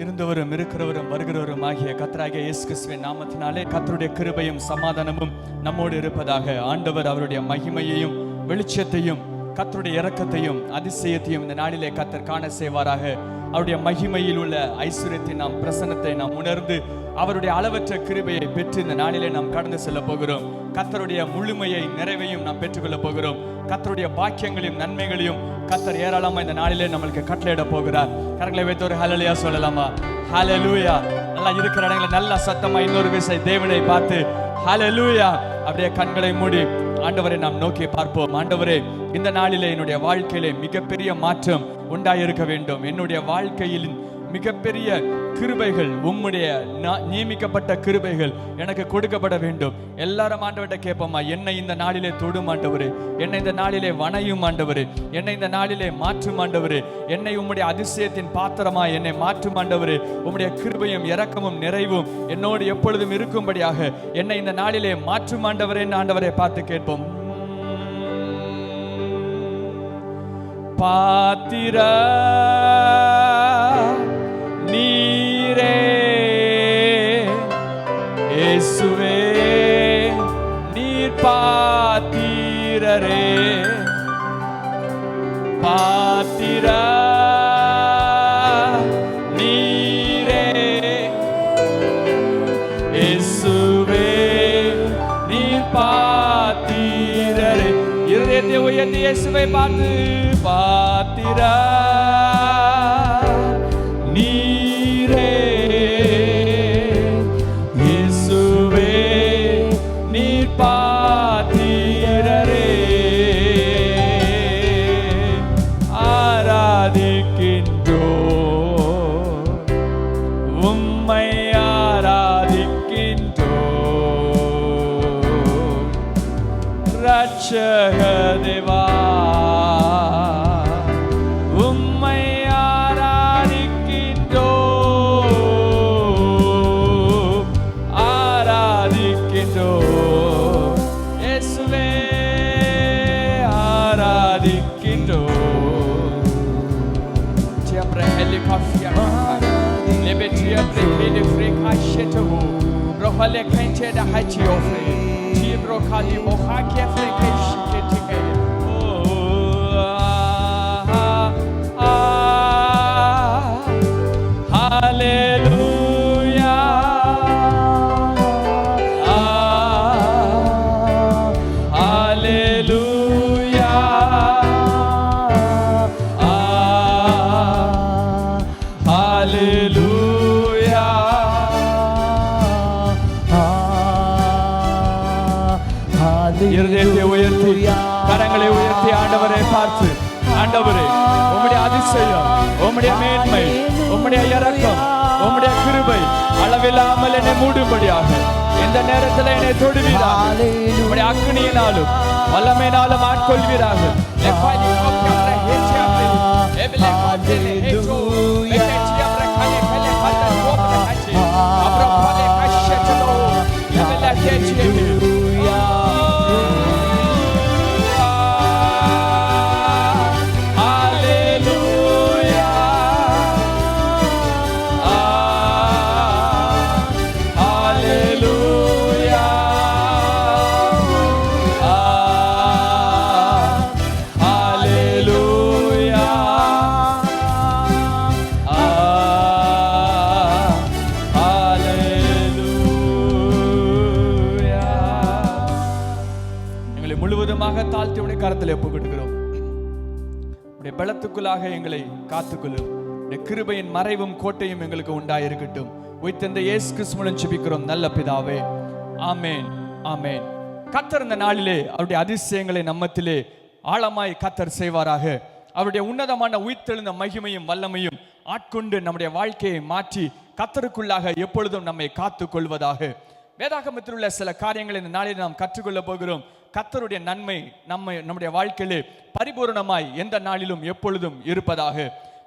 இருந்தவரும் இருக்கிறவரும் வருகிறவரும் ஆகிய கர்த்தராகிய இயேசு கிறிஸ்துவின் நாமத்தினாலே கர்த்தருடைய கிருபையும் சமாதானமும் நம்மோடு இருப்பதாக. ஆண்டவர் அவருடைய மகிமையையும் வெளிச்சத்தையும் கர்த்தருடைய இரக்கத்தையும் அதிசயத்தையும் இந்த நாளிலே கர்த்தர் காண செய்வாராக. அவருடைய மகிமையில் உள்ள ஐஸ்வர்யத்தின் நாம் பிரசன்னத்தை நாம் உணர்ந்து அவருடைய அளவற்ற கிருபையை பெற்று இந்த நாளிலே நாம் கடந்து செல்ல போகிறோம். கர்த்தருடைய முழுமையை நிறைவையும் நாம் பெற்றுக்கொள்ள போகிறோம். கர்த்தருடைய பாக்கியங்களையும் நன்மைகளையும் கர்த்தர் ஏராளமா இந்த நாளிலே நம்மளுக்கு கட்டளையிட போகிறார். கரங்களை வைத்து ஒரு ஹல்லேலூயா சொல்லலாமா? ஹல்லேலூயா. நல்லா இருக்கிற இடங்களை நல்லா சத்தமா இன்னொரு விசை தேவனை பார்த்து ஹல்லேலூயா. அப்படியே கண்களை மூடி ஆண்டவரை நாம் நோக்கி பார்ப்போம். ஆண்டவரே, இந்த நாளிலே என்னுடைய வாழ்க்கையிலே மிகப்பெரிய மாற்றம் உண்டாயிருக்க வேண்டும். என்னுடைய வாழ்க்கையில் மிகப்பெரிய கிருபைகள், உம்முடைய நியமிக்கப்பட்ட கிருபைகள் எனக்கு கொடுக்கப்பட வேண்டும். எல்லாரும் ஆண்டவர்கிட்ட கேட்போமா, என்னை இந்த நாளிலே தொடும் ஆண்டவரே, என்னை இந்த நாளிலே வணையும் ஆண்டவரே, என்னை இந்த நாளிலே மாற்றும் ஆண்டவரே, என்னை உம்முடைய அதிசயத்தின் பாத்திரமா என்னை மாற்றும் ஆண்டவரே, உம்முடைய கிருபையும் இரக்கமும் நிறைவும் என்னோடு எப்பொழுதும் இருக்கும்படியாக என்னை இந்த நாளிலே மாற்றும் ஆண்டவரே என்று ஆண்டவரை பார்த்து கேட்போம். பாத்திரா நீரே இயேசுவே, நீர் பாத்திரரே, பாத்திரா நீரே இயேசுவே, நீர் பாத்திரரே. இருதயத்தை உயர்த்தி இயேசுவை பார்த்து பாத்திரா நீரே இயேசுவே, நீர் பாத்திரரே, ஆராதிக்கின்றோம் உம்மை ஆராதிக்கின்றோம் ரட்சக தேவா, உம்மை ஆராதிக்கின்றோம் இயேசுவே, ஆராதிக்கின்றோம். Tiapre heli kafia lebe tiapre heli frekacheto rohale kente da hachi ofre tibro kali mohake frekeshike hallelujah, hallelujah, hallelujah, இருதயத்தை உயர்த்தி கரங்களை உயர்த்தி ஆண்டவரை பார்த்து, ஆண்டவரே, உம்முடைய அதிசயம், உம்முடைய மேன்மை, உம்முடைய இரக்கம், உம்முடைய கிருபை அளவில்லாமல் என்னை மூடும்படியாக இந்த நேரத்தில் என்னை தொடுவீராக. உம்முடைய அக்னியினாலும் வல்லமையினாலும் ஆட்கொள்வீராக. தாழ்த்தி உடைய கரத்தில் ஒப்புக் கொடுக்கிறோம். உடைய பலத்துக்குள்ளாக எங்களை காத்துக்கொள்ளும். உடைய கிருபையின் மறைவும் கோட்டையும் எங்களுக்கு உண்டாயிருக்கட்டும். உயிர்த்தெழுந்த இயேசு கிறிஸ்து மூலம் ஜெபிக்கிறோம் நல்ல பிதாவே, ஆமென், ஆமென். கர்த்தர் இந்த நாளிலே அவருடைய அதிசயங்களை நம்மத்திலே ஆழமாய் கர்த்தர் செய்வாராக. அவருடைய உன்னதமான உயிர்த்தெழுந்த மகிமையும் வல்லமையும் ஆட்கொண்டு நம்முடைய வாழ்க்கையை மாற்றி கர்த்தருக்குள்ளாக எப்பொழுதும் நம்மை காத்துக் கொள்வதாக. வேதாகமத்தில் உள்ள சில காரியங்களை இந்த நாளில் நாம் கற்றுக்கொள்ள போகிறோம். கர்த்தருடைய நன்மை நம்முடைய வாழ்க்கையிலே பரிபூரணமாய் எந்த நாளிலும் எப்பொழுதும் இருப்பதாக.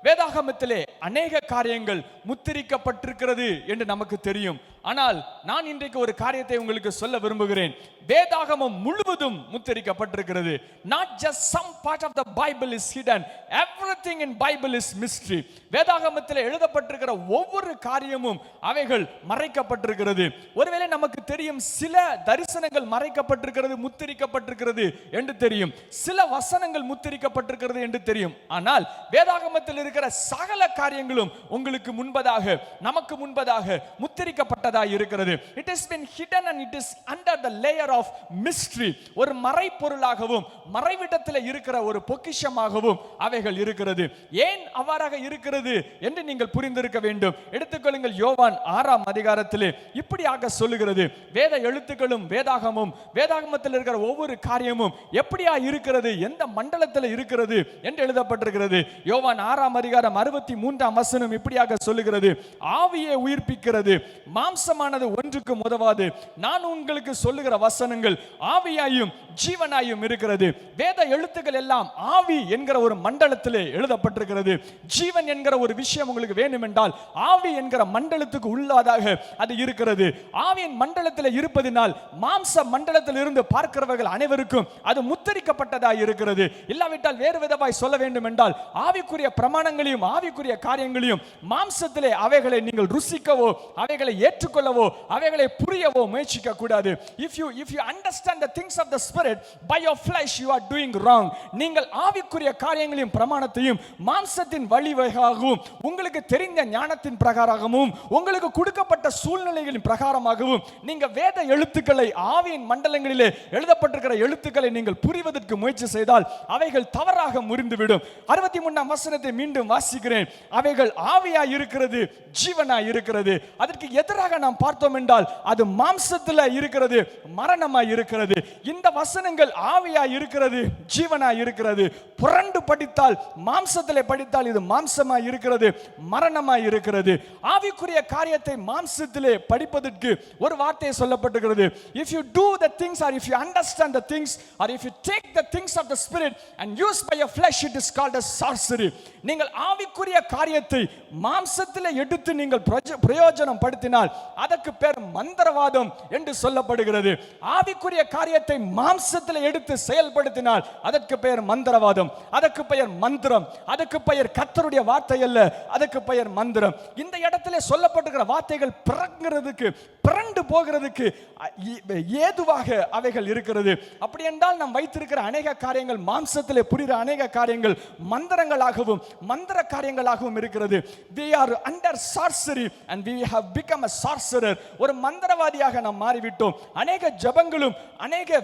வேதாகமத்திலே அநேக காரியங்கள் முத்திரிக்கப்பட்டிருக்கிறது என்று நமக்கு தெரியும். ஆனால் நான் இன்றைக்கு ஒரு காரியத்தை உங்களுக்கு சொல்ல விரும்புகிறேன். வேதாகமம் முழுவதும் முத்திரிக்கப்பட்டிருக்கிறது. Not just some part of the Bible is hidden. Everything in Bible is mystery. வேதாகமத்தில் எழுதப்பட்டிருக்கிற ஒவ்வொரு காரியமும் அவைகள் மறைக்கப்பட்டிருக்கிறது. ஒருவேளை நமக்கு தெரியும் சில தரிசனங்கள் மறைக்கப்பட்டிருக்கிறது, முத்திரிக்கப்பட்டிருக்கிறது என்று தெரியும். சில வசனங்கள் முத்திரிக்கப்பட்டிருக்கிறது என்று தெரியும். ஆனால் வேதாகமத்தில் இருக்கிற சகல காரியங்களும் உங்களுக்கு முன்பதாக, நமக்கு முன்பதாக முத்திரிக்கப்பட்ட இருக்கிறது. It has been hidden and it is under the layer of mystery. ஒரு மறைபொருளாகவும் மறைவிடத்தில் இருக்கிற ஒரு பொக்கிஷமாகவும் அவைகள் இருக்கிறது. ஏன் அவ்வாறாக இருக்கிறது என்று நீங்கள் புரிந்திருக்க வேண்டும். எடுத்துக்கொள்ளுங்கள், யோவான் 6ஆம் அதிகாரத்திலே இப்படியாக சொல்லுகிறது. வேத எழுத்துக்களும் வேதாகமும், வேதாகமத்தில் இருக்கிற ஒவ்வொரு காரியமும் எப்படியா இருக்கிறது, எந்த மண்டலத்தில் இருக்கிறது என்று எழுதப்பட்டிருக்கிறது. யோவான் 6ஆம் அதிகாரம் 63ஆம் வசனம் இப்படியாக சொல்லுகிறது. ஆவியை உயிர்ப்பிக்கிறது, மாம்சமானது ஒன்றுக்கும் உதவாது. நான் உங்களுக்கு சொல்லுகிற வசனங்கள் ஆவியாயும் ஜீவனாயும் இருக்கிறது. வேத எழுத்துக்கள் எல்லாம் ஆவி என்கிற ஒரு மண்டலத்திலே எழுதப்பட்டிருக்கிறது. ஜீவன் என்கிற ஒரு விஷயம் உங்களுக்கு வேண்டும் என்றால் ஆவி என்கிற மண்டலத்துக்கு உள்ளாதாக அது இருக்கிறது. ஆவியின் மண்டலத்தில் இருப்பதினால் மாம்ச மண்டலத்தில் இருந்து பார்க்கிறவர்கள் அனைவருக்கும் அது முத்திரிக்கப்பட்டதாக இருக்கிறது. இல்லாவிட்டால் வேறு விதமாய் சொல்ல வேண்டும் என்றால் ஆவிக்குரிய பிரமாணங்களையும் ஆவிக்குரிய காரியங்களையும் மாம்சத்திலே அவைகளை நீங்கள் ருசிக்கவோ அவைகளை ஏற்றுக்கொள்ளவோ அவைகளை புரியவோ முயற்சிக்க கூடாது. If you understand the things of the spirit by your flesh, you are doing wrong. நீங்கள் ஆவிக்குரிய காரியங்களையும் பிரமாணத்தையும் மாம்சத்தின் வழிவகையாகவும் உங்களுக்கு தெரிந்த ஞானத்தின் பிரகாரமாகவும் உங்களுக்கு கொடுக்கப்பட்ட சூழ்நிலைகளின் பிரகாரமாகவும் நீங்க வேத எழுத்துக்களை, ஆவியின் மண்டலங்களிலே எழுதப்பட்டிருக்கிற எழுத்துக்களை நீங்கள் புரிவதற்கு முயற்சி செய்தால் அவைகள் தவறாக முறிந்துவிடும். 63ஆம் வசனத்தை மீண்டும் வாசிக்கிறேன். அவைகள் ஆவியாய் இருக்கிறது, ஜீவனாய் இருக்கிறது. அதற்கு எதிராக நாம் பார்த்தோம் என்றால் அது மாம்சத்தில் இருக்கிறது, மரணமாய் இருக்கிறது. இந்த வசனங்கள் ஆவியாய் இருக்கிறது, ஜீவனாய் இருக்கிறது. புரண்டு படித்தால், மாம்சத்திலே படித்தால் இது மாம்சமாய் இருக்கிறது, மரணமாய் இருக்கிறது. ஆவிக்குரிய காரியத்தை மாம்சத்திலே படிப்பதற்கு ஒரு வார்த்தை சொல்லப்பட்டிருக்கிறது. If you do the things or if you understand the things or if you take the things of the spirit and use by your flesh, it is called as sorcery. நீங்கள் ஆவிக்குரிய காரியத்தை மாம்சத்திலே எடுத்து நீங்கள் பிரயோஜனம் படுத்தினால் அதற்கு பேர் மந்திரவாதம் என்று சொல்லப்படுகிறது. ஆவிக்குரிய காரியத்தை மாம்சத்தில் எடுத்து செயல்படுத்தினால் அதற்கு பெயர் மந்திரவாதம், அதற்கு பெயர் மந்திரம், அதற்கு பெயர் கர்த்தருடைய வார்த்தை அல்ல, அதற்கு பெயர் மந்திரம். இந்த இடத்திலே சொல்லப்பட்டிருக்கிற வார்த்தைகள் பிறண்டு போகிறதுக்கு ஏதுவாக அவைகள் இருக்கிறது. அப்படி என்றால் நாம் வைத்திருக்கிற அநேக காரியங்கள், மாம்சத்திலே புரிகிற அநேக காரியங்கள் மந்திரங்களாகவும் மந்திர காரியங்களாகவும் இருக்கிறது. We are under sorcery and we have become a sorcerer. ஒரு மந்திரவாதியாக நாம் மாறிவிட்டோம். அநேக ஜபங்களும் அநேக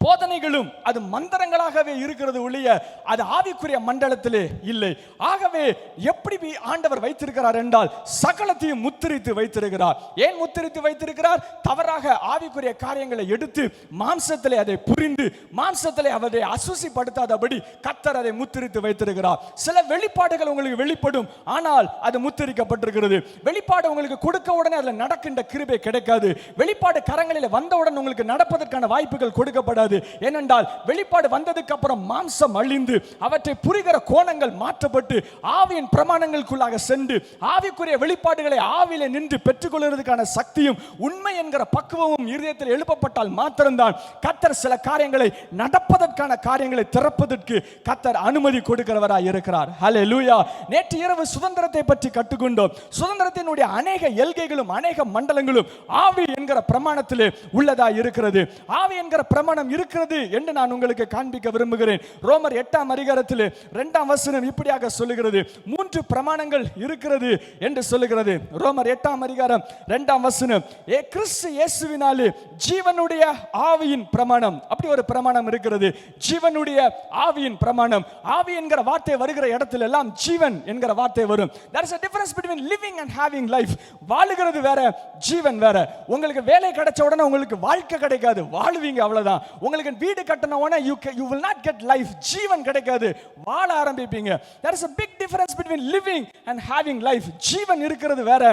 போதனைகளும் அது மந்திரங்களாகவே இருக்கிறது ஒழிய அது ஆவிக்குரிய மண்டலத்திலே இல்லை. ஆகவே எப்படி ஆண்டவர் வைத்திருக்கிறார் என்றால் சகலத்தையும் முத்திரித்து வைத்திருக்கிறார். ஏன் முத்திரித்து வைத்திருக்கிறார்? தவறாக ஆவிக்குரிய காரியங்களை எடுத்து மாம்சத்திலே அதை புரிந்து மாம்சத்திலே அதை அசுசிப்படுத்தாதபடி கர்த்தர் அதை முத்திரித்து வைத்திருக்கிறார். சில வெளிப்பாடுகள் உங்களுக்கு வெளிப்படும், ஆனால் அது முத்திரிக்கப்பட்டிருக்கிறது. வெளிப்பாடு உங்களுக்கு கொடுக்க உடனே அதில் நடக்கின்ற கிருபை கிடைக்காது. வெளிப்பாடு கரங்களில் வந்தவுடன் உங்களுக்கு நடப்பதற்கான வாய்ப்புகள் கொடுக்கப்படாது. ஏனென்றால் வெளிப்பாடு வந்ததுக்கு அப்புறம் மாம்சம் அழிந்து அவற்றை புரிகிற கோணங்கள் மாற்றப்பட்டு ஆவியின் பிரமாணங்களுக்குள்ளாக சென்று ஆவிக்குரிய வெளிப்பாடுகளை ஆவியிலே நின்று பெற்றுக்கொள்வதற்கான சக்தியும் உண்மை என்கிற பக்குவமும் இருதயத்தில் எழுப்பப்பட்டால் மாத்திரம்தான் கர்த்தர் சில காரியங்களை நடப்பதற்கான காரியங்களை திறப்பதற்கு கர்த்தர் அனுமதி கொடுக்கிறவராய் இருக்கிறார். ஹல்லேலூயா. நேற்று இரவு சுதந்திரத்தை பற்றி கற்றுக்கொண்டோம். சுதந்திரத்தினுடைய அநேக எல்கைகளும் அநேக மண்டலங்களும் ஆவி என்கிற பிரமாணத்திலே உள்ளதாய் இருக்கிறது. ஆவி என்கிற பிரமாணம் இருக்கிறது என்று நான் உங்களுக்கு காண்பிக்க விரும்புகிறேன். ரோமர் 8ஆம் அதிகாரத்திலே 2ஆம் வசனம் இப்படியாக சொல்லுகிறது. 3 பிரமாணங்கள் இருக்கிறது என்று சொல்லுகிறது. ரோமர் 8ஆம் அதிகாரம் 2ஆம் வசனம், கிறிஸ்து இயேசுவினாலே ஜீவனுடைய ஆவியின் பிரமாணம். அப்படி ஒரு பிரமாணம் இருக்கிறது, ஜீவனுடைய ஆவியின் பிரமாணம். ஆவி என்கிற வார்த்தை வருகிற இடத்துல எல்லாம் ஜீவன் என்கிற வார்த்தை வரும். There is a difference between living and having life. வாழுகிறது வேற, ஜீவன் வேற. உங்களுக்கு வேலை கிடைச்ச உடனே உங்களுக்கு வாழ்க்கை கிடைக்காது, வாழுவீங்க அவ்வளவுதான். உங்களுக்கு வீடு கட்டின உடனே you will not get life. ஜீவன் கிடைக்காது, வாழ ஆரம்பிப்பீங்க. There is a big difference between living and having life. ஜீவன் இருக்கிறது வேற,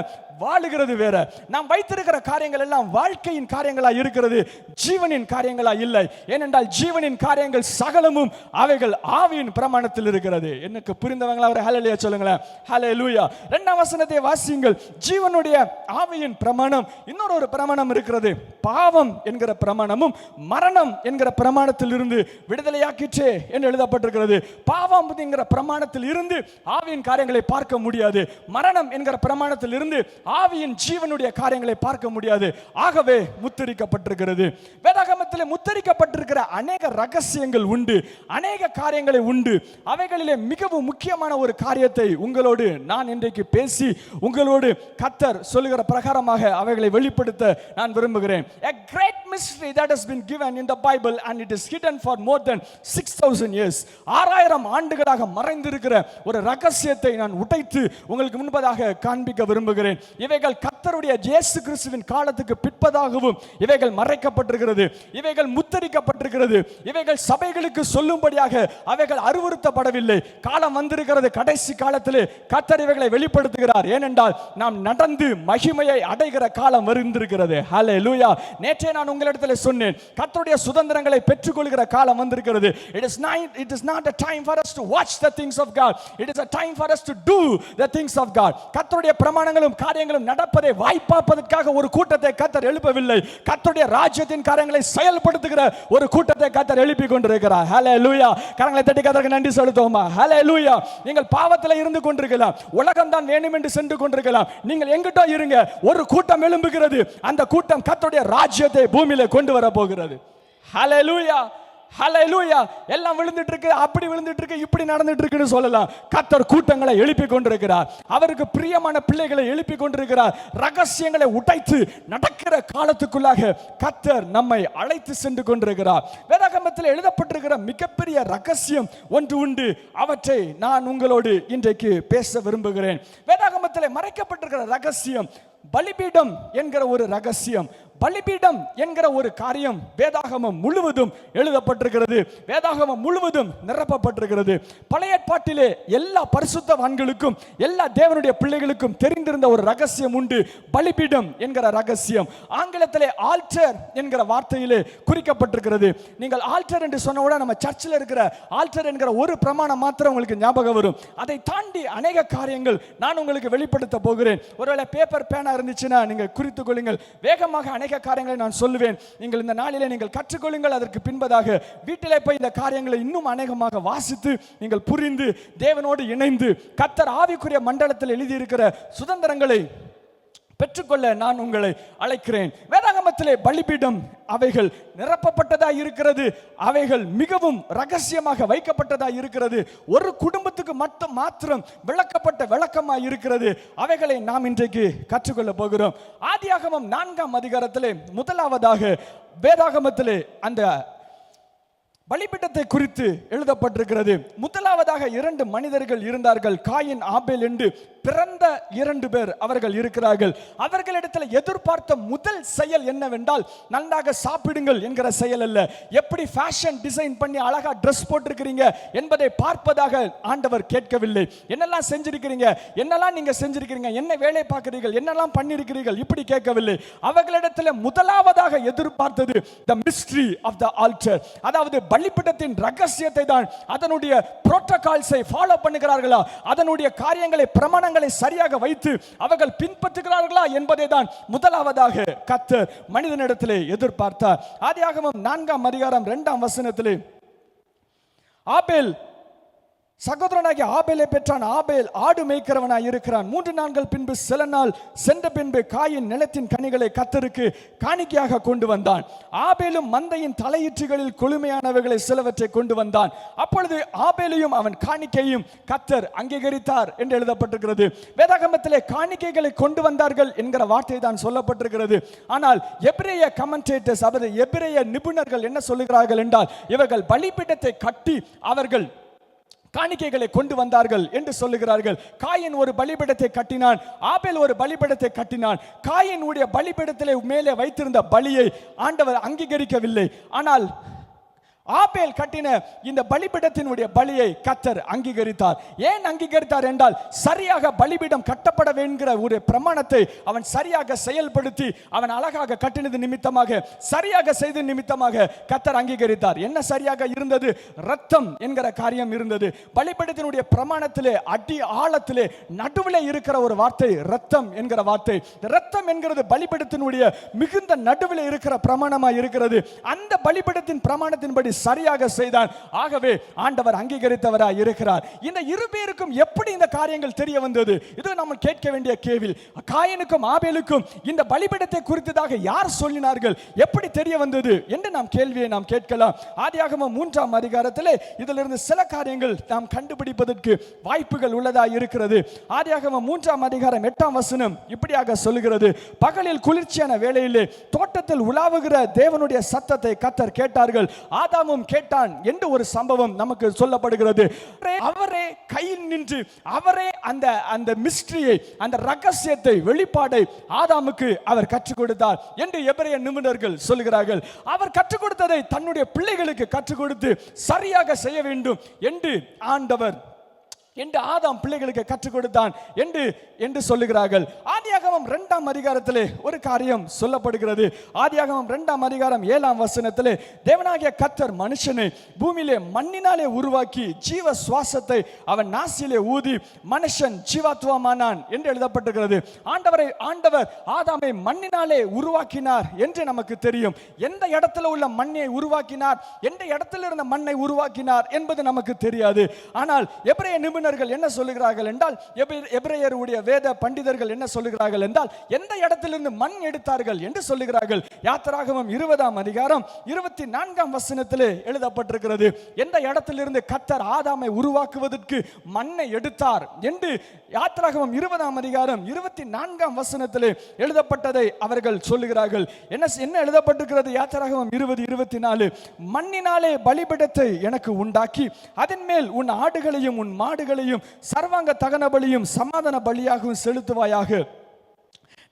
வாழுகிறது வேற. நாம் வைத்திருக்கிற காரியங்கள் எல்லாம் வாழ்க்கையின் காரியங்களா இருக்கிறது, ஜீவனின் காரியங்களா இல்லை. ஏனென்றால் ஜீவனின் காரியங்கள் சகலமும் அவைகள் ஆவியின் பிரமாணத்தில் இருக்கிறது. எனக்கு புரிந்தவங்களா ஒரு ஹல்லேலூயா சொல்லுங்களேன். ஹல்லேலூயா. இரண்டாம் வசனத்தை வாசியுங்கள். ஜீவனுடைய ஆவியின் பிரமாணம், இன்னொரு ஒரு பிரமாணம் இருக்கிறது. பாவம் என்கிற பிரமாணமும் மரணம் என்கிற பிரமாணத்தில் இருந்து விடுதலையாக்கிற்றே என்று எழுதப்பட்டிருக்கிறது. பாவம் என்கிற பிரமாணத்தில் இருந்து ஆவியின் காரியங்களை பார்க்க முடியாது, மரணம் என்கிற பிரமாணத்தில் இருந்து ஆவியின் ஜீவனுடைய காரியங்களை பார்க்க முடியாது. ஆகவே முத்திரிக்கப்பட்டிருக்கிறது. வேதாகமத்தில் முத்திரிக்கப்பட்டிருக்கிற அநேக ரகசியங்கள் உண்டு, அநேக காரியங்களை உண்டு. அவைகளிலே மிகவும் முக்கியமான ஒரு காரியத்தை உங்களோடு நான் இன்றைக்கு பேசி உங்களோடு கர்த்தர் சொல்லுகிற பிரகாரமாக அவைகளை வெளிப்படுத்த நான் விரும்புகிறேன். A great mystery that has been given in the Bible and it is hidden for more than 6000 years. 6000 ஆண்டுகளாக மறைந்திருக்கிற ஒரு ரகசியத்தை நான் உடைத்து உங்களுக்கு முன்பதாக காண்பிக்க விரும்புகிறேன். இவைகள் கர்த்தருடைய இயேசு கிறிஸ்துவின் காலத்துக்கு பிற்பதாகவும் இவைகள் மறைக்கப்பட்டிருக்கிறது, இவைகள் முத்திரிக்கப்பட்டிருக்கிறது. இவைகள் சபைகளுக்கு சொல்லும்படியாக அவைகள் அறிவுறுத்தப்படவில்லை. காலம் வந்திருக்கிறது, கடைசி காலத்திலே கர்த்தர் இவைகளை வெளிப்படுத்துகிறார். ஏனென்றால் நாம் நடந்து மகிமையை அடைகிற காலம் வந்திருக்கிறது. ஹல்லேலூயா. நேற்றே நான் உங்களிடத்தில் சொன்னேன், கர்த்தருடைய சுதந்திரங்களை பெற்றுக்கொள்கிற காலம் வந்திருக்கிறது. It is not a time for us to watch the things of God. It is a time for us to do the things of God. கர்த்தருடைய பிரமாணங்களும் காரியங்களும் நடப்பதை வாய்ப்பாப்பதற்காக ஒரு கூட்டத்தை கர்த்தர் எழுப்பவில்லை. கர்த்தருடைய ராஜ்யத்தின் காரியங்களை செயல்படுத்துகிற ஒரு கூட்டத்தை கர்த்தர் எழுப்பி கொண்டிருக்கிறார். ஹல்லேலூயா. கரங்களை தட்டி கர்த்தருக்கு நன்றி செலுத்துவோமா? ஹல்லேலூயா. நீங்கள் பாவத்தில் இருந்து கொண்டிருக்கலாம், உலகம் தான் வேணும் என்று சென்று கொண்டிருக்கலாம். நீங்கள் எங்கிட்டோ இருங்க, ஒரு கூட்டம் எழும்புகிறது. அந்த கூட்டம் கர்த்தருடைய ராஜ்யத்தை பூமியிலே கொண்டு வர போகிறது. ஹல்லேலூயா. ஹல்லேலூயா. எல்லாம் விழுந்துட்டு இருக்கு, அப்படி விழுந்துட்டு இருக்கு, இப்படி நடந்துட்டு இருக்குன்னு சொல்லலாம். கர்த்தர் கூட்டங்களை எழுப்பி கொண்டிருக்கிறார். அவருக்கு பிரியமான பிள்ளைகளை எழுப்பி கொண்டிருக்கிறார். ரகசியங்களை உடைத்து நடக்கிற காலத்துக்குள்ளாக கர்த்தர் நம்மை அழைத்து சென்று கொண்டிருக்கிறார். வேதாகமத்தில் எழுதப்பட்டிருக்கிற மிகப்பெரிய ரகசியம் ஒன்று உண்டு. அவற்றை நான் உங்களோடு இன்றைக்கு பேச விரும்புகிறேன். வேதாகமத்தில் மறைக்கப்பட்டிருக்கிற ரகசியம் பலிபீடம் என்கிற ஒரு ரகசியம். பலிபீடம் என்கிற ஒரு காரியம் வேதாகமம் முழுவதும் எழுதப்பட்டிருக்கிறது, வேதாகமம் முழுவதும் நிரப்பப்பட்டிருக்கிறது. பழைய ஏற்பாட்டிலே எல்லா பரிசுத்தவான்களுக்கும் எல்லா தேவனுடைய பிள்ளைகளுக்கும் தெரிந்திருந்த ஒரு ரகசியம் உண்டு, பலிபீடம் என்கிற ரகசியம். ஆங்கிலத்திலே ஆல்டர் என்கிற வார்த்தையிலே குறிக்கப்பட்டிருக்கிறது. நீங்கள் ஆல்டர் என்று சொன்னவுடன் நம்ம சர்ச்சில் இருக்கிற ஆல்டர் என்கிற ஒரு பிரமாணம் மாத்திரம் உங்களுக்கு ஞாபகம் வரும். அதை தாண்டி அநேக காரியங்கள் நான் உங்களுக்கு வெளிப்படுத்த போகிறேன். ஒருவேளை பேப்பர் பேனா இருந்துச்சுன்னா நீங்க குறித்துக் கொள்ளுங்கள். வேகமாக அநேக காரியங்களை நான் சொல்லுவேன். நீங்கள் இந்த நாளிலே நீங்கள் கற்றுக்கொள்ளுங்கள். அதற்கு பின்பதாக வீட்டிலே போய் இந்த காரியங்களை இன்னும் அநேகமாக வாசித்து நீங்கள் புரிந்து தேவனோடு இணைந்து கர்த்தர் ஆவிக்குரிய மண்டலத்தில் எழுதியிருக்கிற சுதந்திரங்களை பெற்றுக்கொள்ள நான் உங்களை அழைக்கிறேன். வேதாகமத்திலே பலிபீடம் அவைகள் நிரப்பப்பட்டதாக இருக்கிறது, அவைகள் மிகவும் ரகசியமாக வைக்கப்பட்டதாக இருக்கிறது. ஒரு குடும்பத்துக்கு மட்டும் மாத்திரம் விளக்கப்பட்ட விளக்கமாக இருக்கிறது. அவைகளை நாம் இன்றைக்கு கற்றுக்கொள்ள போகிறோம். ஆதியாகமம் 4ஆம் அதிகாரத்திலே முதலாவதாக வேதாகமத்திலே அந்த பலிபீடத்தை குறித்து எழுதப்பட்டிருக்கிறது. முதலாவதாக 2 மனிதர்கள் இருந்தார்கள், காயின் ஆபேல் என்று பிறந்த 2 பேர் அவர்கள் இருக்கிறார்கள். அவர்களிடத்தில் எதிர்பார்த்த முதல் செயல் என்னவென்றால் நன்றாக சாப்பிடுங்கள் என்கிற செயல் அல்ல, எப்படி ஃபேஷன் டிசைன் பண்ணி அழகா ட்ரெஸ் போட்டிருக்கிறீங்க என்பதை பார்ப்பதாக ஆண்டவர் கேட்கவில்லை. என்னெல்லாம் செஞ்சிருக்கிறீங்க, என்னெல்லாம் நீங்க செஞ்சிருக்கிறீங்க, என்ன வேலை பார்க்கிறீர்கள், என்னெல்லாம் பண்ணிருக்கிறீர்கள், இப்படி கேட்கவில்லை. அவர்களிடத்தில் முதலாவதாக எதிர்பார்த்தது the mystery of the altar, அதாவது பலிபீடத்தின் ரகசியத்தை தான். அதனுடைய புரோட்டோகால்ஸை ஃபாலோ பண்ணுகிறார்களா, அதனுடைய காரியங்களை பிரமாணங்களை சரியாக வைத்து அவர்கள் பின்பற்றுகிறார்களா என்பதை தான் முதலாவதாக கர்த்தர் மனிதனிடத்திலே எதிர்பார்த்தார். ஆதியாகமம் 4ஆம் அதிகாரம் 2ஆம் வசனத்திலே ஆபேல் சகோதரனாகிய ஆபேலை பெற்றான். ஆபேல் ஆடு மேய்க்கிறவனாய் இருக்கிறான். 3 நாட்கள் பின்பு சில நாள் சென்ற பின்பு காயின் நிலத்தின் கனிகளை கர்த்தருக்கு காணிக்கையாக கொண்டு வந்தான். ஆபேலும் மந்தையின் தலையீற்றுகளில் கொழுமையானவைகளை சிலவற்றை கொண்டு வந்தான். அப்பொழுது ஆபேலையும் அவன் காணிக்கையும் கர்த்தர் அங்கீகரித்தார் என்று எழுதப்பட்டிருக்கிறது. வேதாகமத்திலே காணிக்கைகளை கொண்டு வந்தார்கள் என்கிற வார்த்தை தான் சொல்லப்பட்டிருக்கிறது. ஆனால் எபிரேய கமெண்டேட்டர்ஸ், அதாவது எபிரேய நிபுணர்கள் என்ன சொல்லுகிறார்கள் என்றால், இவர்கள் பலிபீடத்தை கட்டி அவர்கள் காணிக்கைகளை கொண்டு வந்தார்கள் என்று சொல்லுகிறார்கள். காயின் ஒரு பலிபீடத்தை கட்டினான், ஆபேல் ஒரு பலிபீடத்தை கட்டினான். காயினுடைய பலிபீடத்திலே மேலே வைத்திருந்த பலியை ஆண்டவர் அங்கீகரிக்கவில்லை. ஆனால் ஆபேல் கட்டின இந்த பலிபீடத்தினுடைய பலியை கர்த்தர் அங்கீகரித்தார். ஏன் அங்கீகரித்தார் என்றால், சரியாக பலிபீடம் கட்டப்பட வேண்டிய ஒரு பிரமாணத்தை அவன் சரியாக செயல்படுத்தி அவன் அழகாக கட்டினது நிமித்தமாக, சரியாக செய்த நிமித்தமாக கர்த்தர் அங்கீகரித்தார். என்ன சரியாக இருந்தது? இரத்தம் என்கிற காரியம் இருந்தது. பலிபீடத்தினுடைய பிரமாணத்திலே அடி ஆழத்திலே நடுவிலே இருக்கிற ஒரு வார்த்தை இரத்தம் என்கிற வார்த்தை. இரத்தம் என்கிறது பலிபீடத்தினுடைய மிகுந்த நடுவிலே இருக்கிற பிரமாணமாக இருக்கிறது. அந்த பலிபீடத்தின் பிரமாணத்தின்படி சரியாக செய்தான். ஆகவே ஆண்டவர் அங்கீகரித்தவராய் இருக்கிறார். இந்த இரு பேருக்கும் எப்படி இந்த காரியங்கள் தெரிய வந்தது? இது நம்ம கேட்க வேண்டிய கேள்வி. காயனுக்கும் ஆபேலுக்கும் இந்த பலிபீடத்தை குறித்ததாக யார் சொல்லினார்கள், எப்படி தெரிய வந்தது என்று நாம் கேள்வியை நாம் கேட்கலாம். ஆதியாகமம் 3ஆம் அதிகாரத்திலே இதிலிருந்து சில காரியங்கள் நாம் கண்டுபிடிப்பதற்கு வாய்ப்புகள் உள்ளதாக இருக்கிறது. ஆதியாகமம் 3ஆம் அதிகாரம் 8ஆம் வசனம் இப்படியாக சொல்லுகிறது: பகலில் குளிர்ச்சியான வேளையிலே தோட்டத்தில் உலாவுகிற தேவனுடைய சத்தத்தை கர்த்தர் கேட்டார்கள். ஆதாமும் கேட்டான் என்று ஒரு சம்பவம் நமக்கு சொல்லப்படுகிறது. அவரே கையில் நின்று அவரே அந்த மிஸ்டரியை, அந்த ரகசியத்தை, வெளிப்பாடை ஆதாமுக்கு அவர் கற்றுக் கொடுத்தார் என்று எபிரேய நிபுணர்கள் சொல்கிறார்கள். அவர் கற்றுக் கொடுத்ததை தன்னுடைய பிள்ளைகளுக்கு கற்றுக் கொடுத்து சரியாக செய்ய வேண்டும் என்று ஆண்டவர் என்று ஆதாம் பிள்ளைகளுக்கு கற்றுக் கொடுத்தான் என்று சொல்லுகிறார்கள். ஆதியாகமம் 2ஆம் அதிகாரத்திலே ஒரு காரியம் சொல்லப்படுகிறது. ஆதியாகமம் 2ஆம் அதிகாரம் 7ஆம் வசனத்திலே தேவனாகிய கர்த்தர் மனுஷனை பூமியிலே மண்ணினாலே உருவாக்கி ஜீவ சுவாசத்தை அவன் நாசியிலே ஊதி மனுஷன் ஜீவாத்வமானான் என்று எழுதப்பட்டிருக்கிறது. ஆண்டவர் ஆதாமை மண்ணினாலே உருவாக்கினார் என்று நமக்கு தெரியும். எந்த இடத்துல உள்ள மண்ணை உருவாக்கினார், எந்த இடத்துல இருந்த மண்ணை உருவாக்கினார் என்பது நமக்கு தெரியாது. ஆனால் எபிரேய நிபுணர்கள் என்ன சொல்லுகிறார்கள் என்றால், எபிரேயருடைய வேத பண்டிதர்கள் என்ன சொல்லுகிறார்கள் என்றால், எந்த இடத்திலிருந்து மண் எடுத்தார்கள் என்று சொல்லுகிறார்கள். யாத்திராகமம் 20ஆம் அதிகாரம் 24ஆம் வசனத்திலே எழுதப்பட்டிருக்கிறது. எந்த இடத்திலிருந்து கர்த்தர் ஆதாமை உருவாக்குவதற்கு மண்ணை எடுத்தார் என்று யாத்திராகமம் 20ஆம் அதிகாரம் 24ஆம் வசனத்திலே எழுதப்பட்டதை அவர்கள் சொல்லுகிறார்கள். என்ன எழுதப்பட்டிருக்கிறது? யாத்திராகமம் 20:24, மண்ணினாலே பலிபீடத்தை எனக்கு உண்டாக்கி அதன் மேல் உன் ஆடுகளையும் உன் மாடுகளையும் சர்வாங்க தகன பலியும் சமாதான பலியாகவும் செலுத்துவாயாக.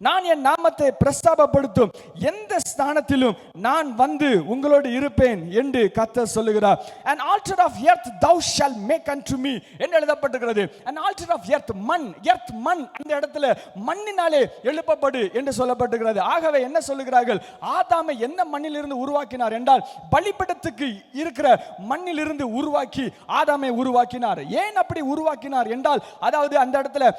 நான் என் நாமத்தை பிரஸ்தாபப்படுத்தும் எந்த ஸ்தானத்திலும் நான் வந்து உங்களோடு இருப்பேன் என்று கர்த்தர் சொல்லுகிறார். An altar of earth thou shalt make unto me என்று எழுதப்பட்டிருக்கிறது. An altar of earth, மண், earth மண், அந்த இடத்துல மண்ணினாலே எழுப்பப்படு என்று சொல்லப்பட்டிருக்கிறது. ஆகவே என்ன சொல்லுகிறார்கள்? ஆதாமை எந்த மண்ணிலிருந்து உருவாக்கினார் என்றால், பலிபீடத்துக்கு இருக்கிற மண்ணிலிருந்து உருவாக்கி ஆதாமை உருவாக்கினார். ஏன் அப்படி உருவாக்கினார் என்றால், அதாவது அந்த இடத்துல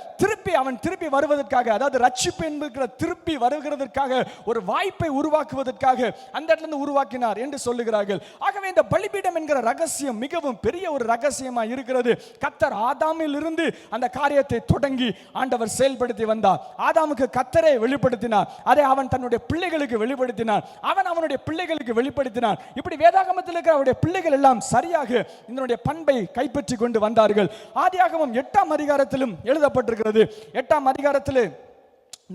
அவன் திருப்பி வருவதற்காக, அதாவது ரட்சிப்பு என்பது திருப்பி வருகிறதற்காக ஒரு வாய்ப்பை உருவாக்குவதற்காக அந்த இடத்துல உருவாக்கினார் என்று சொல்லுகிறார்கள். ஆகவே இந்த பலிபீடம் என்கிற ரகசியம் மிகவும் பெரிய ஒரு ரகசியமா இருக்கிறது. கர்த்தர் ஆதாமில் இருந்து அந்த காரியத்தை தொடங்கி ஆண்டவர் செயல்படுத்தி வந்தார். ஆதாமுக்கு கர்த்தரை வெளிப்படுத்தினார், அதை அவன் தன்னுடைய பிள்ளைகளுக்கு வெளிப்படுத்தினார், அவனுடைய பிள்ளைகளுக்கு வெளிப்படுத்தினார். இப்படி வேதாகமத்தில் இருக்கிற அவருடைய பிள்ளைகள் எல்லாம் சரியாக இதனுடைய பண்பை கைப்பற்றி கொண்டு வந்தார்கள். ஆதியாகமம் 8ஆம் அதிகாரத்திலும் எழுதப்பட்டிருக்கிறது. 8ஆம் அதிகாரத்தில்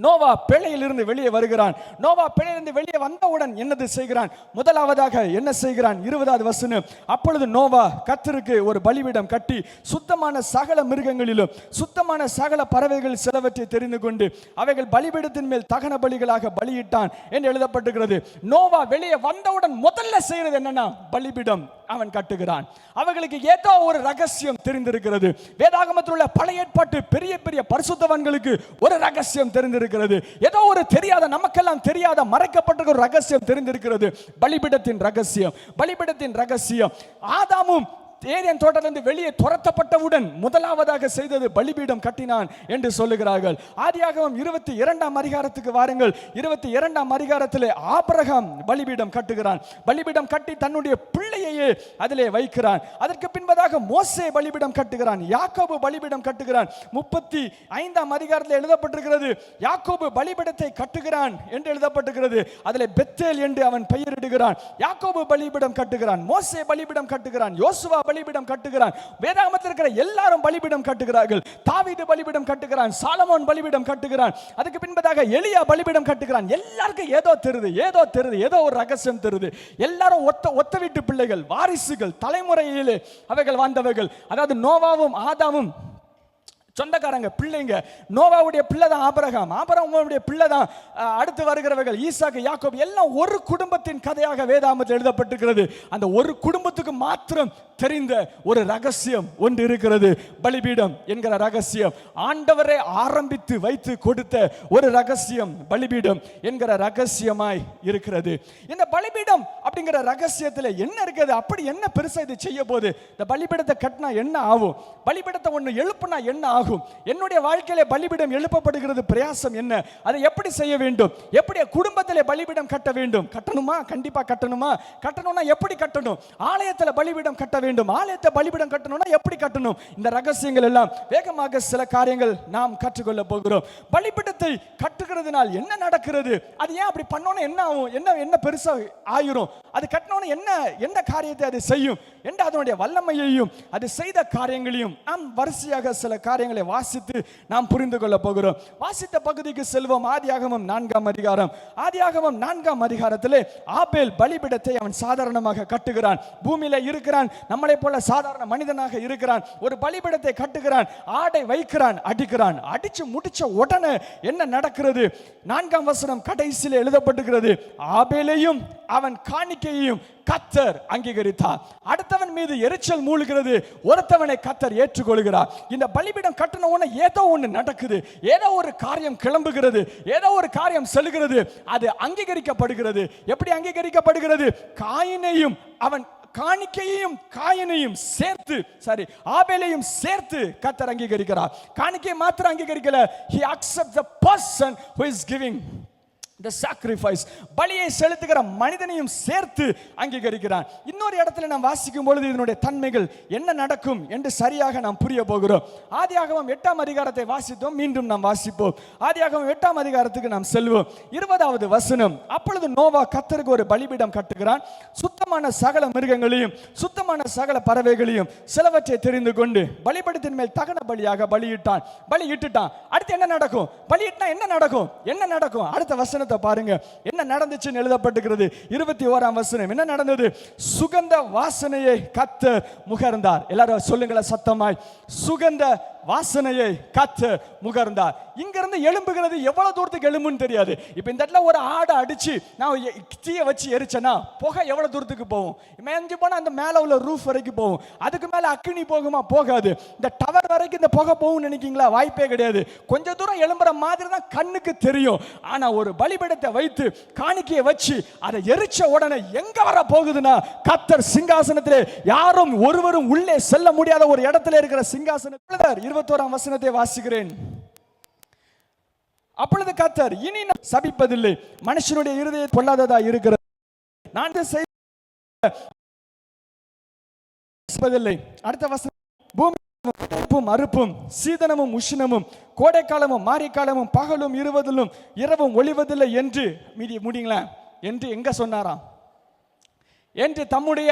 நோவா பிழையிலிருந்து வெளியே வருகிறான். நோவா பிழையிலிருந்து வெளியே வந்தவுடன் என்னது செய்கிறான்? முதலாவதாக என்ன செய்கிறான்? 20வது வசனம், அப்பொழுது நோவா கர்த்தருக்கு ஒரு பலிபீடம் கட்டி சுத்தமான சகல மிருகங்களிலும் சுத்தமான சகல பறவைகள் சிலவற்றை தெரிந்து கொண்டு அவைகள் பலிபீடத்தின் மேல் தகன பலிகளாக பலியிட்டான் என்று எழுதப்பட்டிருக்கிறது. நோவா வெளியே வந்தவுடன் முதல்ல செய்யறது என்னன்னா, பலிபீடம் அவன் கட்டுகிறான். அவர்களுக்கு ஏதோ ஒரு ரகசியம் தெரிந்திருக்கிறது. வேதாகமத்தில் உள்ள பழைய ஏற்பாட்டு பெரிய பெரிய பரிசுத்தவான்களுக்கு ஒரு ரகசியம் தெரிந்திருக்கிறது. ஏதோ ஒரு தெரியாத, நமக்கெல்லாம் தெரியாத மறைக்கப்பட்ட ஒரு ரகசியம் தெரிந்திருக்கிறது. பலிபீடத்தின் ரகசியம், பலிபீடத்தின் ரகசியம். ஆதாமும் ஏதேன் தோட்டத்திலிருந்து வெளியே துரத்தப்பட்டவுடன் முதலாவதாக செய்தது பலிபீடம் கட்டினான் என்று சொல்லுகிறார்கள். ஆதியாகமம் 22ஆம் அதிகாரத்துக்கு வாருங்கள். 22ஆம் அதிகாரத்திலே ஆபிரகாம் பலிபீடம் கட்டுகிறான். பலிபீடம் கட்டி தன்னுடைய பிள்ளையையே அதிலே வைக்கிறான். அதற்கு பின்பதாக மோசே பலிபீடம் கட்டுகிறான். யாக்கோபு பலிபீடம் கட்டுகிறான். 35ஆம் அதிகாரத்தில் எழுதப்பட்டிருக்கிறது, யாக்கோபு பலிபீடத்தை கட்டுகிறான் என்று எழுதப்பட்டிருக்கிறது. அதிலே பெத்தேல் என்று அவன் பெயரிடுகிறான். யாக்கோபு பலிபீடம் கட்டுகிறான், மோசே பலிபீடம் கட்டுகிறான், யோசுவா பலிபீடம் கட்டுகிறான். வேதாகமத்தில் இருக்கிற எல்லாரும் பலிபீடம் கட்டுகிறார்கள். தாவீது பலிபீடம் கட்டுகிறான், சாலமோன் பலிபீடம் கட்டுகிறான். அதுக்கு பின்பதாக எலியா பலிபீடம் கட்டுகிறான். எல்லாருக்கும் ஏதோ தெரியுது, ஏதோ ஒரு ரகசியம் தெரியுது. எல்லாரும் ஒத்த வீட்டு பிள்ளைகள், வாரிசுகள், தலைமுறையிலே அவைகள் வாழ்ந்தவர்கள். அதாவது நோவாவும் ஆதாமும் சொந்தக்காரங்க, பிள்ளைங்க. நோவாவுடைய பிள்ளை தான் ஆபிரகாம், ஆபிரகாமுடைய பிள்ளை தான் அடுத்து வருகிறவர்கள் ஈசாக்கு, யாக்கோபு. எல்லாம் ஒரு குடும்பத்தின் கதையாக வேதாகமத்தில் எழுதப்பட்டிருக்கிறது. அந்த ஒரு குடும்பத்துக்கு மாத்திரம் தெரிந்த ஒரு ரகசியம் ஒன்று இருக்கிறது. பலிபீடம் என்கிற ரகசியம் ஆண்டவரை ஆரம்பித்து வைத்து கொடுத்த ஒரு ரகசியம் பலிபீடம் என்கிற ரகசியமாய் இருக்கிறது. இந்த பலிபீடம் அப்படிங்கிற ரகசியத்தில் என்ன இருக்குது? அப்படி என்ன பெருசா இது செய்ய போகுது? இந்த பலிபீடத்தை கட்டினா என்ன ஆகும்? பலிபீடத்தை ஒன்று எழுப்புனா என்ன ஆகும்? என்னுடைய வாழ்க்கையில பலிபீடம் எழுப்பப்படுகிறது, பிரயாசம் என்ன? அதை எப்படி செய்ய வேண்டும்? எப்படி குடும்பத்திலே பலிபீடம் கட்ட வேண்டும்? கட்டணுமா? கண்டிப்பா கட்டணுமா? கட்டணும்னா எப்படி கட்டணும்? ஆலயத்தில் பலிபீடம் கட்ட வேண்டும். ஆலயத்தை பலிபீடம் கட்டணும்னா எப்படி கட்டணும்? இந்த ரகசியங்கள் எல்லாம் வேகமாக சில காரியங்கள் நாம் கற்றுக்கொள்ள போகிறோம். பலிபீடத்தை கட்டுகிறதுனால் என்ன நடக்கிறது? அது ஏன் அப்படி பண்ணோம்னா என்ன ஆகும்? என்ன பெருசா ஆயிரும்? அது கட்டணும்னா என்ன காரியத்தை அது செய்யும் என்ற அதனுடைய வல்லமையையும் அது செய்த காரியங்களையும் நாம் வரிசையாக சில காரியங்களை வாசித்து நாம் புரிந்து கொள்ள போகிறோம். வாசித்த பகுதிக்கு செல்வோம். ஆதியாகமம் 4ஆம் அதிகாரம். ஆதியாகமம் 4ஆம் அதிகாரத்திலே ஆபேல் பலிபீடத்தை அவன் சாதாரணமாக கட்டுகிறான். பூமியில இருக்கிறான், நம்மளை போல சாதாரண மனிதனாக இருக்கிறான். ஒரு பலிபீடத்தை கட்டுகிறான், ஆடை வைக்கிறான், அடிக்கிறான். அடிச்சு முடிச்ச உடனே என்ன நடக்கிறது? 4ஆம் வசனம் கடைசியில் எழுதப்பட்டிருக்கிறது. ஆபேலையும் அவன் காணிக்கையையும் கர்த்தர் அங்கீகரித்தார். அடுத்தவன் மீது எரிச்சல் மூழ்கிறது, ஒருத்தவனை கர்த்தர் ஏற்றுக்கொள்கிறார். இந்த பலிபீடம் கட்டின உடனே ஏதோ ஒன்று நடக்குது, ஏதோ ஒரு காரியம் கிளம்புகிறது, ஏதோ ஒரு காரியம் செல்கிறது, அது அங்கீகரிக்கப்படுகிறது. எப்படி அங்கீகரிக்கப்படுகிறது? காயினையும் அவன் காணிக்கையையும் காயினையும் சேர்த்து, ஆபேலையும் சேர்த்து கர்த்தர் அங்கீகரிக்கிறார். காணிக்கையை மாத்திரம் அங்கீகரிக்கல, he accepts the person who is giving the sacrifice. பலியை செலுத்துகிற மனிதனையும் சேர்த்து அங்கீகரிக்கிறான். இன்னொரு இடத்துல நாம் வாசிக்கும் பொழுது இதனுடைய தன்மைகள் என்ன நடக்கும் என்று சரியாக நாம் புரிய போகிறோம். ஆதியாகமம் 8ஆம் அதிகாரத்தை வாசித்தோம், மீண்டும் நாம் வாசிப்போம். ஆதியாகமம் 8ஆம் அதிகாரத்துக்கு நாம் செல்வோம். 20வது வசனம். அப்பொழுது நோவா கர்த்தருக்கு ஒரு பலிபீடம் கட்டுகிறான். சுத்தமான சகல மிருகங்களையும் சுத்தமான சகல பறவைகளையும் சிலவற்றை தெரிந்து கொண்டு பலிபீடத்தின் மேல் தகன பலியாக பலியிட்டுட்டான். அடுத்து என்ன நடக்கும்? பலியிட்டா என்ன நடக்கும்? அடுத்த வசனம் பாருங்க, என்ன நடந்துச்சுன்னு எழுதப்பட்டிருக்கிறது. 21ஆம் வசனம். என்ன நடந்தது? சுகந்த வாசனையை கர்த்தர் முகர்ந்தார். எல்லாரும் சொல்லுங்களேன் சத்தமாய், சுகந்த வாசனையை கர்த்தர் முகர்ந்தார். இங்கிருந்து எழும்புகிறது எவ்வளவு தூரத்துக்கு எழும்புன்னு தெரியாது. இப்ப இந்த இடத்துல ஒரு ஆடை அடிச்சு நான் தீய வச்சு எரிச்சேன்னா புகை எவ்வளவு தூரத்துக்கு போகும்? மேஞ்சு போனா அந்த மேல உள்ள ரூஃப் வரைக்கும் போகும். அதுக்கு மேல அக்கினி போகுமா? போகாது. இந்த டவர் வரைக்கும் இந்த புகை போகும் நினைக்கீங்களா? வாய்ப்பே கிடையாது. கொஞ்ச தூரம் எழும்புற மாதிரி தான் கண்ணுக்கு தெரியும். ஆனா ஒரு பலிபீடத்தை வைத்து காணிக்கையை வச்சு அதை எரிச்ச உடனே எங்க வர போகுதுன்னா, கர்த்தர் சிங்காசனத்திலே யாரும் ஒருவரும் உள்ளே செல்ல முடியாத ஒரு இடத்துல இருக்கிற சிங்காசனத்தில் 21ஆம் வசனத்தை வாசிக்கிறேன். அப்பொழுது கர்த்தர், இனி நான் சபிப்பதில்லை, மனுஷனுடைய இருதயம் பொல்லாததா இருக்கிறது, நான் செய்வதில்லை. அடுத்த வசனம். பூமி அறுப்பும் சீதனமும் உஷ்ணமும் கோடைக்காலமும் மாரிக்காலமும் பகலும் இருவதிலும் இரவும் ஒளிவதில்லை என்று முடியுங்களா என்று எங்க சொன்னாராம்? என்று தம்முடைய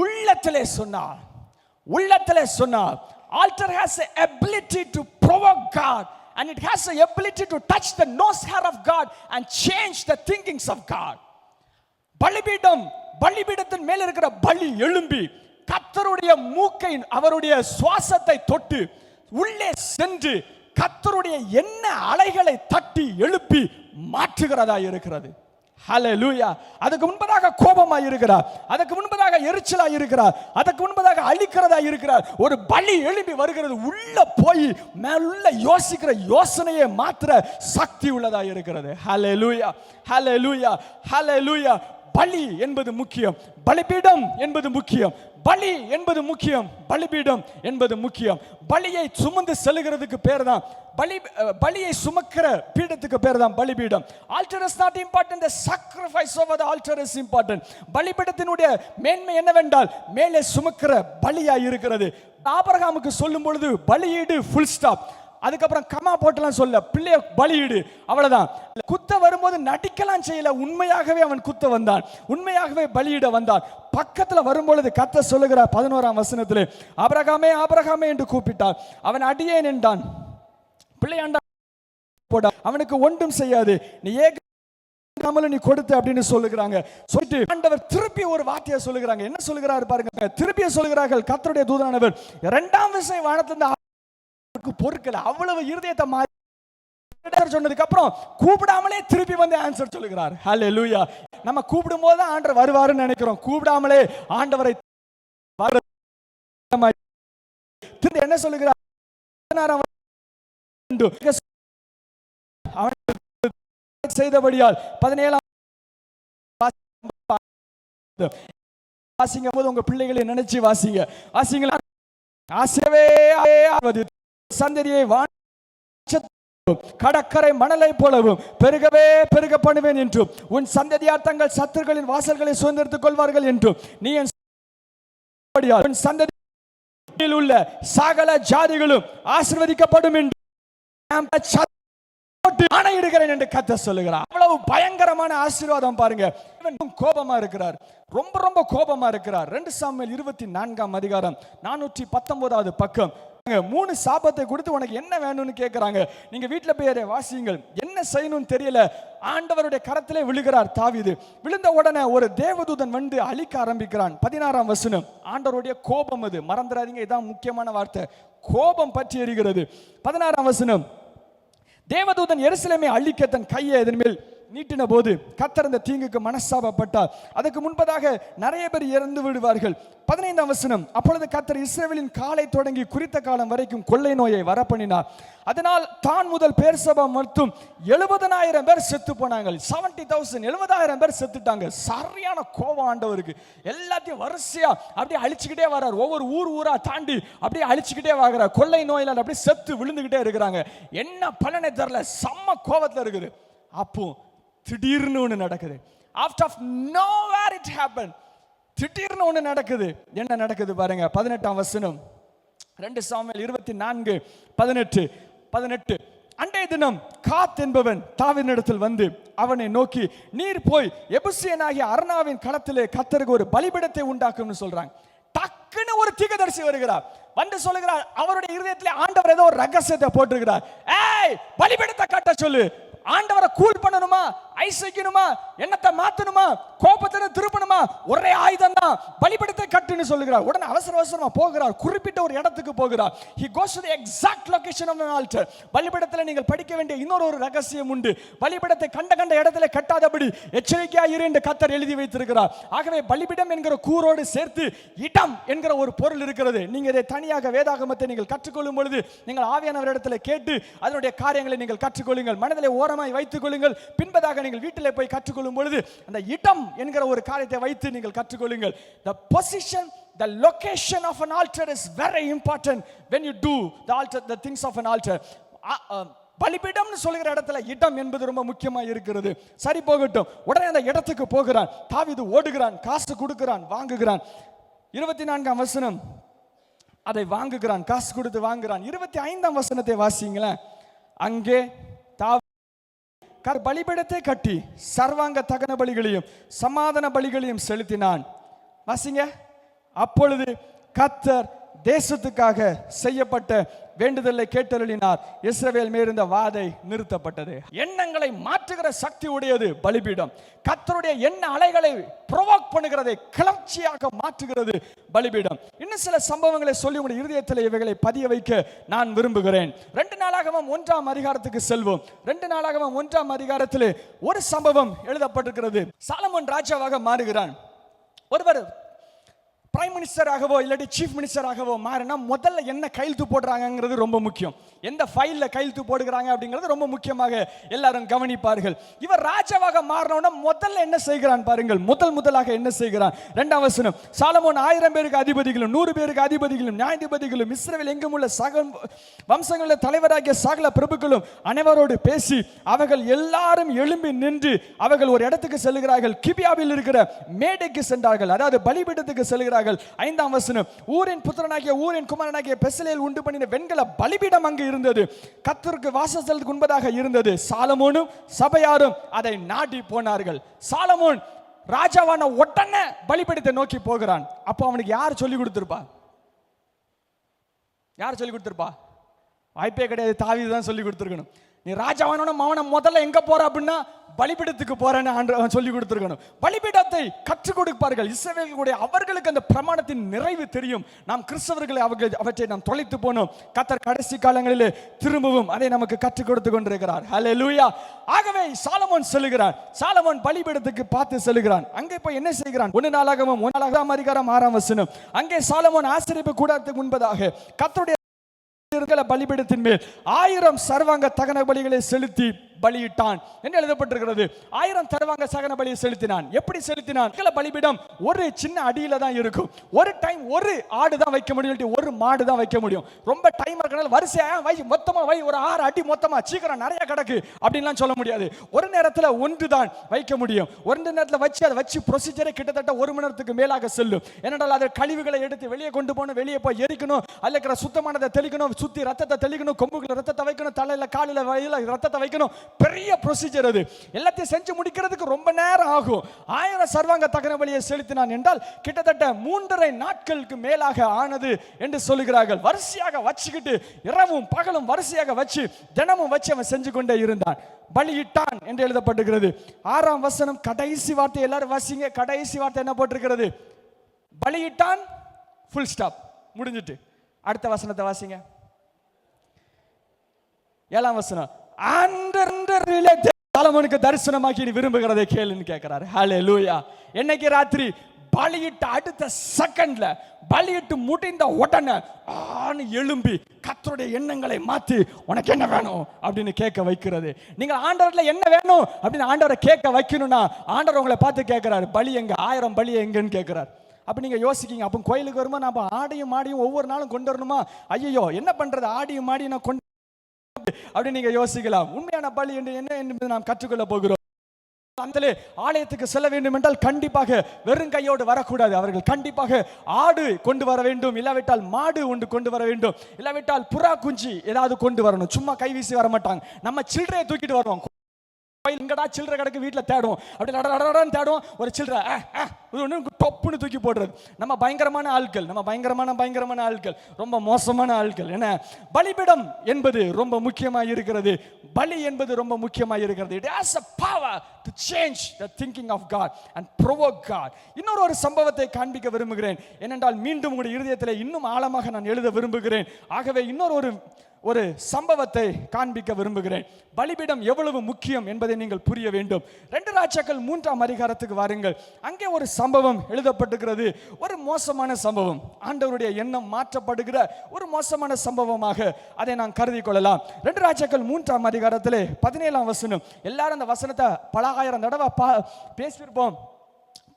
உள்ளத்திலே சொன்னார். Altar has the ability to provoke God, and it has the ability to touch the nose hair of God and change the thinkings of God. பலிபீடத்தின் மேல் இருக்கிற பலி எழும்பி கர்த்தருடைய மூக்கை, அவருடைய சுவாசத்தை தொட்டு உள்ளே சென்று கர்த்தருடைய என்ன அலைகளை தட்டி எழுப்பி மாற்றுகிறதா இருக்கிறது. ஹல்லேலூயா. அதுக்கு முன்பதாக கோபமாய் இருக்கிறார், அதுக்கு முன்பதாக எரிச்சலாய் இருக்கிறார், அதுக்கு முன்பதாக அழிக்கிறதா இருக்கிறார். ஒரு பலி எழுப்பி வருகிறது, உள்ள போய் மேலுள்ள யோசிக்கிற யோசனையை மாத்திர சக்தி உள்ளதா இருக்கிறது. ஹல்லேலூயா, ஹல்லேலூயா, ஹல்லேலூயா. பலி என்பது முக்கியம், பலிபீடம் என்பது முக்கியம், பலி என்பது முக்கியம், பலிபீடம் என்பது முக்கியம். பலியை சுமந்து செல்கிறதுக்கு பேர் தான் பலியை சுமக்கிற பீடத்துக்கு பேர் தான் பலிபீடம். altar is not important, the sacrifice over the altar is important. பலிபீடத்தினுடைய மேன்மை என்னவென்றால் மேலே சுமக்கிற பலியா இருக்கிறது. ஆபிரகாமுக்கு சொல்லும் பொழுது பலியீடு ஃபுல் ஸ்டாப், அதுக்கப்புறம் கமா போட்டலாம் சொல்ல, பிள்ளைய பலியிடு, அவ்வளவுதான். குத்த வரும்போது நடிக்கலாம் செய்யல, உண்மையாகவே அவன் குத்த வந்தான், உண்மையாகவே பலியிட வந்தான். பக்கத்துல வரும்பொழுது கர்த்தர் சொல்லுகிறார் 11ஆம் வசனத்திலே, ஆபிரகாமே ஆபிரகாமே என்று கூப்பிட்டார். அவன் அடியேன் என்றான். பிள்ளையாண்டா போட அவனுக்கு ஒன்றும் செய்யாது, நீ நீ கொடுத்த அப்படின்னு சொல்லுகிறாங்க. சொல்லிட்டு ஆண்டவர் திருப்பி ஒரு வார்த்தையை சொல்லுகிறாங்க. என்ன சொல்லுகிறாரு பாருங்க, திருப்பி சொல்லுகிறார்கள். கர்த்தருடைய தூதனானவர் இரண்டாம் விசை வானத்திலிருந்து பொறுக்கல, அவ்வளவு இருதயத்தை மாறி சொன்னதுக்கு அப்புறம் கூப்பிடாமலே திருப்பி வந்து ஆன்சர் சொல்லுகிறார். ஹல்லேலூயா. நம்ம கூப்பிடும் போது தான் ஆண்டவர் வருவாருன்னு நினைக்கிறோம். கூப்பிடாமலே ஆண்டவரை என்ன சொல்லுகிறார்? செய்தபடியால் 17 வாசிங்க போது உங்க பிள்ளைகளை நினைச்சு வாசிங்க. வாசிங்களா? ஆசையவே சந்ததியை கடற்கரை மணலை போலவும் பெருகவே பெருக பண்ணுவேன் என்றும் உன் சந்ததியார் தங்கள் சத்துருக்களின் வாசல்களை சுதந்திரித்துக் கொள்வார்கள் என்றும் நீ என் சந்ததியில் உள்ள சகல ஜாதிகளும் ஆசீர்வதிக்கப்படும் என்று ஆணையிடுகிறேன் என்று கர்த்தர் சொல்லுகிறார். அவ்வளவு பயங்கரமான ஆசீர்வாதம் பாருங்க. கோபமா இருக்கிறார், ரொம்ப ரொம்ப கோபமா இருக்கிறார். 2 சாமுவேல் 24 அதிகாரம் 419 பக்கம். 3 சாபத்தை கொடுத்து உனக்கு என்ன வேணும்னு கேட்கிறாங்க. நீங்க வீட்டுல போய் அதை வாசியுங்கள். என்ன செய்யணும்னு தெரியல, ஆண்டவருடைய கரத்திலே விழுகிறார் தாவீது. விழுந்த உடனே ஒரு தேவதூதன் வந்து அழிக்க ஆரம்பிக்கிறான். 16 வசனம். ஆண்டவருடைய கோபம் அது, மறந்துடாதீங்க, இதான் முக்கியமான வார்த்தை. கோபம் பற்றி எரிகிறது. 16 வசனம். தேவதூதன் எருசலேமை அழிக்க தன் கையை அதன் மேல் நீட்டின போது கர்த்தர் அந்த தீங்குக்கு மனஸ்தாபப்பட்டார். அதுக்கு முன்பதாக நிறைய பேர் இறந்து விடுவார்கள். 15 வசனம். அப்பொழுது கர்த்தர் இஸ்ரவேலின் காலை தொடங்கி குறித்த காலம் வரைக்கும் கொள்ளை நோயை வரப்பண்ணினார். அதனால் தான் முதல் பேர்சபா மட்டும் 70,000 பேர் செத்து போனாங்க. 70,000 70,000 பேர் செத்துட்டாங்க. சரியான கோபம் ஆண்டவருக்கு. எல்லாத்தையும் வரிசையா அப்படியே அழிச்சுக்கிட்டே வர்றார். ஒவ்வொரு ஊரா தாண்டி அப்படியே அழிச்சுக்கிட்டே வாங்குறார். கொள்ளை நோயில அப்படியே செத்து விழுந்துகிட்டே இருக்கிறாங்க. என்ன பலனை தெரியல, செம்ம கோபத்துல இருக்குது. அப்போ திடீர்னு ஒன்று நடக்குது. Out of nowhere it happened. திடீர்னு ஒன்று நடக்குது. என்ன நடக்குது பாருங்க. 18 வசனம். 2 சாமுவேல் 24:18. அன்றைய தினம் காத் என்பவன் தாவீதினிடத்தில் வந்து அவனை நோக்கி, நீர் போய் எபூசியனாகிய அர்னாவின் களத்திலே கர்த்தருக்கு ஒரு பலிபீடத்தை உண்டாக்கும்னு சொல்றாங்க. டக்குன்னு ஒரு தீர்க்கதரிசி வருகிறார், வந்து சொல்லுகிறார். அவருடைய இருதயத்திலே ஆண்டவர் ஏதோ ஒரு ரகசியத்தை போட்டிருக்கிறார். ஏய், பலிபீடத்தை கட்ட சொல்லு. ஆண்டவரை கூல் பண்ணணுமா, ஐஸ் வைக்கணுமா, எண்ணத்தை மாத்தணுமா, கோபத்தை திருப்பணுமா, ஒரே ஆயுதம் தான், பலிபீடத்தை கட்டுன்னு சொல்லுகிறார். உடனே அவசரமா போகிறார். குறிப்பிட்ட ஒரு இடத்துக்கு போகிறார். He goes to the exact location of an altar. பலிபீடத்தில் நீங்கள் படிக்க வேண்டிய இன்னொரு ரகசியம் உண்டு. பலிபீடத்தை கண்ட இடத்துல கட்டாதபடி எச்சரிக்கையாக இரு என்று கர்த்தர் எழுதி வைத்திருக்கிறார். ஆகவே பலிபீடம் என்கிற கூரோடு சேர்த்து இடம் என்கிற ஒரு பொருள் இருக்கிறது. நீங்க இதை தனியாக வேதாகமத்தை நீங்கள் கற்றுக்கொள்ளும் பொழுது நீங்கள் ஆவியானவர் இடத்துல கேட்டு அதனுடைய காரியங்களை நீங்கள் கற்றுக்கொள்ளுங்கள். மனதிலே ஓரமாய் வைத்துக் கொள்ளுங்கள். பின்பதாக நீங்கள் வீட்டிலே போய் கற்றுக்கொள்ளும் பொழுது அந்த இடம் என்கிற ஒரு காரியத்தை வைத்து நீங்கள் கற்றுக்கொள்ளுங்கள். The position, the location of an altar is very important when you do the things of an altar. பலிபீடம்னு சொல்லுகிற இடத்துல இடம் என்பது ரொம்ப முக்கியமா இருக்கிறது. சரி, போகட்டும். உடனே அந்த இடத்துக்கு போகிறான். தாவீது ஓடுகிறான், காசு கொடுக்கிறான், வாங்குகிறான். 24 வசனம். அதை வாங்குகிறான், காசு கொடுத்து வாங்குகிறான். 25 வசனத்தை வாசிங்களேன். அங்கே பலிபீடத்தை கட்டி சர்வாங்க தகன பலிகளையும் சமாதான பலிகளையும் செலுத்தினான். வாசிங்க. அப்பொழுது கர்த்தர் தேசத்துக்காக செய்யப்பட்ட வேண்டுதலை கேட்டருளினார். இஸ்ரவேல் மேலிருந்த வாதை நிறுத்தப்பட்டது. எண்ணங்களை மாற்றுகிற சக்தி உடையது பலிபீடம். கர்த்தருடைய எண்ண அலைகளை ப்ரொவோக் பண்ணுகிறதை கிளர்ச்சியாக மாற்றுகிறது பலிபீடம். இன்னும் சில சம்பவங்களை சொல்லி உங்களுடைய இருதயத்தில் இவைகளை பதிய வைக்க நான் விரும்புகிறேன். 2 நாளாகமம் 1 அதிகாரத்துக்கு செல்வோம். 2 நாளாகமம் 1 அதிகாரத்தில் ஒரு சம்பவம் எழுதப்பட்டிருக்கிறது. சாலமோன் ராஜாவாக மாறுகிறான். ஒருவர் பிரைம் மினிஸ்டராகவோ இல்லாட்டி சீஃப் மினிஸ்டராகவோ மாறினா முதல்ல என்ன கையெழுத்து போடுறாங்கிறது ரொம்ப முக்கியம். எந்த ஃபைல்ல கையெழுத்து போடுகிறாங்க அப்படிங்கிறது ரொம்ப முக்கியமாக எல்லாரும் கவனிப்பார்கள். இவர் ராஜாவாக மாறினோன்னா முதல்ல என்ன செய்கிறான் பாருங்கள். முதலாக என்ன செய்கிறான். 2 வசனம். சாலமோன் 1000 பேருக்கு அதிபதிகளும் 100 பேருக்கு அதிபதிகளும் நியாயாதிபதிகளும் இஸ்ரவேல் எங்கும் உள்ள சகல வம்சங்களில் தலைவராகிய சகல பிரபுக்களும் அனைவரோடு பேசி அவர்கள் எல்லாரும் எழும்பி நின்று அவர்கள் ஒரு இடத்துக்கு செல்கிறார்கள். கிபியாவில் இருக்கிற மேடைக்கு சென்றார்கள். அதாவது பலிபீடத்துக்கு செல்கிறார்கள். 5 வசனம். ஊரின் புத்திரனாகிய ஊரின் குமாரனாகிய பெசலேல் உண்டு பண்ணின வெண்கல பலிபீடம் அங்கு இருந்தது. கர்த்தருக்கு வாசஸ்தலத்துக்கு முன்பதாக இருந்தது. சாலமோனும் சபையாரும் அதை நாடி போனார்கள். சாலமோன் ராஜாவான உடனே பலிபீடத்தை நோக்கி போகிறான். அப்போ அவனுக்கு யார் சொல்லி கொடுத்திருப்பா? யார் சொல்லி கொடுத்திருப்பா? வாய்ப்பே கிடையாது. தாவீது தான் சொல்லி கொடுத்திருக்கணும். நீ ராஜாவானவன அவனை முதல்ல எங்க போற அப்படின்னா பலிபீடத்துக்கு போறேன்னு சொல்லி கொடுத்துருக்கணும். பலிபீடத்தை கற்றுக் கொடுப்பார்கள் இஸ்ரவேலுடைய. அவர்களுக்கு அந்த பிரமாணத்தின் நிறைவு தெரியும். நாம் கிறிஸ்தவர்களை அவற்றை நாம் தொலைத்து போனோம். கர்த்தர் கடைசி காலங்களிலே திரும்பவும் அதை நமக்கு கற்றுக் கொடுத்து கொண்டிருக்கிறார். ஹல்லேலூயா. ஆகவே சாலமோன் சொல்லுகிறான், சாலமோன் பலிபீடத்துக்கு பார்த்து செல்கிறான். அங்கே போய் என்ன செய்கிறான்? 1 நாளாகமம் 1:6 அங்கே சாலமோன் ஆசரிப்பு கூடாரத்துக்கு முன்பதாக கர்த்தருடைய பலிபீடத்தின் மேல் 1000 சர்வாங்க தகன பலிகளை செலுத்தி பலியிட்டான் என்று எழுதப்பட்டிருக்கிறது. 1000 சர்வாங்க தகன பலியை செலுத்தினான். எப்படி செலுத்தினான்? பலிபீடம் ஒரு சின்ன அடியில தான் இருக்கும். ஒரு டைம் ஒரு ஆடு தான் வைக்க முடியும், ஒரு மாடு தான் வைக்க முடியும். ரொம்ப டைம் இருக்கனால வரிசையா வை, மொத்தமா வை, ஒரு 6 அடி மொத்தமா சீக்கிரம் நிறைய கிடக்கு அப்படின்லாம் சொல்ல முடியாது. ஒரு நேரத்தில் ஒன்று தான் வைக்க முடியும். ஒரு நேரத்தில் வச்சு அதை வச்சு ப்ரொசீஜரை கிட்டத்தட்ட 1 மணி நேரத்துக்கு மேலாக செல்லும். ஏனென்றால் அதை கழிவுகளை எடுத்து வெளியே கொண்டு போகணும், வெளியே போய் எரிக்கணும், அதில் இருக்கிற சுத்தமானதை தெளிக்கணும், சுத்தி ரத்தத்தை தெளிக்கணும், கொம்புகளை ரத்தத்தை வைக்கணும், தலையில காலில வயில ரத்தத்தை வைக்கணும். பெரிய ப்ரொசீஜர் அது. எல்லாத்தையும் செஞ்சு முடிக்கிறதுக்கு ரொம்ப நேரம் ஆகும். 1000 சர்வாங்க தகன பலியை செலுத்தினான் என்றால் கிட்டத்தட்ட 3.5 நாட்களுக்கு மேலாக ஆனது என்று சொல்லுகிறார்கள். வரிசையாக வச்சுக்கிட்டு இரவும் பகலும் வரிசையாக வச்சு தினமும் வச்சு அவன் செஞ்சு கொண்டே இருந்தான். பலியிட்டான் என்று எழுதப்பட்டிருக்கிறது. 6ஆம் வசனம் கடைசி வார்த்தை, எல்லாரும் வாசிங்க. கடைசி வார்த்தை என்ன போட்டிருக்கிறது? பலியிட்டான், ஃபுல் ஸ்டாப், முடிஞ்சிட்டு. அடுத்த வசனத்தை வாசிங்க. 7ஆம் வசனம், சாலமோனுக்கு தரிசனமாக்கி நீ விரும்புகிறதை கேளுன்னு கேட்கிறார். ஹல்லேலூயா. என்னைக்கு ராத்திரி பலியிட்ட அடுத்த செகண்ட்ல, பலியிட்டு முடிந்த உடனே எழும்பி கர்த்தருடைய எண்ணங்களை மாத்தி உனக்கு என்ன வேணும் அப்படின்னு கேட்க வைக்கிறது. நீங்க ஆண்டவர்ல என்ன வேணும் அப்படின்னு ஆண்டவரை கேட்க வைக்கணும்னா ஆண்டவர் உங்களை பார்த்து கேட்கிறாரு, பலி எங்க, 1000 பலி எங்கன்னு கேட்கிறார். அப்ப நீங்க யோசிக்கீங்க, அப்ப கோயிலுக்கு வருமா நம்ம ஆடையும் மாடியும் ஒவ்வொரு நாளும் கொண்டு வரணுமா? ஐயோ என்ன பண்றது, ஆடியும் மாடியும் நான் கொண்டு அப்படி நீங்க யோசிக்கலாம். உண்மையான பலி என்ன என்பதை நாம் கற்றுக்கொள்ள போகிறோம். அந்த ஆலயத்துக்கு செல்ல வேண்டும் என்றால் கண்டிப்பாக வெறும் கையோடு வரக்கூடாது. அவர்கள் கண்டிப்பாக ஆடு கொண்டு வர வேண்டும், இல்லாவிட்டால் மாடு ஒன்று கொண்டு வர வேண்டும், இல்லாவிட்டால் புறா குஞ்சு ஏதாவது கொண்டு வரணும். சும்மா கைவீசி வர மாட்டாங்க. நம்ம சில்லறையை தூக்கிட்டு வருவோம். இங்கடா சில்லறை கிடக்கு வீட்டில் தேடுவோம், அப்படி தேடுவோம். ஒரு சில்லறை டொப்புன்னு தூக்கி போடுறது. நம்ம பயங்கரமான ஆட்கள், பயங்கரமான ஆட்கள், ரொம்ப மோசமான ஆட்கள். என்ன, பலிபீடம் என்பது ரொம்ப முக்கியமாக இருக்கிறது. பலி என்பது ரொம்ப முக்கியமாக இருக்கிறது. It has a power to change the thinking of God and provoke God. இன்னொரு சம்பவத்தை காண்பிக்க விரும்புகிறேன். ஏனென்றால் மீண்டும் உங்களுடைய இருதயத்தில் இன்னும் ஆழமாக நான் எழுத விரும்புகிறேன். ஆகவே ஒரு சம்பவத்தை காண்பிக்க விரும்புகிறேன். பலிபீடம் எவ்வளவு முக்கியம் என்பதை நீங்கள் புரிய வேண்டும். 2 ராஜாக்கள் 3ஆம் அதிகாரத்துக்கு வாருங்கள். அங்கே ஒரு சம்பவம் எழுதப்பட்டிருக்கிறது. ஒரு மோசமான சம்பவம், ஆண்டவருடைய எண்ணம் மாற்றப்படுகிற ஒரு மோசமான சம்பவமாக அதை நான் கருதி கொள்ளலாம். 2 ராஜாக்கள் 3ஆம் அதிகாரத்திலே 17ஆம் வசனம். எல்லாரும் அந்த வசனத்தை பல ஆயிரம் தடவை பேசியிருப்போம்,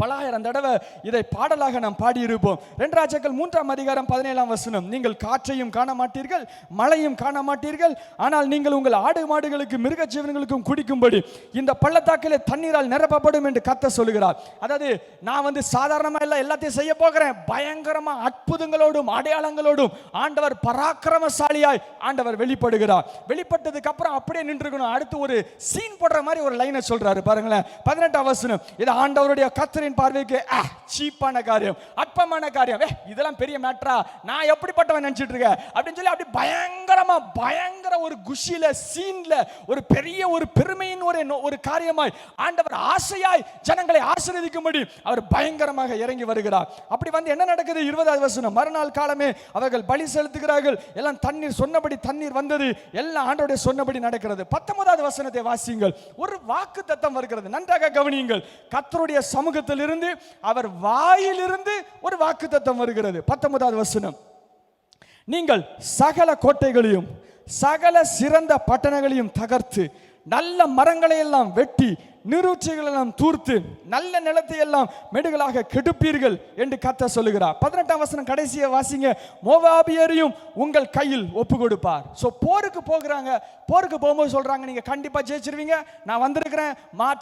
பல ஆயிரம் தடவை இதை பாடலாக நாம் பாடியிருப்போம். 2 ராஜாக்கள் 3ஆம் அதிகாரம் 17ஆம் வசனம். நீங்கள் காற்றையும் காண மாட்டீர்கள், மழையும் காண மாட்டீர்கள், ஆனால் நீங்கள் உங்கள் ஆடு மாடுகளுக்கு மிருக ஜீவன்களுக்கும் குடிக்கும்படி இந்த பள்ளத்தாக்கிலே தண்ணீரால் நிரப்பப்படும் என்று கர்த்தர் சொல்லுகிறார். அதாவது நான் சாதாரணமா இல்ல எல்லாத்தையும் செய்ய போகிறேன், பயங்கரமா அற்புதங்களோடும் அடையாளங்களோடும் ஆண்டவர் பராக்கிரமசாலியாய் ஆண்டவர் வெளிப்படுகிறார். வெளிப்பட்டதுக்கு அப்புறம் அப்படியே நின்றுக்கணும். அடுத்து ஒரு சீன் போடுற மாதிரி ஒரு லைனை சொல்றாரு பாருங்களேன். 18ஆம் வசனம். இது ஆண்டவருடைய கர்த்தரின் பார்வைக்கு சீப்பான காரியம், அற்பமான காரியம், இதெல்லாம் பெரிய மேட்டரா, நான் எப்படிப்பட்டவன் நினைச்சிட்டு இருக்கேன் அப்படின்னு சொல்லி அப்படி பயங்கர ஒரு குஷில சீன்ல ஒரு பெரிய ஒரு பெருமையின் ஒரு காரியமாய் ஆண்டவர் ஆசையாய் ஜனங்களை ஆசீர்வதிக்கும்படி அவர் பயங்கரமாக இறங்கி வருகிறார். அப்படி என்ன நடக்குது? 20ஆவது வசனம். மறுநாள் காலமே அவர்கள் பலி செலுத்துகிறார்கள். எல்லாம் தண்ணீர் சொன்னபடி தண்ணீர் வந்தது. எல்லாம் ஆண்டவருடைய சொன்னபடி நடக்கிறது. 19ஆவது வசனத்தை வாசியுங்கள். ஒரு வாக்குத்தத்தம் வருகிறது, நன்றாக கவனியுங்கள். கர்த்தருடைய சமூகத்தில் இருந்து அவர் வாயிலிருந்து ஒரு வாக்குத்தத்தம் வருகிறது. 19ஆவது வசனம். நீங்கள் சகல கோட்டைகளையும் சகல சிறந்த பட்டணங்களையும் தகர்த்து நல்ல மரங்களை எல்லாம் வெட்டி நீரூற்றுகளை எல்லாம் தூர்த்து நல்ல நிலத்தை எல்லாம் மெடுகளாக கெடுப்பீர்கள் என்று கர்த்தர் சொல்லுகிறார். 18ஆம் வசனம் கடைசியை வாசிங்க. மோவாபியரையும் உங்கள் கையில் ஒப்பு கொடுப்பார். சோ போருக்கு போகிறாங்க. போருக்கு போகும்போது சொல்றாங்க, நீங்க கண்டிப்பா ஜெயிச்சிருவீங்க, நான் வந்திருக்கிறேன்,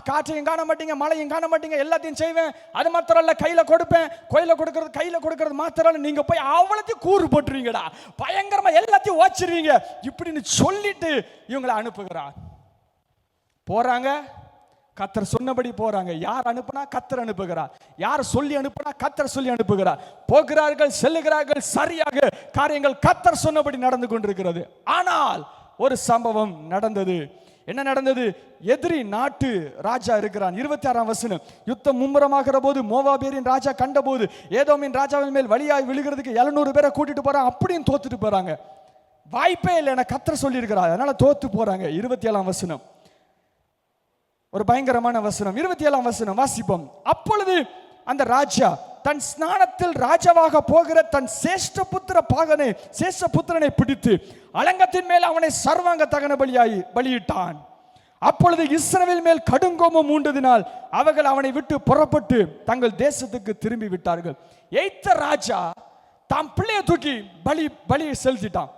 காற்றையும் காண மாட்டீங்க, மழையும் காண மாட்டீங்க, எல்லாத்தையும் செய்வேன், அது மாத்திரம் இல்ல கையில கொடுப்பேன், கையில கொடுக்கறது மாத்திரம் இல்ல, நீங்க போய் அவ்வளத்தையும் கூறு போட்டுருவீங்கடா, பயங்கரமா எல்லாத்தையும் ஓச்சிருவீங்க இப்படின்னு சொல்லிட்டு இவங்களை அனுப்புகிறார். போறாங்க, கர்த்தர் சொன்னபடி போறாங்க. யார் அனுப்புனா? கர்த்தர் அனுப்புகிறார். யார் சொல்லி அனுப்புனா? கர்த்தர் சொல்லி அனுப்புகிறார். போகிறார்கள், செல்லுகிறார்கள், சரியாக காரியங்கள் கர்த்தர் சொன்னபடி நடந்து கொண்டிருக்கிறது. ஆனால் ஒரு சம்பவம் நடந்தது. என்ன நடந்தது? எதிரி நாட்டு ராஜா இருக்கிறான். 26ஆம் வசனம். யுத்தம் மும்முரமாகிற போது மோவாபியரின் ராஜா கண்டபோது ஏதோமின் ராஜாவின் மேல் வழியாய் விழுகிறதுக்கு 700 பேரை கூட்டிட்டு போறான். அப்படியும் தோத்துட்டு போறாங்க. வாய்ப்பே இல்லை என கர்த்தர் சொல்லி இருக்கிறார், அதனால தோத்து போறாங்க. 27ஆம் வசனம் ஒரு பயங்கரமான வசனம். 27ஆம் வசனம் வாசிப்போம். அப்பொழுது அந்த ராஜா தன் ஸ்நானத்தில் ராஜாவாக போகிற தன் சேஷ்ட புத்திரனை பிடித்து அலங்கத்தின் மேல் அவனை சர்வாங்க தகன பலியிட்டான். அப்பொழுது இஸ்ரவேல் மேல் கடுங்கோபம் மூண்டதினால் அவர்கள் அவனை விட்டு புறப்பட்டு தங்கள் தேசத்துக்கு திரும்பி விட்டார்கள். எய்த்த ராஜா தாம் பிள்ளையை தூக்கி பலி செலுத்திட்டான்.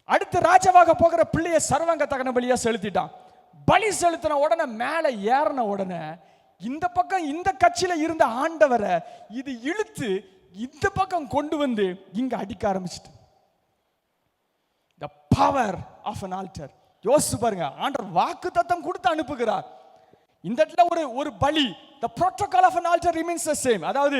அடுத்து ராஜாவாக போகிற பிள்ளையை சர்வாங்க தகன பலியா செலுத்திட்டான். பலி செலுத்தின உடனே மேலே ஏறின உடனே இந்த பக்கம் இந்த கட்சியில இருந்த ஆண்டவரை இது இழுத்து இந்த பக்கம் கொண்டு வந்து இங்க அடிக்க ஆரம்பிச்சிட்டு. The power of an altar. யோசிச்சு பாருங்க, ஆண்டவர் வாக்கு தத்தம் கொடுத்து அனுப்புகிறார். இந்த இடத்துல ஒரு பலி. The protocol of an altar remains the same. அதாவது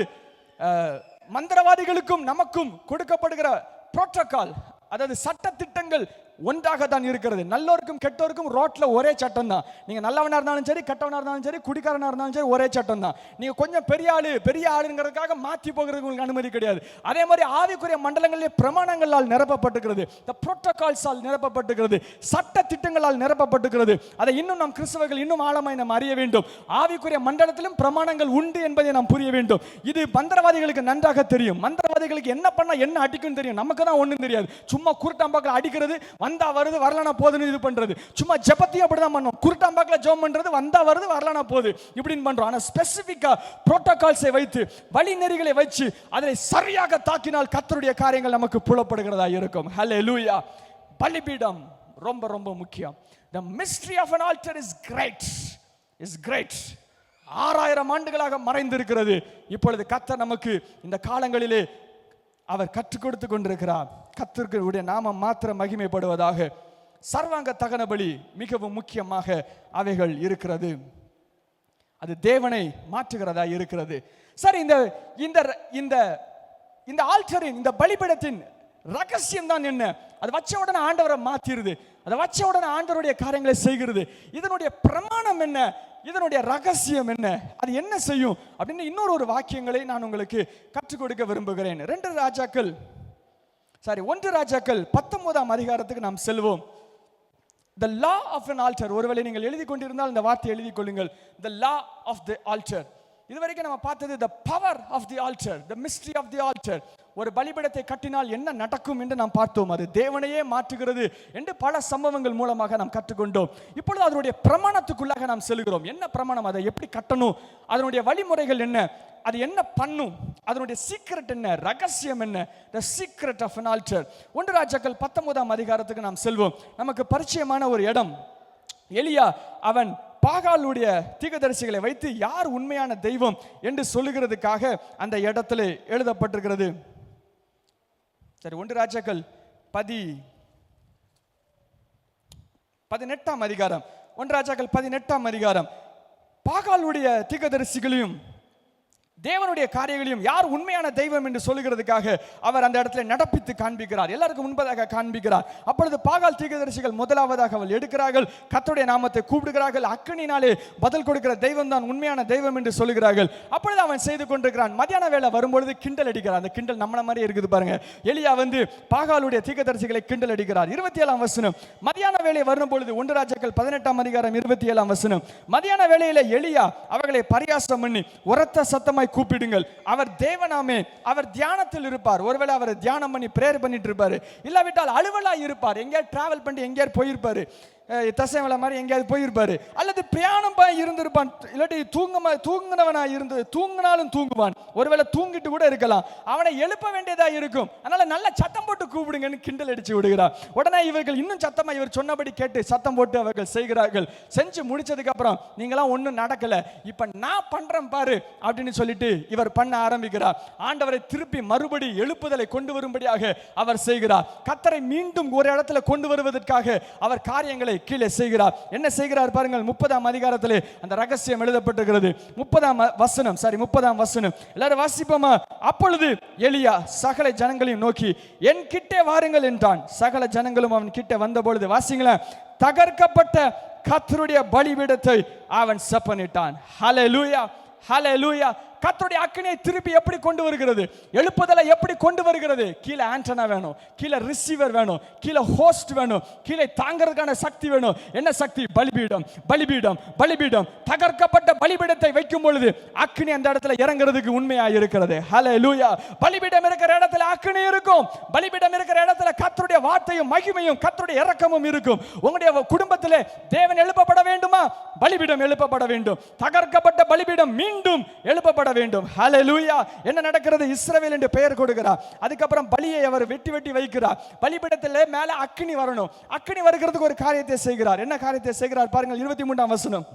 மந்திரவாதிகளுக்கும் நமக்கும் கொடுக்கப்படுகிற புரோட்டோகால், அதாவது சட்ட திட்டங்கள் ஒன்றாக தான் இருக்கிறது. நல்லோருக்கும் கெட்டோருக்கும் ரோட்ல ஒரே சட்டம் தான். நீங்க நல்லவனா இருந்தாலும் சரி, கெட்டவனா இருந்தாலும் சரி, குடிக்காரனா இருந்தாலும் சரி, ஒரே சட்டம் தான். நீங்க கொஞ்சம் பெரிய ஆளுங்கிறதுக்காக மாற்றி போகிறதுக்கு உங்களுக்கு அனுமதி கிடையாது. அதே மாதிரி ஆவிக்குரிய மண்டலங்களிலே பிரமாணங்களால் நிரப்பப்பட்டிருக்கிறது, புரோட்டோகால்ஸால் நிரப்பப்பட்டிருக்கிறது, சட்ட திட்டங்களால் நிரப்பப்பட்டிருக்கிறது. அதை இன்னும் நாம் கிறிஸ்தவர்கள் இன்னும் ஆழமாய் நாம் அறிய வேண்டும். ஆவிக்குரிய மண்டலத்திலும் பிரமாணங்கள் உண்டு என்பதை நாம் புரிய வேண்டும். இது மந்திரவாதிகளுக்கு நன்றாக தெரியும். மந்திரவாதிகளுக்கு என்ன பண்ணா என்ன அடிக்கும் தெரியும், நமக்கு தான் ஒண்ணும் தெரியாது. சும்மா குருட்டாம்பாக்கள் அடிக்கிறது, வந்தா வருது வரலனா போதுன்னு இது பண்றது. சும்மா ஜெபத்தையும் அப்படிதான் பண்ணோம். குருட்டாம்பாக்கல ஜெபம் பண்றது, வந்தா வருது வரலனா போகுது இப்படின்னு பண்றோம். ஆனா ஸ்பெசிபிக்கா புரோட்டோகால்ஸை வைத்து வழிநெறிகளை வச்சு அதை சரியாக தாக்கினால் கர்த்தருடைய காரியங்கள் நமக்கு புலப்படுகிறதா இருக்கும். ஹல்லேலூயா. பலிபீடம் ரொம்ப ரொம்ப முக்கியம். The mystery of an altar is great. 6000 ஆண்டுகளாக மறைந்திருக்கிறது. இப்பொழுது கர்த்தர் நமக்கு இந்த காலங்களிலே அவர் கற்றுக் கொடுத்து கொண்டிருக்கிறார். கர்த்தருடைய நாமம் மாத்திரம் மகிமைப்படுவதாக. சர்வாங்க தகன பலி மிகவும் முக்கியமாக அவைகள் இருக்கிறது. அது தேவனை மாற்றுகிறதா இருக்கிறது. சரி, இந்த ஆல்டரின், இந்த பலிபீடத்தின் ரகசியம் தான் என்ன? அது வச்ச உடனே ஆண்டவரை மாத்திருது, அதை வச்ச உடனே ஆண்டவருடைய காரியங்களை செய்கிறது. இதனுடைய பிரமாணம் என்ன? இதனுடைய ரகசியம் என்ன? அது என்ன செய்யும் அப்படின்னு இன்னொரு வாக்கியங்களை நான் உங்களுக்கு கற்றுக் கொடுக்க விரும்புகிறேன். 1 ராஜாக்கள் 19ஆம் அதிகாரத்துக்கு நாம் செல்வோம். The law of an altar. ஒருவேளை நீங்கள் எழுதி கொண்டிருந்தால் இந்த வார்த்தை எழுதி கொள்ளுங்கள். The law of the altar. இதுவரைக்கும் நம்ம பார்த்தது the power of the altar, the mystery of the altar. ஒரு பலிபீடத்தை கட்டினால் என்ன நடக்கும் என்று நாம் பார்த்தோம். அது தேவனையே மாற்றுகிறது என்று பல சம்பவங்கள் மூலமாக நாம் கற்றுக்கொண்டோம். இப்பொழுது அதனுடைய பிரமாணத்துக்குள்ளாக நாம் செல்கிறோம். என்ன பிரமாணம்? அதை எப்படி கட்டணும்? அதனுடைய வழிமுறைகள் என்ன? அது என்ன பண்ணும்? அதனுடைய சீக்ரெட் என்ன? ரகசியம் என்ன? The secret of an altar. 1 ராஜாக்கள் 19ஆம் அதிகாரத்துக்கு நாம் செல்வோம். நமக்கு பரிச்சயமான ஒரு இடம். எலியா அவன் பாகாலுடைய தீர்க்கதரிசிகளை வைத்து யார் உண்மையான தெய்வம் என்று சொல்லுகிறதுக்காக அந்த இடத்துல எழுதப்பட்டிருக்கிறது. சரி, 1 ராஜாக்கள் 18ஆம் அதிகாரம். 1 ராஜாக்கள் 18ஆம் அதிகாரம். பாகாலுடைய தீர்க்கதரிசிகளையும் தேவனுடைய காரியங்களையும் யார் உண்மையான தெய்வம் என்று சொல்லுகிறதுக்காக அவர் அந்த இடத்துல நடப்பித்து காண்பிக்கிறார், எல்லாருக்கும் முன்பதாக காண்பிக்கிறார். அப்பொழுது பாகால் தீர்க்கதரிசிகள் முதலாவதாக அவள் எடுக்கிறார்கள், கர்த்தருடைய நாமத்தை கூப்பிடுகிறார்கள், அக்கினினாலே பதில் கொடுக்கிற தெய்வம் தான் உண்மையான தெய்வம் என்று சொல்லுகிறார்கள். அப்பொழுது அவன் செய்து கொண்டிருக்கிறான். மத்தியான வேளை வரும்பொழுது கிண்டல் அடிக்கிறார். அந்த கிண்டல் நம்மள மாதிரி இருக்குது பாருங்க. எலியா பாகாலுடைய தீர்க்கதரிசிகளை கிண்டல் அடிக்கிறார். 27ஆம் வசனம். மத்தியான வேளை வரும்பொழுது 1 ராஜாக்கள் 18ஆம் அதிகாரம் 27ஆம் வசனம். மத்தியான வேளையில எலியா அவர்களை பரியாசம் பண்ணி உரத்த சத்தமாய் கூப்பிடுங்கள், அவர் தேவனாமே, அவர் தியானத்தில் இருப்பார். ஒருவேளை அவர் தியானம் பண்ணி பிரேயர் பண்ணிட்டு இருப்பாரு, இல்லாவிட்டால் அலுவலா இருப்பார், எங்கேயாவது டிராவல் பண்ணி எங்கேயாவது போயிருப்பாரு, தசைவள மாதிரி எங்கேயாவது போயிருப்பாரு, அல்லது பிரயாணம் இருந்திருப்பான், இல்லாட்டி தூங்குனவனா இருந்து தூங்கினாலும் தூங்குவான், ஒருவேளை தூங்கிட்டு கூட இருக்கலாம். அவனை எழுப்ப வேண்டியதா இருக்கும். அதனால நல்ல சத்தம் போட்டு கூப்பிடுங்கன்னு கிண்டல் அடிச்சு விடுகிறார். உடனே இவர்கள் இன்னும் சத்தமா இவர் சொன்னபடி கேட்டு சத்தம் போட்டு அவர்கள் செய்கிறார்கள். செஞ்சு முடிச்சதுக்கு அப்புறம் நீங்களாம் ஒன்றும் நடக்கல, இப்ப நான் பண்றேன் பாரு அப்படின்னு சொல்லிட்டு இவர் பண்ண ஆரம்பிக்கிறார். ஆண்டவரை திருப்பி மறுபடி எழுப்புதலை கொண்டு வரும்படியாக அவர் செய்கிறார். கர்த்தரை மீண்டும் ஒரு இடத்துல கொண்டு வருவதற்காக அவர் காரியங்களை கீழே செய்கிறார். என்ன செய்கிறார் பாருங்கள். 30ஆம் அதிகாரத்திலே அந்த ரகசியம் எழுதப்பட்டிருக்கிறது. 30ஆம் வசனம் எல்லாரும் வாசிப்போமா? அப்பொழுது எலியா சகல ஜனங்களையும் நோக்கி என் கிட்டே வாருங்கள் என்றான். சகல ஜனங்களும் அவன் கிட்ட வந்த பொழுது வாசிங்களேன், தகர்க்கப்பட்ட கர்த்தருடைய பலிபீடத்தை அவன் செப்பனிட்டான். ஹல்லேலூயா, ஹல்லேலூயா. கர்த்தருடைய அக்கினியை திருப்பி எப்படி கொண்டு வருகிறது? எழுப்புதலை எப்படி கொண்டு வருகிறது? கீழே ஆண்டனா வேணும், கீழே ரிசீவர் வேணும், கீழே ஹோஸ்ட் வேணும், கீழே தாங்கிறதுக்கான சக்தி வேணும். என்ன சக்தி? பலிபீடம், பலிபீடம், பலிபீடம். தகர்க்கப்பட்ட பலிபீடத்தை வைக்கும் பொழுது அக்கினி அந்த இடத்துல இறங்குறதுக்கு உண்மையாக இருக்கிறது. ஹல்லேலூயா. பலிபீடம் இருக்கிற இடத்துல அக்கினி இருக்கும். பலிபீடம் இருக்கிற இடத்துல கர்த்தருடைய வார்த்தையும் மகிமையும் கர்த்தருடைய இரக்கமும் இருக்கும். உங்களுடைய குடும்பத்திலே தேவன் எழுப்பப்பட வேண்டுமா? பலிபீடம் எழுப்பப்பட வேண்டும். தகர்க்கப்பட்ட பலிபீடம் மீண்டும் எழுப்பப்பட வேண்டும். ஹல்லேலூயா. என்ன நடக்கிறது? இஸ்ரவேல் என்று பெயர் கொடுக்கிறார். அதுக்கப்புறம் பலியை அவர் வெட்டி வெட்டி வைக்கிறார். பலிபீடத்திலே மேலே அக்கினி வரணும். அக்கினி வருகிறதுக்கு ஒரு காரியத்தை செய்கிறார். என்ன காரியத்தை செய்கிறார் பாருங்கள். 23ஆம் வசனம்.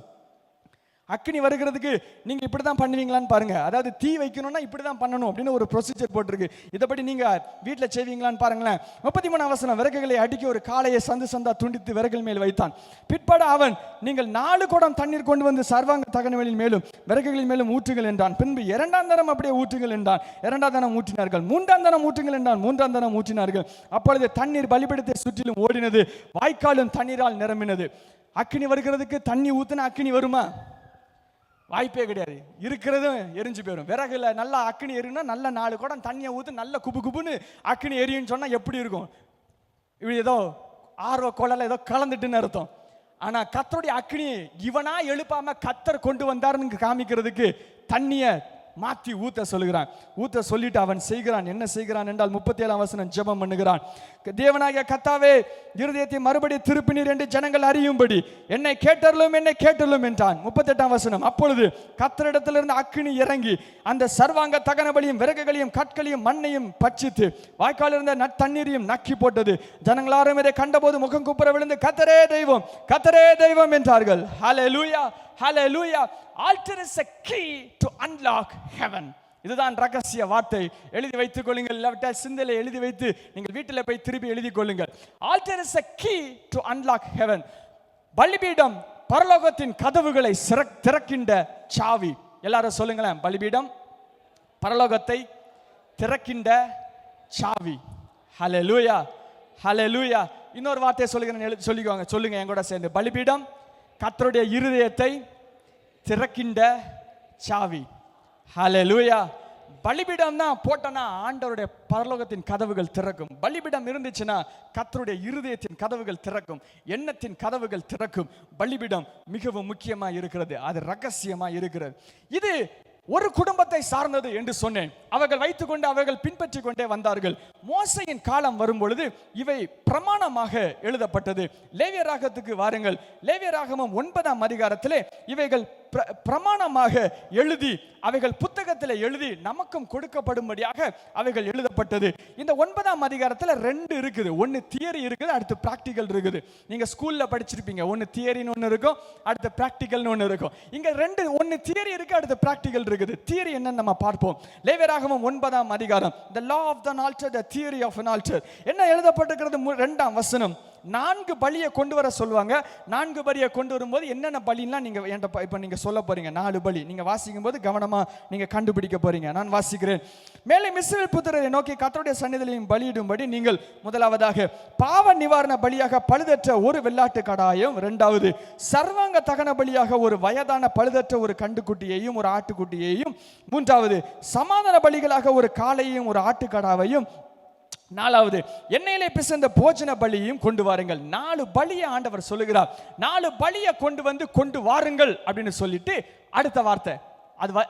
அக்கினி வருகிறதுக்கு நீங்க இப்படிதான் பண்ணுவீங்களான்னு பாருங்க. அதாவது தீ வைக்கணும்னா இப்படிதான் பண்ணணும் அப்படின்னு ஒரு ப்ரொசீஜர் போட்டிருக்கு. இதைப்படி நீங்க வீட்டில் செய்வீங்களான்னு பாருங்களேன். 33ஆம் வசனம். விறகுகளை அடுக்கி ஒரு காளையை சந்து சந்தா துண்டித்து விறகுகள் மேல் வைத்தான். பிற்பாட அவன், நீங்கள் 4 குடம் தண்ணீர் கொண்டு வந்து சர்வாங்க தகனவெளியின் மேலும் விறகுகளின் மேலும் ஊற்றுங்கள் என்றான். பின்பு 2ஆம் தரம் அப்படியே ஊற்றுங்கள் என்றான். 2ஆம் தரம் ஊற்றினார்கள். 3ஆம் தரம் ஊற்றுங்கள் என்றான். 3ஆம் தரம் ஊற்றினார்கள். அப்பொழுது தண்ணீர் பலிபீடத்தை சுற்றிலும் ஓடினது, வாய்க்காலும் தண்ணீரால் நிரம்பினது. அக்கினி வருகிறதுக்கு தண்ணி ஊத்துனா அக்கினி வருமா? வாய்ப்பே கிடையாது. இருக்கிறதும் எரிஞ்சு போயிடும். விறகுல நல்லா அக்கினி எரியும்னா நல்ல 4 குடம் தண்ணியை ஊத்து நல்ல குபு குபுன்னு அக்கினி எரியும்னு சொன்னா எப்படி இருக்கும்? இப்படி ஏதோ ஆர்வ கொள்ளல ஏதோ கலந்துட்டுன்னு அர்த்தம். ஆனா கர்த்தருடைய அக்கினி இவனா எழுப்பாம கர்த்தர் கொண்டு வந்தாருன்னு காமிக்கிறதுக்கு தண்ணிய மாற்றி ஊத்த சொல்லுகிறான். ஊத்த சொல்லிட்டு அவன் செய்கிறான். என்ன செய்கிறான் என்றால் 37ஆம் வசனம். ஜெபம் பண்ணுகிறான். தேவனாகிய கர்த்தாவே, இருதயத்தை மறுபடியும் திருப்பினீர் என்று ஜனங்கள் அறியும்படி என்னை கேட்டருளும், என்னை கேட்டருளும் என்றான். 38ஆம் வசனம். அப்பொழுது கர்த்தரிடத்திலிருந்து அக்கினி இறங்கி அந்த சர்வாங்க தகன பலியும் விறகுகளையும் கற்களையும் மண்ணையும் பட்சித்து வாய்க்கால் இருந்த தண்ணீரையும் நக்கி போட்டது. ஜனங்களாரும் இதை கண்டபோது முகம் குப்புற விழுந்து கர்த்தரே தெய்வம், கர்த்தரே தெய்வம் என்றார்கள். ஹல்லேலூயா, ஹல்லேலூயா. Altar is a key to unlock heaven. இதுதான் ரகசிய வார்த்தை. எழுதி வைத்துக் கொள்ளுங்கள். இல்லாவிட்டால் சிந்தையில எழுதி வைத்து நீங்கள் வீட்டில் போய் திருப்பி எழுதி கொள்ளுங்கள். Altar is a key to unlock heaven. பலிபீடம் பரலோகத்தின் கதவுகளை திறக்கின்ற சாவி. எல்லாரும் சொல்லுங்களேன். பலிபீடம் பரலோகத்தை திறக்கின்ற சாவி. ஹல்லேலூயா, ஹல்லேலூயா. இன்னொரு வார்த்தையை சொல்லுகிறேன், சொல்லிக்கோங்க. சொல்லுங்க என் கூட சேர்ந்து. பலிபீடம் கர்த்தருடைய இருதயத்தை திறக்கின்ற சாவி. ஹல்லேலூயா. பலிபீடம் தான் போட்டனா ஆண்டவருடைய பரலோகத்தின் கதவுகள் திறக்கும். பலிபீடம் இருந்துச்சுன்னா கர்த்தருடைய இருதயத்தின் கதவுகள் திறக்கும், எண்ணத்தின் கதவுகள் திறக்கும். பலிபீடம் மிகவும் முக்கியமா இருக்கிறது. அது ரகசியமா இருக்கிறது. இது ஒரு குடும்பத்தை சார்ந்தது என்று சொன்னேன். அவர்கள் வைத்துக்கொண்டு அவர்கள் பின்பற்றி கொண்டே வந்தார்கள். மோசையின் காலம் வரும் பொழுது இவை பிரமாணமாக எழுதப்பட்டது. லேவியராகத்துக்கு வாருங்கள். லேவியராகமம் 9ஆம் அதிகாரத்திலே இவைகள் பிரமாணமாக எழுதி அவைகள் புத்தகத்தில் எழுதி நமக்கும் கொடுக்கப்படும்படியாக அவைகள் எழுதப்பட்டது. இந்த 9ஆம் அதிகாரத்தில் 2 இருக்குது. ஒன்னு தியரி இருக்குது, அடுத்து பிராக்டிகல் இருக்குது. நீங்க ஸ்கூல்ல படிச்சிருப்பீங்க. ஒன்னு தியரின்னு ஒன்னு இருக்கும், அடுத்து பிராக்டிகல்னு ஒன்னு இருக்கும். இங்க 2, ஒன்னு தியரி இருக்கு, அடுத்து பிராக்டிகல் இருக்குது. தியரி என்னன்னு நம்ம பார்ப்போம். லேவியராகமம் 9ஆம் அதிகாரம். The law of an altar, the theory of an altar. என்ன எழுதப்பட்டிருக்கிறது? 2ஆம் வசனம். 4 பலியை கொண்டு வர சொல்லுவாங்க. 4 பலியை கொண்டு வரும்போது என்னென்ன பலிலாம் நீங்க இப்ப நீங்க சொல்ல போறீங்க. 4 பலி நீங்க வாசிக்கும் போது கவனமா நீங்க கண்டுபிடிக்க போறீங்க. நான் வாசிக்கிறேன். மேலே இஸ்ரவேல் புத்திரரை நோக்கி கர்த்தருடைய சந்நிதியில் பலியிடும்படி நீங்கள் முதலாவதாக பாவ நிவாரண பலியாக பழுதற்ற ஒரு வெள்ளாட்டு கடாயும், இரண்டாவது சர்வாங்க தகன பலியாக ஒரு வயதான பழுதற்ற ஒரு கண்டுக்குட்டியையும் ஒரு ஆட்டுக்குட்டியையும், மூன்றாவது சமாதான பலிகளாக ஒரு காளையையும் ஒரு ஆட்டுக்கடாவையும், நாலாவது எண்ணெயிலே பிசைந்த போஜன பலியையும் கொண்டு வாருங்கள். 4 பலியை ஆண்டவர் சொல்லுகிறார். 4 பலியை கொண்டு வாருங்கள் அப்படின்னு சொல்லிட்டு அடுத்த வார்த்தை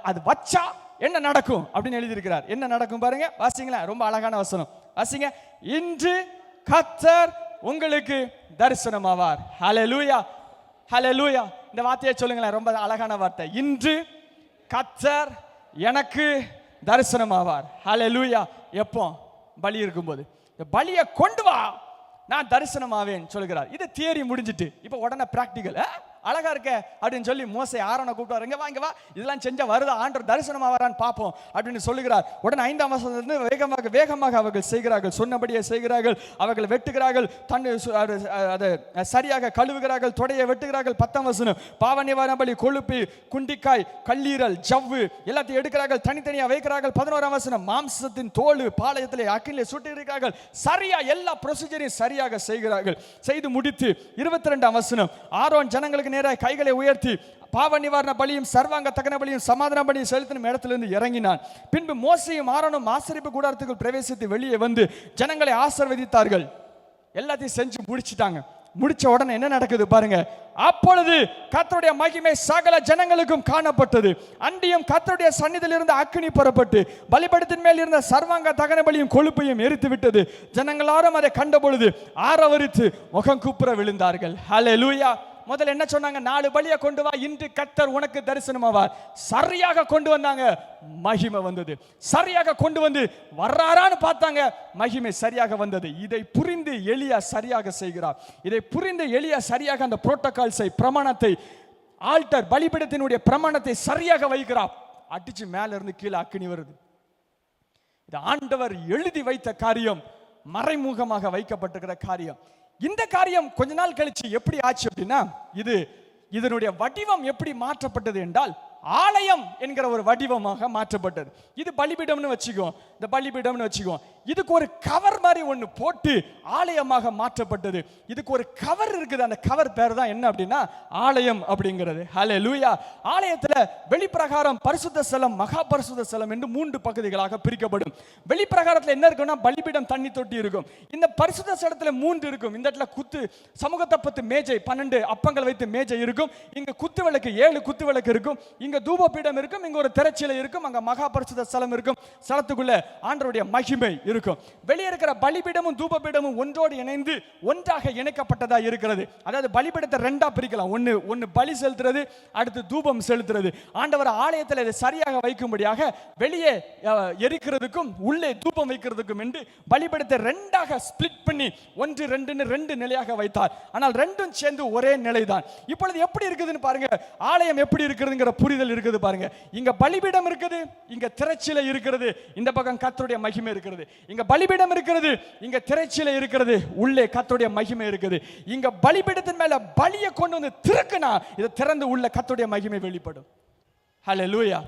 அது வச்சா என்ன நடக்கும் அப்படின்னு எழுதியிருக்கிறார். என்ன நடக்கும் பாருங்க, வாசிங்களா. ரொம்ப அழகான வசனம், வாசிங்க. இன்று கர்த்தர் உங்களுக்கு தரிசனமாவார். ஹல்லேலூயா, ஹல்லேலூயா. இந்த வார்த்தையை சொல்லுங்களேன். ரொம்ப அழகான வார்த்தை. இன்று கர்த்தர் எனக்கு தரிசனமாவார். ஹல்லேலூயா. எப்போ? பலி இருக்கும்போது. இந்த பலியை கொண்டு வா, நான் தரிசனமாவேன் சொல்கிறார். இது தியரி முடிஞ்சிட்டு இப்போ உடனே பிராக்டிகல். அழகா இருக்க அப்படின்னு சொல்லி மோசே ஆரோனை கூப்பிட்டு இங்க வா இங்க வா, இதெல்லாம் செஞ்சா வருதா ஆண்டவர் தரிசனமா வரான்னு பார்ப்போம் அப்படின்னு சொல்லுகிறார். உடனே 5ஆம் வசனத்திலிருந்து வேகமாக அவர்கள் செய்கிறார்கள், சொன்னபடியே செய்கிறார்கள். அவர்கள் வெட்டுகிறார்கள், அதை சரியாக கழுவுகிறார்கள், தொடையை வெட்டுகிறார்கள். 10ஆம் வசனம், பாவ நிவாரண பலி, கொழுப்பு, குண்டிக்காய், கல்லீரல், ஜவ்வு எல்லாத்தையும் எடுக்கிறார்கள், தனித்தனியா வைக்கிறார்கள். 11ஆம் வசனம், மாம்சத்தின் தோல் பாளையத்திலே அக்கினிலே சுட்டு இருக்கிறார்கள். சரியா எல்லா ப்ரொசீஜரையும் சரியாக செய்கிறார்கள். செய்து முடித்து 22ஆம் வசனம், ஆரோன் ஜனங்களுக்கு நேராக கைகளை உயர்த்தி பாவ நிவாரண பலியும் சர்வாங்க தகன பலியும் சமாதான பலியும் செலுத்தின இடத்திலிருந்து இறங்கினான். பின்பு மோசேயும் ஆரோனும் ஆசரிப்பு கூடாரத்துக்குள் பிரவேசித்து வெளியே வந்து ஜனங்களை ஆசீர்வதித்தார்கள். எல்லாத்தையும் செஞ்சு முடிச்சிட்டாங்க. முடிச்ச உடனே என்ன நடக்குது பாருங்க. அப்பொழுது கர்த்தருடைய மகிமை சகல ஜனங்களுக்கும் காணப்பட்டது. அன்றியும் கர்த்தருடைய சந்நிதியில் இருந்த அக்கினி புறப்பட்டு பலிபீடத்தின் மேல் இருந்த சர்வாங்க தகன பலியும் கொழுப்பையும் எரித்து விட்டது. ஜனங்களாரும் அதை கண்ட பொழுது ஆரவரித்து முகம் குப்புற விழுந்தார்கள். ஹல்லேலூயா. முதல்ல என்ன சொன்னாங்க? 4 பலியை கொண்டு வா, இன்று கர்த்தர் உனக்கு தரிசனமாவார். சரியாக கொண்டு வந்தாங்க, மகிமை வந்தது. சரியாக கொண்டு வந்து வர்றாரான்னு பார்த்தாங்க, மகிமை சரியாக வந்தது. இதை புரிந்து எலியா சரியாக செய்கிறார். இதை புரிந்து எலியா சரியாக அந்த புரோட்டோகால்ஸை, பிரமாணத்தை, ஆல்டர் பலிபீடத்தினுடைய பிரமாணத்தை சரியாக வைக்கிறார். அடிச்சு மேல இருந்து கீழே அக்கினி வருது. இது ஆண்டவர் எழுதி வைத்த காரியம், மறைமுகமாக வைக்கப்பட்டிருக்கிற காரியம். இந்த காரியம் கொஞ்ச நாள் கழிச்சு எப்படி ஆச்சு அப்படின்னா, இதனுடைய வடிவம் எப்படி மாற்றப்பட்டது என்றால், ஆலயம் என்கிற ஒரு வடிவமாக மாற்றப்பட்டது. இது பலிபீடம்னு வச்சுக்கோ, இந்த பலிபீடம்னு வச்சுக்கோ. இதுக்கு ஒரு கவர் மாதிரி ஒன்று போட்டு ஆலயமாக மாற்றப்பட்டது. இதுக்கு ஒரு கவர் இருக்குது, அந்த கவர் பேர் தான் என்ன அப்படின்னா ஆலயம் அப்படிங்கிறது. ஹல்லேலூயா. ஆலயத்தில் வெளிப்பிரகாரம், பரிசுத்த ஸ்தலம், மகா பரிசுத்த ஸ்தலம் என்று 3 பகுதிகளாக பிரிக்கப்படும். வெளிப்பிரகாரத்தில் என்ன இருக்குன்னா பலிபீடம், தண்ணி தொட்டி இருக்கும். இந்த பரிசுத்த ஸ்தலத்தில் 3 இருக்கும். இந்த இடத்துல குத்து சமூகத்தை பத்து மேஜை, 12 அப்பங்கள் வைத்து மேஜை இருக்கும். இங்க குத்து விளக்கு 7 குத்து விளக்கு இருக்கும். இங்க தூபபீடம் இருக்கும். இங்க ஒரு திரைச்சீலை இருக்கும். அங்க மகா பரிசுத்த ஸ்தலம் இருக்கும். ஸ்தலத்துக்குள்ள ஆண்டவருடைய மகிமை இருக்கும். வெளியே இருக்கிற பலிபீடமும் தூபபீடமும் ஒன்றோடு இணைந்து ஒன்றாக இணைக்கப்பட்டதா இருக்கிறது. அதாவது பலிபீடத்தை 2ஆ பிரிக்கலாம். ஒன்னு பலி செலுத்துறது, அடுத்து தூபம் செலுத்துறது. ஆண்டவர் ஆலயத்தில் இதை சரியாக வைக்கும்படியாக வெளியே எரிக்கிறதுக்கும் உள்ளே தூபம் வைக்கிறதுக்கும் என்று பலிபீடத்தை 2ஆக ஸ்பிளிட் பண்ணி 1 2ன்னு 2 நிலையாக வைத்தார். ஆனால் 2ம் சேர்ந்து ஒரே நிலைதான். இப்பொழுது எப்படி இருக்குதுன்னு பாருங்க. ஆலயம் எப்படி இருக்குதுங்கிற புரிதல் இருக்குது பாருங்க. இங்க பலிபீடம் இருக்குது, இங்க திரைச்சீலை இருக்கிறது, இந்த பக்கம் கர்த்தருடைய மகிமை இருக்கிறது. இங்க பலிபீடம் இருக்கிறது, இங்க திரைச்சீலை இருக்கிறது, உள்ளே கர்த்தருடைய மகிமை இருக்குது. இங்க பலிபீடத்தின் மேல பலியை கொண்டு வந்து திருக்குனா இதை திறந்து உள்ள கர்த்தருடைய மகிமை வெளிப்படும். ஹல்லேலூயா.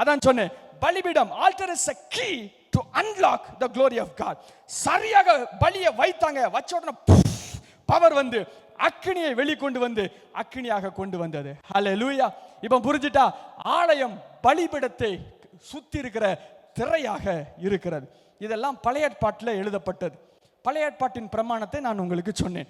அதான் சொன்னேன், பலிபீடம், altar is a key to unlock the glory of God. சரியாக பலியை வைத்தாங்க. வச்ச உடனே பவர் வந்து அக்கினியை வெளிக்கொண்டு வந்து அக்கினியாக கொண்டு வந்தது. ஹல்லேலூயா. இப்ப புரிஞ்சிட்டா, ஆலயம் பலிபீடத்தை சுத்தி இருக்கிற திரையாக இருக்கிறது. இதெல்லாம் பழைய ஏற்பாட்டில் எழுதப்பட்டது. பழைய ஏற்பாட்டின் பிரமாணத்தை நான் உங்களுக்கு சொன்னேன்.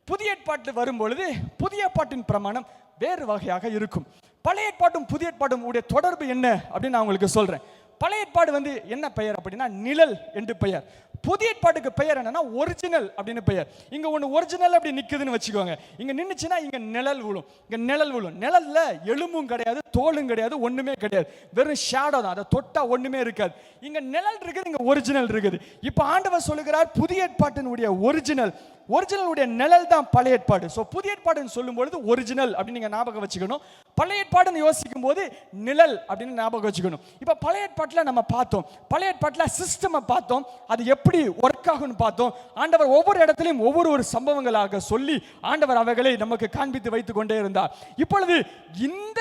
புதிய ஏற்பாட்டில் வரும்பொழுது புதிய ஏற்பாட்டின் பிரமாணம் வேறு வகையாக இருக்கும். பழைய ஏற்பாட்டும் புதிய ஏற்பாட்டும் உடைய தொடர்பு என்ன அப்படின்னு நான் உங்களுக்கு சொல்றேன். பழைய ஏற்பாடு வந்து என்ன பெயர் அப்படின்னா நிழல் என்று பெயர். புதிய ஏற்பாட்டுக்கு பெயர் என்னன்னா ஒரிஜினல் அப்படின்னு பெயர். இங்க ஒன்று ஒரிஜினல் அப்படி நிக்குதுன்னு வச்சுக்கோங்க. இங்க நின்னுச்சுன்னா இங்க நிழல் விழும். இங்க நிழல் விழும். நிழல்ல எலும்பும் கிடையாது, தோலும் கிடையாது, ஒண்ணுமே கிடையாது. வெறும் ஷேடோ தான். அதை தொட்டா ஒண்ணுமே இருக்காது. இங்க நிழல் இருக்குது, இங்க ஒரிஜினல் இருக்குது. இப்ப ஆண்டவர் சொல்லுகிறார், புதிய ஏற்பாட்டினுடைய ஒரிஜினலுடைய நிழல் தான் பழைய ஏற்பாடு. ஸோ புதிய ஏற்பாடுன்னு சொல்லும் பொழுது ஒரிஜினல் அப்படின்னு நீங்க ஞாபகம் வச்சுக்கணும். பழைய ஏற்பாடுன்னு யோசிக்கும் போது நிழல் அப்படின்னு ஞாபகம் வச்சுக்கணும். இப்ப பழைய ஏற்பாட்டில் நம்ம பார்த்தோம், பழைய ஏற்பாட்டில் சிஸ்டம் பார்த்தோம், அது எப்படி ஒர்க் ஆகும்னு பார்த்தோம். ஆண்டவர் ஒவ்வொரு இடத்திலையும் ஒவ்வொரு சம்பவங்களாக சொல்லி ஆண்டவர் அவைகளை நமக்கு காண்பித்து வைத்துக் கொண்டே இருந்தார். இப்பொழுது இந்த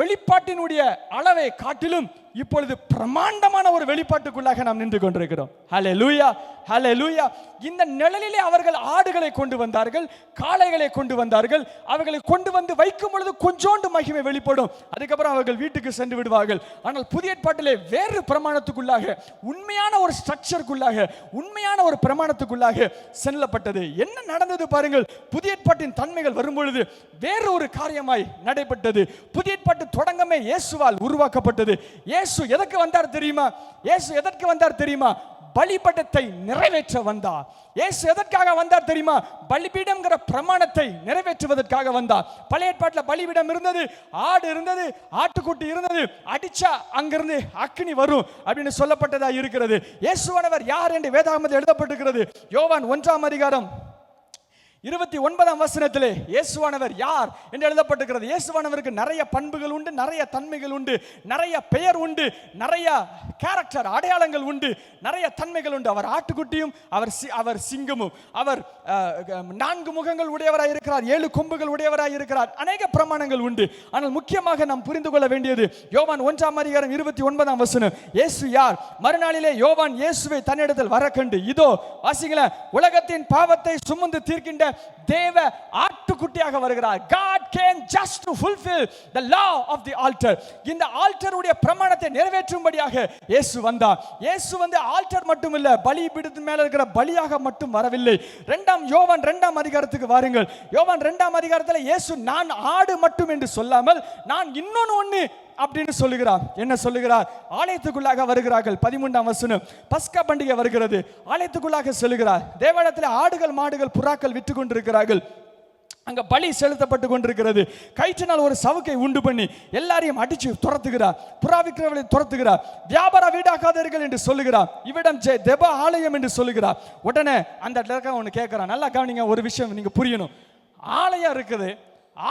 வெளிப்பாட்டினுடைய அளவை காட்டிலும் இப்பொழுது பிரமாண்டமான ஒரு வெளிப்பாட்டுக்குள்ளாக நாம் நின்று கொண்டிருக்கிறோம். ஹல்லேலூயா, ஹல்லேலூயா. இந்த நிழலிலே அவர்கள் ஆடுகளை கொண்டு வந்தார்கள், காளைகளை கொண்டு வந்தார்கள். அவர்களை கொண்டு வந்து வைக்கும் பொழுது கொஞ்சோண்டு மகிமை வெளிப்படும். அதுக்கப்புறம் அவர்கள் வீட்டுக்கு சென்று விடுவார்கள். ஆனால் புதிய ஏற்பாட்டிலே வேறு பிரமாணத்துக்குள்ளாக, உண்மையான ஒரு ஸ்ட்ரக்சருக்குள்ளாக, உண்மையான ஒரு பிரமாணத்துக்குள்ளாக செல்லப்பட்டது. என்ன நடந்தது பாருங்கள். புதிய ஏற்பாட்டின் தன்மைகள் வரும்பொழுது வேறு ஒரு காரியமாய் நடைபெற்றது. புதிய ஏற்பாட்டு தொடங்கமே இயேசுவால் உருவாக்கப்பட்டது. இயேசு எதற்கு வந்தார் தெரியுமா? இயேசு எதற்கு வந்தார் தெரியுமா? பலிபீடத்தை நிறைவேற்ற வந்தார். இயேசு எதற்காக வந்தார் தெரியுமா? பலிபீடம்ங்கிற பிரமாணத்தை நிறைவேற்றுவதற்காக வந்தார். பழைய ஏற்பாட்டில் பலிபீடம் இருந்தது, ஆடு இருந்தது, ஆட்டுக்குட்டி இருந்தது. அடிச்சா அங்கிருந்து அக்கினி வரும் அப்படின்னு சொல்லப்பட்டதா இருக்கிறது. இயேசுவானவர் யார் என்று வேதாகமத்தில் எழுதப்பட்டிருக்கிறது. யோவான் 1ஆம் அதிகாரம் 29ஆம் வசனத்திலே இயேசுவானவர் யார் என்று எழுதப்பட்டிருக்கிறது. இயேசுவானவருக்கு நிறைய பண்புகள் உண்டு, நிறைய தன்மைகள் உண்டு, நிறைய பெயர் உண்டு, நிறைய கேரக்டர் அடையாளங்கள் உண்டு, நிறைய தன்மைகள் உண்டு. அவர் ஆட்டுக்குட்டியும், அவர் சிங்கமும், அவர் 4 முகங்கள் உடையவராய் இருக்கிறார், 7 கொம்புகள் உடையவராய் இருக்கிறார், அநேக பிரமாணங்கள் உண்டு. ஆனால் முக்கியமாக நாம் புரிந்து கொள்ள வேண்டியது யோவான் 1ஆம் அதிகாரம் 29ஆம் வசனம். இயேசு யார்? மறுநாளிலே யோவான் இயேசுவை தன்னிடத்தில் வர கண்டு, இதோ வாசிங்களேன், உலகத்தின் பாவத்தை சுமந்து தீர்க்கின்ற தேவ ஆட்டுக்குட்டியாக வருகிறார். God came just to fulfill the law of the altar. இந்த ஆல்டருடைய பிரமாணத்தை நிறைவேற்றும்படியாக இயேசு வந்தார். இயேசு வந்து ஆல்டர் மட்டும் இல்ல, பலிபீடத்தின் மேல இருக்கிற பலியாக மட்டும் வரவில்லை. யோவான் 2ஆம் அதிகாரத்துக்கு வாருங்கள். யோவான் 2ஆம் அதிகாரத்தில் இயேசு நான் ஆடு மட்டும் என்று சொல்லாமல் நான் இன்னொன்னு அப்படின்னு சொல்லுகிறார். என்ன சொல்லுகிறார்? ஆலயத்துக்குள்ளாக வருகிறார்கள். 13ஆம் வசனம். பஸ்கா பண்டிகை வருகிறது, ஆலயத்துக்குள்ளாக செல்கிறார். தேவாலயத்தில் ஆடுகள் மாடுகள் புறாக்கள் விற்று கொண்டிருக்கிறார்கள். அங்க பலி செலுத்தப்பட்டு கொண்டிருக்கிறது. கயிற்றினால் ஒரு சவுக்கை உண்டு பண்ணி எல்லாரையும் அடிச்சு துரத்துகிறார். புறா விற்கிறவர்களை துரத்துகிறார். வியாபார வீடாக்காதீர்கள் என்று சொல்லுகிறார். இவ்விடம் தெப ஆலயம் என்று சொல்லுகிறார். உடனே அந்த இடத்துல ஒன்று கேட்கிறான். நல்லா கவனிங்க, ஒரு விஷயம் நீங்க புரியணும். ஆலயம் இருக்குது,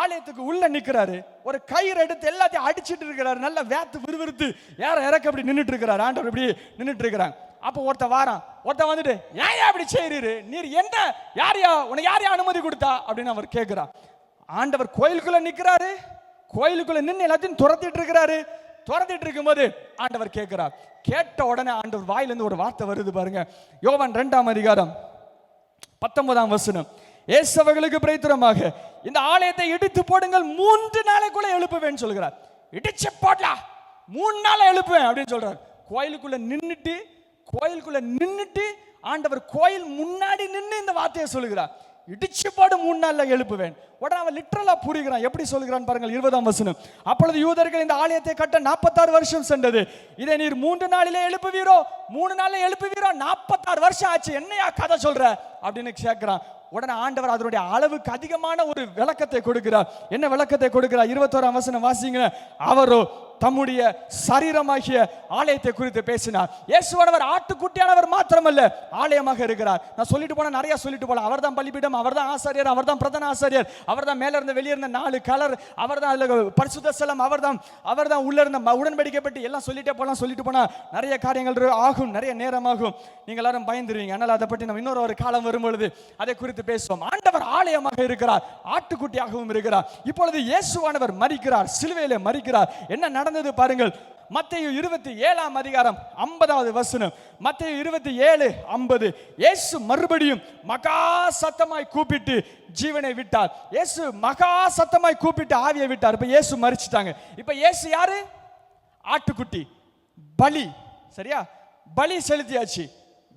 ஆலயத்துக்கு உள்ள நிக்கிறாரு, ஒரு கயிறு எடுத்து எல்லாத்தையும் அடிச்சிட்டு இருக்கிறாரு. நல்லா வேத்து விறுவிறுத்து யார இறக்க அப்படி நின்றுட்டு இருக்கிறார். ஆண்டவர் இப்படி நின்றுட்டு இருக்கிறாங்க. அப்போ ஒருத்த வந்துட்டு ஏன் அப்படி செய்யறீரு, நீர் என்ன உனக்கு யாரையா அனுமதி கொடுத்தா அப்படின்னு அவர் கேட்கிறார். ஆண்டவர் கோயிலுக்குள்ள நிக்கிறாரு, கோயிலுக்குள்ள நின்று எல்லாத்தையும் துரத்திட்டு இருக்கிறாரு. துரத்திட்டு இருக்கும்போது ஆண்டவர் கேட்கிறார். கேட்ட உடனே ஆண்டவர் வாயிலிருந்து ஒரு வார்த்தை வருது பாருங்க. யோவான் 2ஆம் அதிகாரம் 19ஆம் வசனம். இயேசு அவர்களுக்கு பிரதித்திரமாக, இந்த ஆலயத்தை இடித்து போடுங்கள், 3 நாளைக்குள்ள எழுப்புவேன் சொல்கிறார். இடிச்சு போடலாம், 3 நாள் எழுப்புவேன் அப்படின்னு சொல்றார். கோயிலுக்குள்ள நின்னுட்டு ஆண்டவர் கோயில் முன்னாடி நின்று இந்த வார்த்தையை சொல்லுகிறார். இடிச்சு போடு, 3 நாள்ல எழுப்புவேன். உடனே அவன் லிட்டரலா புரிகிறான். எப்படி சொல்கிறான் பாருங்கள். 20ஆம் வசனம். அப்பொழுது யூதர்கள் இந்த ஆலயத்தை கட்ட 46 வருஷம் சென்றது. இதை நீர் 3 நாளிலே எழுப்புவீரோ? 3 நாள்ல எழுப்புவீரோ? 46 வருஷம் ஆச்சு, என்னையா கதை சொல்ற அப்படின்னு கேட்கிறான். உடனே ஆண்டவர் அதனுடைய அளவுக்கு அதிகமான ஒரு விளக்கத்தை கொடுக்கிறார். என்ன விளக்கத்தை கொடுக்கிறார்? 21ஆம் வசனம் வாசிங்க. அவரோ தம்முடைய சரீரமாகிய ஆலயத்தை குறித்து பேசினார். இயேசுவானவர் ஆட்டுக்குட்டியானவர் மாத்திரமல்ல, ஆலயமாக இருக்கிறார். நான் சொல்லிட்டு போனா நிறைய சொல்லிட்டு போலாம். அவர் தான் பலிபீடம், அவர் தான் ஆசாரியர், அவர் தான் பிரதான ஆசாரியர், அவர் தான் மேல இருந்து வெளியே இருந்த 4 கலர், அவர் தான் பரிசுத்த ஸ்தலம், அவர் தான் உள்ள இருந்த உடன்படிக்கை பெட்டி, எல்லாம் சொல்லிட்டே போலாம். சொல்லிட்டு போனா நிறைய காரியங்கள் ஆகும், நிறைய நேரமாகும், நீங்க எல்லாரும் பயந்துருவீங்க. அதனால அதை பற்றி நம்ம இன்னொரு காலம் வரும்பொழுது அதை குறித்து பேசுவோம். ஆண்டவர் ஆலயமாக இருக்கிறார், ஆட்டுக்குட்டியாகவும் இருக்கிறார். இப்பொழுது இயேசுவானவர் மரிக்கிறார், சிலுவையிலே மரிக்கிறார். என்ன நடந்தது பாருங்கள். மத்தேயு 27ஆம் அதிகாரம் 50வது வசனம். மத்தேயு 27:50. இயேசு மறுபடியும் மகா சத்தமாய் கூப்பிட்டு ஜீவனை விட்டார். இயேசு மகா சத்தமாய் கூப்பிட்டு ஆவியை விட்டார். இப்ப இயேசு மரிச்சிட்டாங்க. இப்ப இயேசு யாரு? ஆட்டுக்குட்டி. பலி, சரியா? பலி செலுத்தியாச்சு.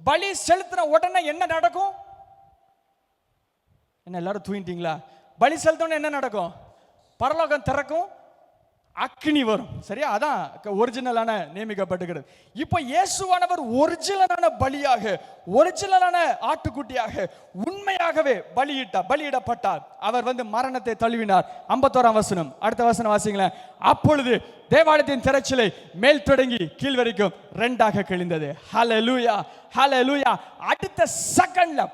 பலி செலுத்தின உடனே என்ன நடக்கும்? என்ன எல்லாரும் தூங்கிட்டீங்களா? பலி செலுத்தணும் என்ன நடக்கும்? பரலோகம் திறக்கும், அக்னி வரும், சரியா? அதான் ஒரிஜினலான நியமிக்கப்பட்டுகிறது. இப்போ இயேசுவானவர் ஒரிஜினலான பலியாக, ஒரிஜினலான ஆட்டுக்குட்டியாக உண்மையாகவே பலியிடப்பட்டார். அவர் வந்து மரணத்தை தழுவினார். 51ஆம் வசனம். அடுத்த வசனம் வாசிங்களேன். அப்பொழுது தேவாலயத்தின் திரைச்சிலை மேல் தொடங்கி கீழ் வரைக்கும் 2ஆக கிழிந்தது. ஹல்லேலூயா, ஹல்லேலூயா. அடுத்த செகண்ட்ல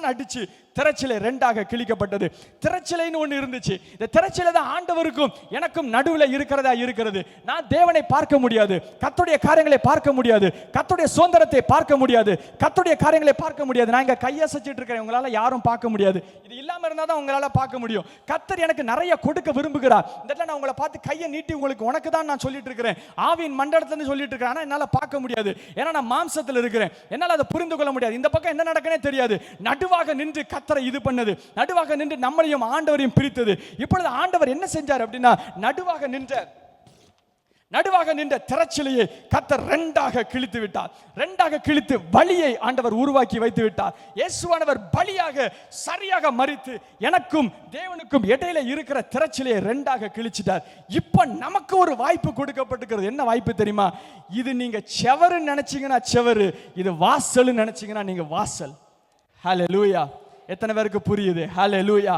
அடிச்சு திரைச்சிலை 2ஆக கிழிக்கப்பட்டது. திரைச்சிலைன்னு ஒன்று இருந்துச்சு. இந்த திரைச்சிலை தான் ஆண்டவருக்கும் எனக்கும் நடுவில் இருக்கிறது. நான் தேவனை பார்க்க முடியாது, கர்த்தருடைய காரியங்களை பார்க்க முடியாது, கர்த்தருடைய சுதந்திரத்தை பார்க்க முடியாது, கர்த்தருடைய காரியங்களை பார்க்க முடியாது. நான் இங்க கையசைச்சிட்டு இருக்கிறேன், உங்களால யாரும் பார்க்க முடியாது. இது இல்லாம இருந்தா தான் உங்களால பார்க்க முடியும். கர்த்தர் எனக்கு நிறைய கொடுக்க விரும்புகிறார். இந்த இடத்துல நான் உங்களை பார்த்து கையை நீட்டி உனக்கு தான் நான் சொல்லிட்டு இருக்கிறேன், ஆவியின் மண்டலத்துல சொல்லிட்டு இருக்கிறேன். ஆனா என்னால பார்க்க முடியாது, ஏன்னா நான் மாம்சத்தில் இருக்கிறேன். என்னால அதை புரிந்து கொள்ள முடியாது. இந்த பக்கம் என்ன நடக்குனே தெரியாது. நடுவாக நின்று கர்த்தரை இது பண்ணது, நடுவாக நின்று நம்மளையும் ஆண்டவரையும் பிரித்தது. இப்பொழுது ஆண்டவர் என்ன செஞ்சார் அப்படின்னா, நடுவாக நின்ற திரைச்சிலையை கர்த்தர் 2ஆக கிழித்து விட்டார். 2ஆக கிழித்து பலியை ஆண்டவர் உருவாக்கி வைத்து விட்டார். இயேசுவானவர் பலியாக சரியாக மரித்து எனக்கும் தேவனுக்கும் இடையில இருக்கிற திரைச்சிலையை 2ஆக கிழிச்சிட்டார். இப்ப நமக்கு ஒரு வாய்ப்பு கொடுக்கப்பட்டிருக்கிறது. என்ன வாய்ப்பு தெரியுமா? இது நீங்க செவரு நினைச்சீங்கன்னா செவரு, இது வாசல் நினைச்சீங்கன்னா நீங்க வாசல். ஹல்லேலூயா. எத்தனை பேருக்கு புரியுது? ஹல்லேலூயா.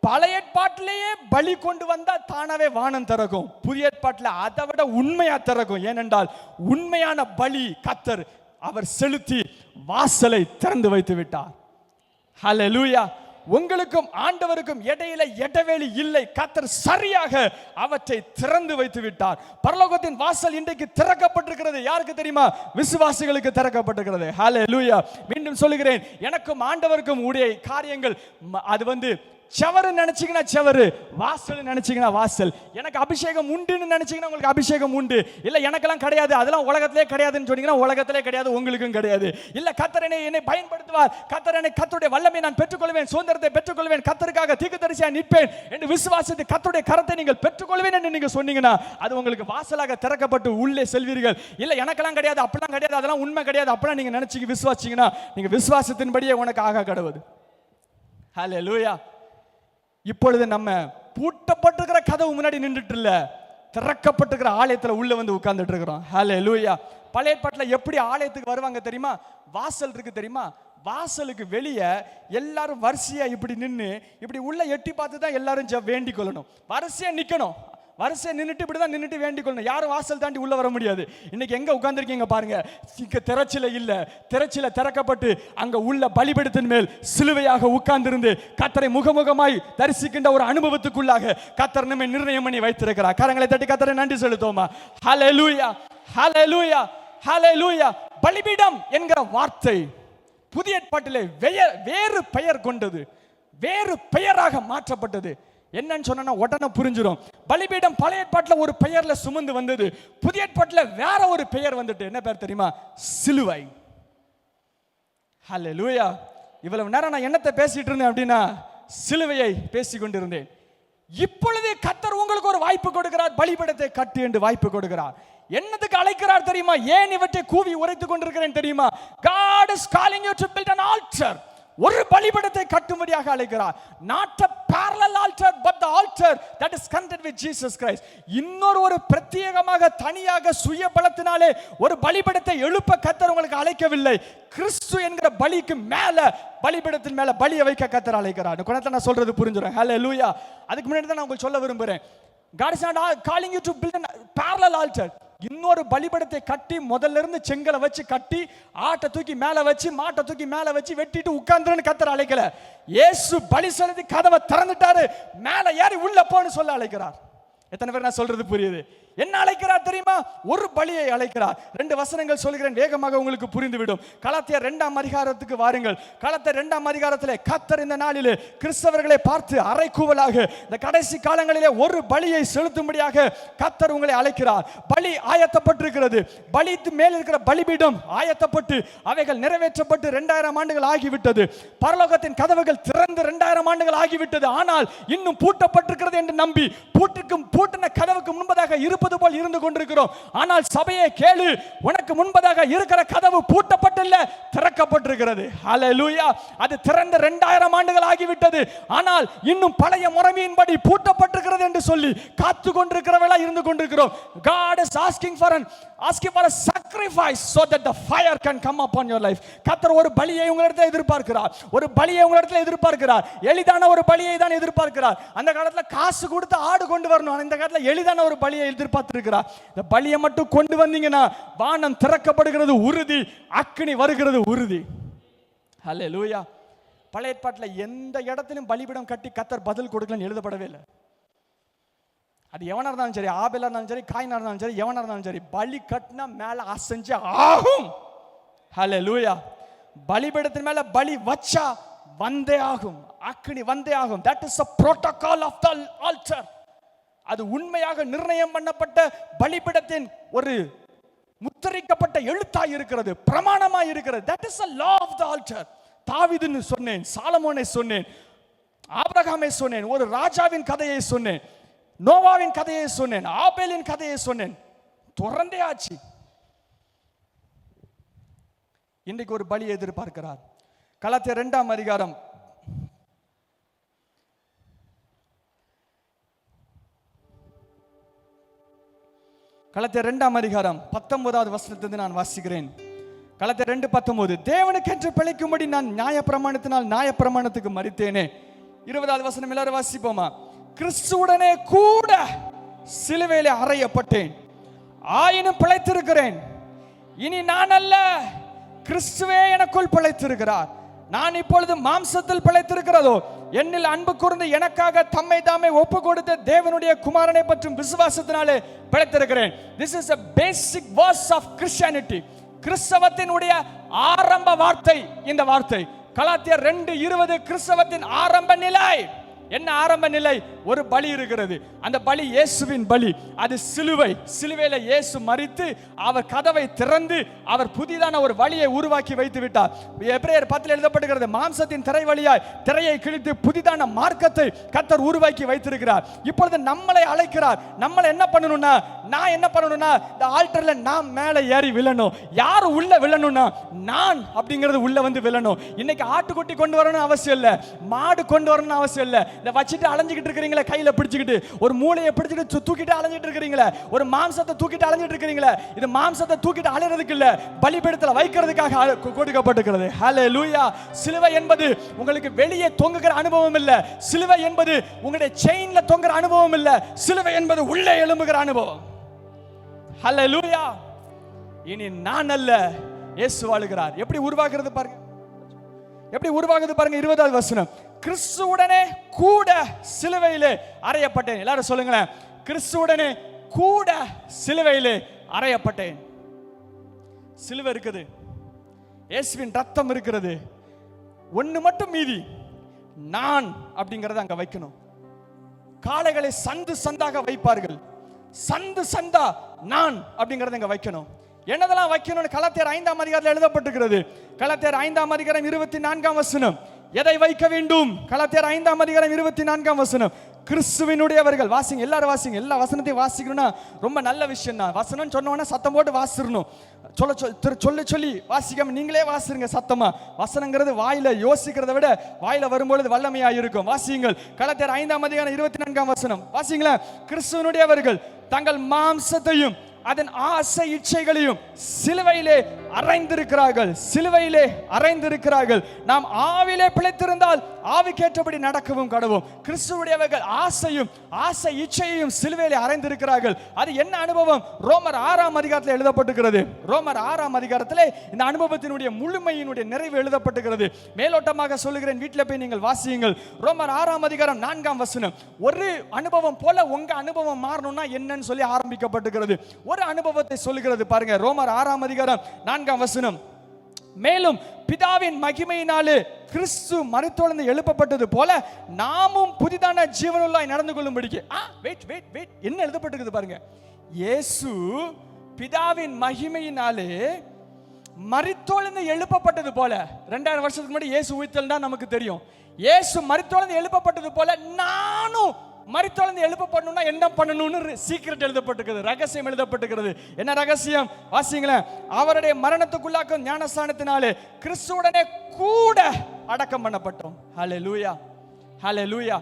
பழைய ஏற்பாட்டிலேயே பலி கொண்டு வந்தா தானாவே வானம் திறக்கும். புதிய ஏற்பாட்டில் அதை விட உண்மையா திறக்கும். ஏனென்றால் உண்மையான பலி கர்த்தர் அவர் செலுத்தி வாசலை திறந்து வைத்து விட்டார். ஹல்லேலூயா. உங்களுக்கும் ஆண்டவருக்கும் இடையில இடைவெளி இல்லை. கர்த்தர் சரியாக அவற்றை திறந்து வைத்து விட்டார். பரலோகத்தின் வாசல் இன்றைக்கு திறக்கப்பட்டிருக்கிறது. யாருக்கு தெரியுமா? விசுவாசிகளுக்கு திறக்கப்பட்டிருக்கிறது. ஹல்லேலூயா. மீண்டும் சொல்லுகிறேன், எனக்கும் ஆண்டவருக்கும் உடைய காரியங்கள் அது செவரு நினைச்சீங்கன்னா செவரு, வாசல் நினைச்சீங்கன்னா வாசல். எனக்கு அபிஷேகம் உண்டுன்னு நினைச்சீங்கன்னா உங்களுக்கு அபிஷேகம் உண்டு. இல்ல எனக்கெல்லாம் கிடையாது, அதெல்லாம் உலகத்திலே கிடையாதுன்னு சொன்னீங்கன்னா உலகத்திலே கிடையாது, உங்களுக்கும் கிடையாது. இல்ல கர்த்தர் என்னை பயன்படுத்துவார், கர்த்தர் என்னை கர்த்தருடைய வல்லமை நான் பெற்றுக்கொள்வேன், சுதந்திரத்தை பெற்றுக்கொள்வேன், கர்த்தருக்காக தீர்க்கதரிசியா நிற்பேன் என்று விசுவாசித்து கர்த்தருடைய கரத்தை நீங்கள் பெற்றுக்கொள்வேன் என்று நீங்க சொன்னீங்கன்னா அது உங்களுக்கு வாசலாக திறக்கப்பட்டு உள்ளே செல்வீர்கள். இல்ல எனக்கெல்லாம் கிடையாது, அப்படிலாம் கிடையாது, அதெல்லாம் உண்மை கிடையாது, அப்படிலாம் நீங்க நினைச்சு விசுவாசிங்கன்னா நீங்க விசுவாசத்தின்படியே உனக்கு ஆக கடவுது. ஹல்லேலூயா. இப்பொழுது நம்ம பூட்டப்பட்டிருக்கிற கதவு முன்னாடி நின்றுட்டு இல்ல, திறக்கப்பட்டிருக்கிற ஆலயத்துல உள்ள உட்கார்ந்துட்டு இருக்கிறோம். ஹல்லேலூயா. பழைய ஏற்பாட்டுல எப்படி ஆலயத்துக்கு வருவாங்க தெரியுமா? வாசல் இருக்கு தெரியுமா? வாசலுக்கு வெளியே எல்லாரும் வரிசையா இப்படி நின்று இப்படி உள்ள எட்டி பார்த்து தான் எல்லாரும் வேண்டிக் கொள்ளணும். வரிசையா நிக்கணும். வரிசையை நின்றுட்டு இப்படிதான் நின்றுட்டு வேண்டிக் கொள்ளணும். யாரும் வாசல் தாண்டி உள்ள வர முடியாது. இன்னைக்கு எங்க உட்கார்ந்துருக்கீங்க பாருங்க, திரைச்சில இல்ல, திரைச்சில திறக்கப்பட்டு அங்க உள்ள பலிபீடத்தின் மேல் சிலுவையாக உட்கார்ந்திருந்து கர்த்தரை முகமுகமாய் தரிசிக்கின்ற ஒரு அனுபவத்துக்குள்ளாக கர்த்தர் நம்மை நிர்ணயம் பண்ணி வைத்திருக்கிறார். கரங்களை தட்டி கர்த்தரை நன்றி செலுத்துவோமா? ஹல்லேலூயா, ஹல்லேலூயா, ஹல்லேலூயா. பலிபீடம் என்கிற வார்த்தை புதிய ஏற்பாட்டிலே வேறு பெயர் கொண்டது, வேறு பெயராக மாற்றப்பட்டது. என்னன்னு சொன்னா உடனே புரிஞ்சிடும். பலிபீடம் பழைய ஏற்பாட்டில் ஒரு பெயர்ல சுமந்து வந்தது, புதிய ஏற்பாட்டில் வேற ஒரு பெயர் வந்துட்டு. என்ன பெயர் தெரியுமா? சிலுவை. ஹல்லேலூயா. இவ்வளவு நேரம் நான் என்னத்தை பேசிட்டு இருந்தேன் அப்படின்னா சிலுவையை பேசி கொண்டிருந்தேன். இப்பொழுது கர்த்தர் உங்களுக்கு ஒரு வாய்ப்பு கொடுக்கிறார், பலிபீடத்தை கட்டு என்று வாய்ப்பு கொடுக்கிறார். என்னதுக்கு அழைக்கிறார் தெரியுமா? ஏன் இவற்றை கூவி உரைத்துக் கொண்டிருக்கிறேன் தெரியுமா? God is calling you to build an altar. ஒரு பலிபீடத்தை கட்டும்படியாக அழைக்கிறார். not a parallel altar but the altar that is connected with Jesus Christ. இன்னொரு பிரத்யேகமாக தனியாக சுய பலத்தினாலே ஒரு பலிபீடத்தை எழுப்ப கர்த்தர் உங்களுக்கு அழைக்கவில்லை. கிறிஸ்து என்கிற பலிக்கு மேல, பலிபீடத்தின் மேல பலியை வைக்க கர்த்தர் அழைக்கிறார். குணத்தை நான் சொல்றது புரிஞ்சுறேன். ஹல்லேலூயா. அதுக்கு முன்னாடி தான் நான் உங்களுக்கு சொல்ல விரும்புறேன். God is not calling you to build a parallel altar. இன்னொரு பலிபீடத்தை கட்டி முதல்ல இருந்து செங்கலை வச்சு கட்டி ஆட்டை தூக்கி மேல வச்சு மாட்டை தூக்கி மேல வச்சு வெட்டிட்டு உட்கார்ந்துன்னு கர்த்தர் அழைக்கல. இயேசு பலி செலுத்தி கதவை திறந்துட்டாரு, மேல ஏறி உள்ள போன்னு சொல்ல அழைக்கிறார். எத்தனை பேர் நான் சொல்றது புரியுது? என்ன அழைக்கிறார் தெரியுமா? ஒரு பலியை அழைக்கிறார். 2 வசனங்கள் சொல்கிறேன், வேகமாக உங்களுக்கு புரிந்துவிடும். கலாத்தியர் 2ஆம் அதிகாரத்துக்கு வாருங்கள். கலாத்தியர் 2ஆம் அதிகாரத்திலே கர்த்தர் இந்த நாளிலே கிறிஸ்தவர்களை பார்த்து அறைகூவலாக இந்த கடைசி காலங்களிலே ஒரு பலியை செலுத்தும்படியாக கர்த்தர் உங்களை அழைக்கிறார். பலி ஆயத்தப்பட்டிருக்கிறது. பலிக்கு மேல் இருக்கிற பலிபீடம் ஆயத்தப்பட்டு அவைகள் நிறைவேற்றப்பட்டு 2000 ஆண்டுகள் ஆகிவிட்டது. பரலோகத்தின் கதவுகள் திறந்து 2000 ஆண்டுகள் ஆகிவிட்டது. ஆனால் இன்னும் பூட்டப்பட்டிருக்கிறது என்று நம்பி பூட்டின கதவுக்கு முன்பதாக இருப்பது போல் இருந்து கொண்டிருக்கிறோம். ஆனால் சபையை கேளு, உனக்கு முன்பதாக இருக்கிற கதவு பூட்டப்பட்டல்ல, திறக்கப்பட்டிருக்கிறது. ஹல்லேலூயா. அது திறந்து 2000 ஆண்டுகள் ஆகிவிட்டது. ஆனால் இன்னும் பழைய முறைமையின்படி பூட்டப்பட்டிருக்கிறது என்று சொல்லி காத்து கொண்டிருக்கிறவளா இருந்து கொண்டிருக்கிறோம். God is asking for a sacrifice so that the fire can come upon your life. கர்த்தர் ஒரு பலியை உங்களிடத்தில் எதிர்பார்க்கிறார். ஒரு பலியை உங்களிடத்தில் எதிர்பார்க்கிறார். எளிதான ஒரு பலியை தான் எதிர்பார்க்கிறார். அந்த காலத்துல காசு கொடுத்து ஆடு கொண்டு வரணும். இந்த காலத்துல எளிதான ஒரு பலியை எதிர்பார்த்திருக்கிறார். இந்த பலியை மட்டும் கொண்டு வந்தீங்கன்னா வானம் திறக்கப்படுகிறது உறுதி, அக்கினி வருகிறது உறுதி. ஹல்லேலூயா. பழைய ஏற்பாட்டுல எந்த இடத்திலும் பலிபீடம் கட்டி கர்த்தர் பதில் கொடுக்கலன்னு எழுதப்படவே இல்லை. அது எவனா இருந்தாலும் சரி, ஆபேலா இருந்தாலும் சரி, காயினா இருந்தாலும் சரி, எவனா இருந்தாலும் சரி, பலி கட்டினா மேல அசைஞ்சு ஆகும். ஹல்லேலூயா. பலிபீடத்தின் மேல பலி வச்சா வந்தே ஆகும், அக்கினி வந்தே ஆகும். That is a protocol of the altar. அது உண்மையாக நிர்ணயம் பண்ணப்பட்ட பலிபீடத்தின் ஒரு முத்திரைக்கப்பட்ட எழுத்தாய் இருக்கிறது, பிரமாணமாய் இருக்கிறது. That is a law of the altar. தாவீதுன்னு சொன்னேன், சாலமோனை சொன்னேன், ஆபிரகாமை சொன்னேன், ஒரு ராஜாவின் கதையை சொன்னேன், நோவாவின் கதையை சொன்னேன், ஆபேலின் கதையை சொன்னேன். தொடர்ந்தே ஆச்சு. இன்றைக்கு ஒரு பலி எதிர்பார்க்கிறார். கலாத்தியர் 2ஆம் அதிகாரம் கலாத்தியர் 2ஆம் அதிகாரம் 19வது வசனத்திலிருந்து நான் வாசிக்கிறேன். கலாத்தியர் 2:19. தேவனுக்கென்று பிழைக்கும்படி நான் நியாயப்பிரமாணத்தினால் நியாயப்பிரமாணத்துக்கு மரித்தேனே. 20வது வசனம் எல்லாரும் வாசிப்போமா? கிறிஸ்துவுடனே கூட சிலுவையிலே அறையப்பட்டேன், ஆயினும் பிழைத்திருக்கிறேன். இனி நான் அல்ல, கிறிஸ்துவே எனக்குள் பிழைத்திருக்கிறார். நான் இப்பொழுது மாம்சத்தில் பிழைத்திருக்கிறதோ என்னில் அன்பு கூர்ந்து எனக்காக தம்மை தாமே ஒப்பு கொடுத்த தேவனுடைய குமாரனை பற்றும் விசுவாசத்தினாலே பிழைத்திருக்கிறேன். This is a basic verse of Christianity. கிறிஸ்தவத்தினுடைய ஆரம்ப வார்த்தை இந்த வார்த்தை. கலாத்தியர் 2:20 கிறிஸ்தவத்தின் ஆரம்ப நிலை. என்ன ஆரம்ப நிலை? ஒரு பலி இருக்கிறது. அந்த பலி இயேசுவின் பலி. அது சிலுவை. சிலுவையில இயேசு மரித்து அவர் கதவை திறந்து அவர் புதிதான ஒரு வழியை உருவாக்கி வைத்து விட்டார். எபிரேயர் 10 எழுதப்பட்டிருக்கிறது, மாம்சத்தின் திரை வழியாய் திரையை கிழித்து புதிதான மார்க்கத்தை கர்த்தர் உருவாக்கி வைத்திருக்கிறார். இப்பொழுது நம்மளை அழைக்கிறார். நம்மளை என்ன பண்ணணும்னா, நான் என்ன பண்ணணும்னா, இந்த ஆல்டர்ல நான் மேலே ஏறி விழணும். யாரு உள்ள விழணும்னா நான் அப்படிங்கிறது உள்ள வந்து விழணும். இன்னைக்கு ஆட்டுக்குட்டி கொண்டு வரணும் அவசியம் இல்லை, மாடு கொண்டு வரணும் அவசியம் இல்லை. இந்த வச்சிட்டு அலைஞ்சிக்கிட்டு இருக்கிறீங்களே, கையில பிடிச்சிக்கிட்டு ஒரு மூளையை பிடிச்சிட்டு தூக்கிட்டு அலைஞ்சிட்டு இருக்கிறீங்களே, ஒரு மாம்சத்தை தூக்கிட்டு அலைஞ்சிட்டு இருக்கிறீங்களே, இது மாம்சத்தை தூக்கிட்டு அலைறதுக்கு இல்ல, பலிபீடத்துல வைக்கிறதுக்காக கொடுக்கப்பட்டிருக்கிறது. ஹல்லேலூயா. சிலுவை என்பது உங்களுக்கு வெளியே தொங்குகிற அனுபவம் இல்ல. சிலுவை என்பது உங்களுடைய செயின்ல தொங்குற அனுபவம் இல்ல. சிலுவை என்பது உள்ளே எழும்புகிற அனுபவம். ஹல்லேலூயா. இனி நான் அல்ல, இயேசு வாழுகிறார். எப்படி உருவாகிறது பாருங்க, எப்படி உருவாகுது பாருங்க. 20வது வசனம், கிறிஸ்துவுடனே கூட சிலுவையிலே அறையப்பட்டேன். எல்லாரும் சொல்லுங்களேன், கிறிஸ்துவுடனே கூட சிலுவையிலே அறையப்பட்டேன். சிலுவை இருக்குது, இயேசுவின் ரத்தம் இருக்கிறது. ஒண்ணு மட்டும் மீதி, நான் அப்படிங்கறத அங்க வைக்கணும். காளைகளை சந்து சந்தாக வைப்பார்கள், சந்து சந்தா நான் அப்படிங்கறத அங்க வைக்கணும். என்னதெல்லாம் வைக்கணும்னு கலாத்தியர் 5ஆம் அதிகாரத்தில் எழுதப்பட்டிருக்கிறது. கலாத்தியர் 5ஆம் அதிகாரம் 24ஆம் வசனம். எதை வைக்க வேண்டும்? கலாத்தியர் 5ஆம் அதிகாரம் 24ஆம் வசனம். கிறிஸ்துவினுடையவர்கள். வாசிங்க, எல்லாரும் வாசிங்க. எல்லா வசனத்தையும் வாசிக்கணும்னா ரொம்ப நல்ல விஷயம் தான். வசனம் சொன்னோன்னா சத்தம் போட்டு வாசிடணும். சொல்லி சொல்லி வாசிக்காம நீங்களே வாசிருங்க சத்தமா. வசனங்கிறது வாயில யோசிக்கிறத விட வாயில வரும்பொழுது வல்லமையா இருக்கும். வாசியுங்கள். கலாத்தியர் 5ஆம் அதிகாரம் 24ஆம் வசனம். வாசிங்களேன். கிறிஸ்துவினுடையவர்கள் தங்கள் மாம்சத்தையும் அதன் ஆசை இச்சைகளையும் சிலுவையிலே அறைந்திருக்கிறார்கள். சிலுவையிலே அறைந்திருக்கிறார்கள். நாம் ஆவிலே பிழைத்திருந்தால் ஆவிக்கேற்றபடி நடக்கவும் கடவும். கிறிஸ்துவுடையவர்கள் ஆசையும் ஆசை இச்சையையும் சிலுவையிலே அறைந்திருக்கிறார்கள். அது என்ன அனுபவம்? ரோமர் 6ஆம் அதிகாரத்தில் எழுதப்பட்டிருக்கிறது. ரோமர் 6ஆம் அதிகாரத்திலே இந்த அனுபவத்தினுடைய முழுமையினுடைய நிறைவு எழுதப்பட்டிருக்கிறது. மேலோட்டமாக சொல்லுகிறேன், வீட்டில் போய் நீங்கள் வாசியுங்கள். ரோமர் 6ஆம் அதிகாரம் 4ஆம் வசனம். ஒரு அனுபவம் போல உங்க அனுபவம் மாறணும்னா என்னன்னு சொல்லி ஆரம்பிக்கப்பட்டிருக்கிறது. ஒரு அனுபவத்தை சொல்லுகிறது பாருங்க. ரோமர் 6ஆம் அதிகாரம் 4ஆம் வசனம். மேலும் பிதாவின் மகிமையினாலே கிறிஸ்து மரித்தெழுந்து எழுப்பப்பட்டது போல நாமும் புதிதான ஜீவனுள்ளாய் நடந்து கொள்ளும்படிக்கு. வெயிட், என்ன எழுதப்பட்டிருக்குது பாருங்க. இயேசு பிதாவின் மகிமையினாலே மரித்தெழுந்து எழுப்பப்பட்டது போல. 2000 வருஷத்துக்கு முன்னாடி இயேசு உயிர்த்தெழுந்தா நமக்கு தெரியும். இயேசு மரித்தெழுந்து எழுப்பப்பட்டது போல நானும் மரித்தெழுந்து எழுப்பப்படணும்னா என்ன பண்ணணும்னு சீக்ரெட் எழுதப்பட்டிருக்கிறது, ரகசியம் எழுதப்பட்டிருக்கிறது. என்ன ரகசியம்? வாசிங்களேன். அவருடைய மரணத்துக்குள்ளாக்கும் ஞானஸ்நானத்தினாலே கிறிஸ்துவுடனே கூட அடக்கம் பண்ணப்பட்டோம். ஹல்லேலூயா, ஹல்லேலூயா.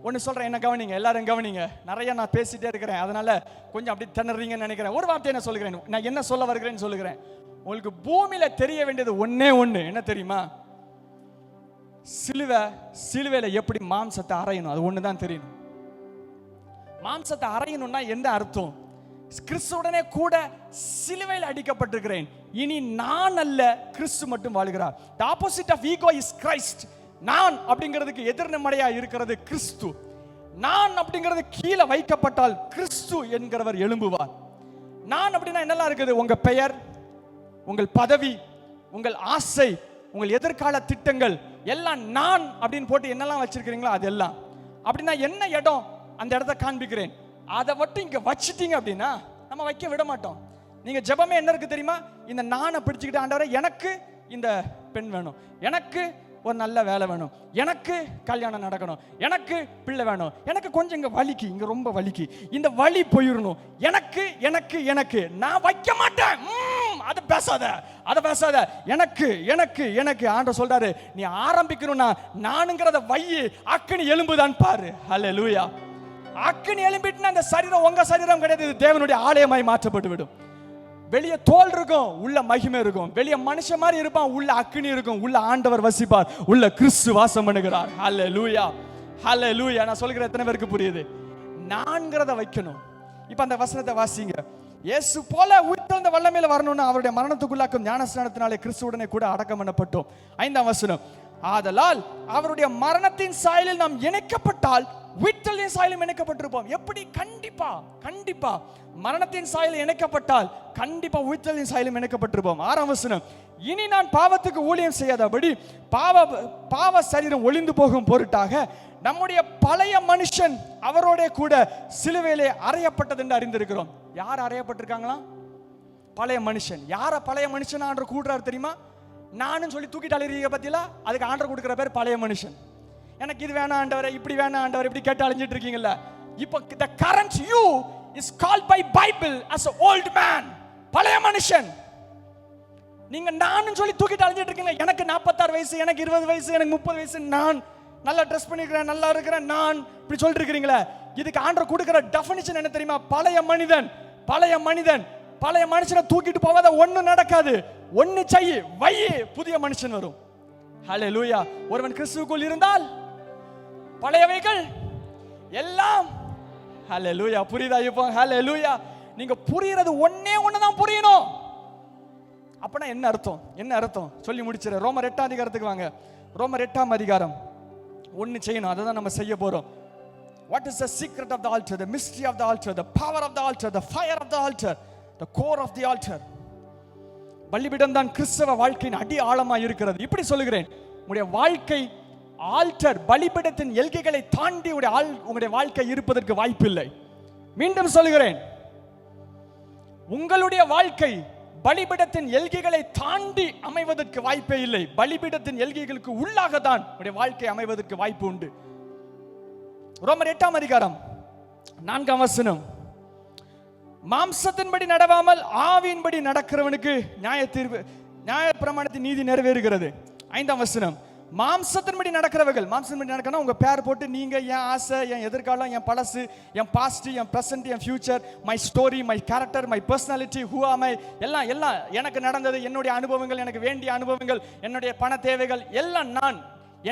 ஒன்னு சொல்றேன், என்ன கவனிங்க, எல்லாரும் கவனிங்க. நிறைய நான் பேசிட்டே இருக்கிறேன், அதனால கொஞ்சம் அப்படி திணறீங்கன்னு நினைக்கிறேன். ஒரு வார்த்தை என்ன சொல்லுகிறேன், நான் என்ன சொல்ல வருகிறேன்னு சொல்லுகிறேன். உங்களுக்கு பூமியில தெரிய வேண்டியது ஒன்னே ஒண்ணு, என்ன தெரியுமா? சிலுவையில எப்படி மாம்சத்தை அறையணும், அது ஒண்ணுதான் தெரியணும். மாம்சத்தை அறையணும்னா என்ன அர்த்தம்? கிறிஸ்துவுடனே கூட சிலுவையில் அடிக்கப்பட்டிருக்கிறேன். இனி நான் அல்ல, கிறிஸ்து மட்டும் வாழ்கிறார். The opposite of ego is Christ. நான் அப்படிங்கிறதுக்கு எதிர்மறையா இருக்கிறது கிறிஸ்து. நான் அப்படிங்கிறது கீழே வைக்கப்பட்டால் கிறிஸ்து என்கிறவர் எழும்புவார். நான் அப்படின்னா என்னெல்லாம் இருக்குது? உங்க பெயர், உங்கள் பதவி, உங்கள் ஆசை, உங்கள் எதிர்கால திட்டங்கள் எல்லாம் நான் அப்படின்னு போட்டு என்னெல்லாம் வச்சிருக்கிறீங்களோ அதெல்லாம். அப்படின்னா என்ன இடம், அந்த இடத்த காண்பிக்கிறேன். அதை மட்டும் இங்க வச்சிட்டீங்க அப்படின்னா நம்ம வைக்க விட மாட்டோம். நீங்க ஜெபமே என்ன இருக்கு தெரியுமா? இந்த நானை பிடிச்சுக்கிட்டு, ஆண்டவரே எனக்கு இந்த பெண் வேணும், எனக்கு ஒரு நல்ல வேலை வேணும், எனக்கு கல்யாணம் நடக்கணும், எனக்கு பிள்ளை வேணும், எனக்கு கொஞ்சம் இங்க வலிக்கு, இங்க ரொம்ப வலிக்கு, இந்த வலி போயிடணும், எனக்கு எனக்கு எனக்கு. நான் வைக்க மாட்டேன். அதை பேசாத, அதை பேசாத. எனக்கு எனக்கு எனக்கு. ஆண்டவர் சொல்றாரு, நீ ஆரம்பிக்கணும்னா நானுங்கிறத வையி, அக்கினி எலும்புதான் பாரு. ஹல்லேலூயா. அக்கினி எழும்பிட்டுனா அந்த சரீரம் உங்க சரீரம் கிடையாது, தேவனுடைய ஆலயமாய் மாற்றப்பட்டு விடும். வெளியே தோல் இருக்கும், உள்ள மகிமை இருக்கும். வெளியே மனுஷன் மாதிரி இருப்பான், உள்ள அக்கினி இருக்கும். உள்ள ஆண்டவர் வசிப்பார், உள்ள கிறிஸ்து வாசம் பண்ணுகிறார். ஹல்லேலூயா, ஹல்லேலூயா. நான் சொல்கிறேன், எத்தனை பேருக்கு புரியுது? நான்கிறத வைக்கணும். இப்ப அந்த வசனத்தை வாசிங்க. இயேசு போல உயிர்த்தெழுந்த வல்லமையில வரணும்னா அவருடைய மரணத்துக்குள்ளாக்கும் ஞானஸ்நானத்தினாலே கிறிஸ்துவுடனே கூட அடக்கம் பண்ணப்பட்டோம். 5ஆம் வசனம். ஆதலால் அவருடைய மரணத்தின் சாயலில் நாம் இணைக்கப்பட்டால் உயிர்த்தெழுதலின் சாயலில் இணைக்கப்பட்டிருப்போம். எப்படி? கண்டிப்பா கண்டிப்பா மரணத்தின் சாயலில் இணைக்கப்பட்டால் கண்டிப்பா உயிர்த்தெழுதலின் சாயலில் இணைக்கப்பட்டிருப்போம். 6ஆம் வசனம், இனி நான் பாவத்துக்கு ஊழியம் செய்யாதபடி பாவ சரீரம் ஒளிந்து போகும் பொருட்டாக நம்முடைய பழைய மனுஷன் அவரோட கூட சிலுவையிலே அறையப்பட்டது என்று அறிந்திருக்கிறோம். யார் அறையப்பட்டிருக்காங்களா? பழைய மனுஷன். யார பழைய மனுஷன் ஆண்டவர் கூடுறாரு தெரியுமா? நானும் சொல்லி தூக்கிட்டு அழிறீங்க பத்தியில, அதுக்கு ஆண்டவர் கொடுக்குற பேர் பழைய மனுஷன். எனக்கு இது வேணாம் ஆண்டவரே, இப்படி வேணாம் ஆண்டவர், இப்படி கேட்டு அழிஞ்சிட்டு இருக்கீங்கல்ல. இப்போ the current you is called by Bible as an old man. பழைய மனுஷன். நீங்க நானும் சொல்லி தூக்கிட்டு அழிஞ்சிட்டு இருக்கீங்க. எனக்கு 46 வயசு, எனக்கு 20 வயசு, எனக்கு 30 வயசு, நான் நல்லா ட்ரெஸ் பண்ணிக்கிறேன், நல்லா இருக்கிறேன், நான் இப்படி சொல்லிட்டு இருக்கிறீங்களே. இதுக்கு ஆண்டவர் கொடுக்கிற டெஃபினிஷன் என்ன தெரியுமா? பழைய மனிதன். பழைய மனிதன். பழைய மனுஷனை தூக்கிட்டு போவாத ஒண்ணு நடக்காது. ஒண்ணு செய்யி, வை, புதிய மனுஷன் வரும். ஹல்லேலூயா. ஒருவன் கிறிஸ்துவுக்குள் இருந்தால் பழையவைகள் எல்லாம். ஹல்லேலூயா. புரியுதா இப்போ? ஹல்லேலூயா. நீங்க புரியுறது ஒண்ணுதான் புரியணும். அப்பனா என்ன அர்த்தம்? என்ன அர்த்தம் சொல்லி முடிச்சிரு. ரோமர் 8ஆம் அதிகாரத்துக்கு வாங்க. ரோமர் 8ஆம் அதிகாரம். ஒன்னு செய்யணும், அதை தான் நம்ம செய்ய போறோம். What is the secret of the altar? The mystery of the altar, the power of the altar, the fire of the altar, the core of the altar. பலிபீடம் தான் கிறிஸ்தவ வாழ்க்கையின் அடி ஆழமா இருக்கிறது. இப்படி சொல்லுகிறேன், உங்களுடைய வாழ்க்கை ஆல்டர், பலிபீடத்தின் எல்கைகளை தாண்டி உங்களுடைய வாழ்க்கை இருப்பதற்கு வாய்ப்பில்லை. மீண்டும் சொல்லுகிறேன், உங்களுடைய வாழ்க்கை பலிபீடத்தின் எல்கைகளை தாண்டி அமைவதற்கு வாய்ப்பே இல்லை. பலிபீடத்தின் எல்கைகளுக்கு உள்ளாக தான் உங்களுடைய வாழ்க்கை அமைவதற்கு வாய்ப்பு உண்டு. ரோமர் 8ஆம் அதிகாரம் 4ஆம் வசனம், மாம்சத்தின்படி நடவாமல் ஆவியின்படி நடக்கிறவனுக்கு நியாயப்பிரமாணத்தின் நீதி நிறைவேறுகிறது. 5ஆம் வசனம், மாம்சத்தின்படி நடக்கிறவர்கள், மாம்சத்தின்படி நடக்கணும் உங்க பேர் போட்டு நீங்க, என் ஆசை, என் எதிர்காலம், என் பழசு, என் பாஸ்ட், என் பிரசன்ட், என் future, my story, my character, my personality, who am I, எல்லாம் எனக்கு நடந்தது, என்னுடைய அனுபவங்கள், எனக்கு வேண்டிய அனுபவங்கள், என்னுடைய பண தேவைகள் எல்லாம் நான்,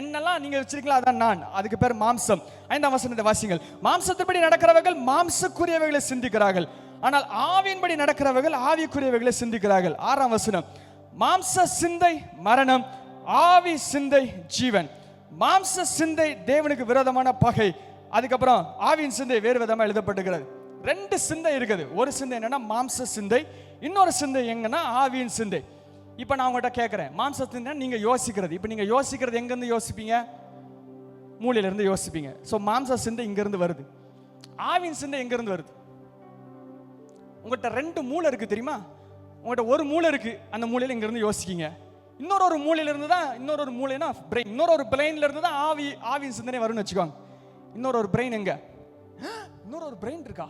என்னெல்லாம் நீங்க வச்சிருக்கீங்களா அதான் நான். அதுக்கு பேர் மாம்சம். 5ஆம் வசனத்தை வாசிங்கள். மாம்சத்தின்படி நடக்கிறவர்கள் மாம்சக்குரியவைகளை சிந்திக்கிறார்கள், ஆனால் ஆவியின்படி நடக்கிறவர்கள் ஆவிக்குரியவைகளை சிந்திக்கிறார்கள். 6ஆம் வசனம், மாம்ச சிந்தை மரணம், ஆவி சிந்தை ஜீவன். மாம்ச சிந்தை தேவனுக்கு விரோதமான பகை. அதுக்கப்புறம் ஆவியின் சிந்தை வேறு விதமா எழுதப்பட்டிருக்கிறது. 2 சிந்தை இருக்குது. ஒரு சிந்தை என்னன்னா மாம்ச சிந்தை, இன்னொரு சிந்தை எங்கன்னா ஆவியின் சிந்தை. இப்ப நான் உங்கள்கிட்ட கேட்கிறேன், மாம்ச சிந்தை நீங்க யோசிக்கிறது. இப்ப நீங்க யோசிக்கிறது எங்க இருந்து யோசிப்பீங்க? மூளையில இருந்து யோசிப்பீங்க. சோ மாம்ச சிந்தை இங்க இருந்து வருது. ஆவியின் சிந்தை எங்க இருந்து வருது? உங்கள்கிட்ட 2 மூளை இருக்கு தெரியுமா? உங்கள்கிட்ட ஒரு மூளை இருக்கு, அந்த மூளையில இங்க இருந்து யோசிக்கீங்க. இன்னொரு மூலையில இருந்து தான், இன்னொரு மூளைனா பிரெயின், இன்னொரு பிரெயின்ல இருந்து தான் ஆவியின் சிந்தனை வரும்னு வச்சுக்கோங்க. இன்னொரு பிரெயின் எங்க? இன்னொரு பிரெயின் இருக்கா?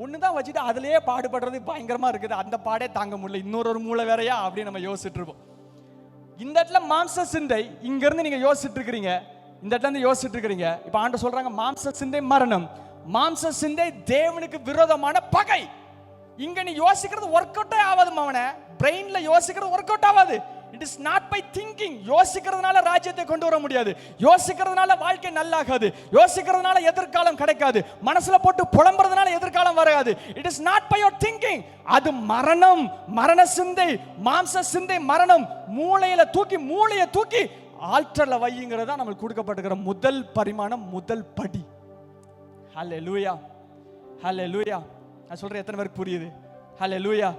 ஒண்ணுதான் வச்சுட்டு அதுலயே பாடுபடுறது பயங்கரமா இருக்குது, அந்த பாடே தாங்க முடியல, இன்னொரு மூளை வேறையா அப்படின்னு நம்ம யோசிச்சுட்டு இருப்போம். இந்த இடத்துல மாம்ச சிந்தை இங்க இருந்து நீங்க யோசிச்சுட்டு இருக்கிறீங்க, இந்த இடத்துல இருந்து யோசிச்சுட்டு இருக்கிறீங்க. இப்ப ஆண்டவர் சொல்றாங்க, மாம்ச சிந்தை மரணம், மாம்ச சிந்தை தேவனுக்கு விரோதமான பகை. இங்க நீ யோசிக்கிறது ஒர்க் அவுட்டே ஆகாது. அவனை பிரெயின்ல யோசிக்கிறது ஒர்க் அவுட் ஆகாது. It is not by thinking. யோசிக்கிறதுனால ராஜ்யத்தை கொண்டு வர முடியாது, யோசிக்கிறதுனால வாழ்க்கை நல்லாகாது, யோசிக்கிறதுனால எதிர்காலம் கிடைக்காது, மனசுல போட்டு புலம்புறதுனால எதிர்காலம் வராது. It is not by your thinking. அது மரணம், மரண சிந்தை, மாம்ச சிந்தை மரணம். மூளையை தூக்கி ஆல்டர்ல வையுங்கிறதா நமக்கு கொடுக்கப்பட்டிருக்கிற முதல் பரிமாணம், முதல் படி. ஹல்லேலூயா, ஹல்லேலூயா. நான் சொல்றேன், எத்தனை பேருக்கு புரியுது? ஹல்லேலூயா.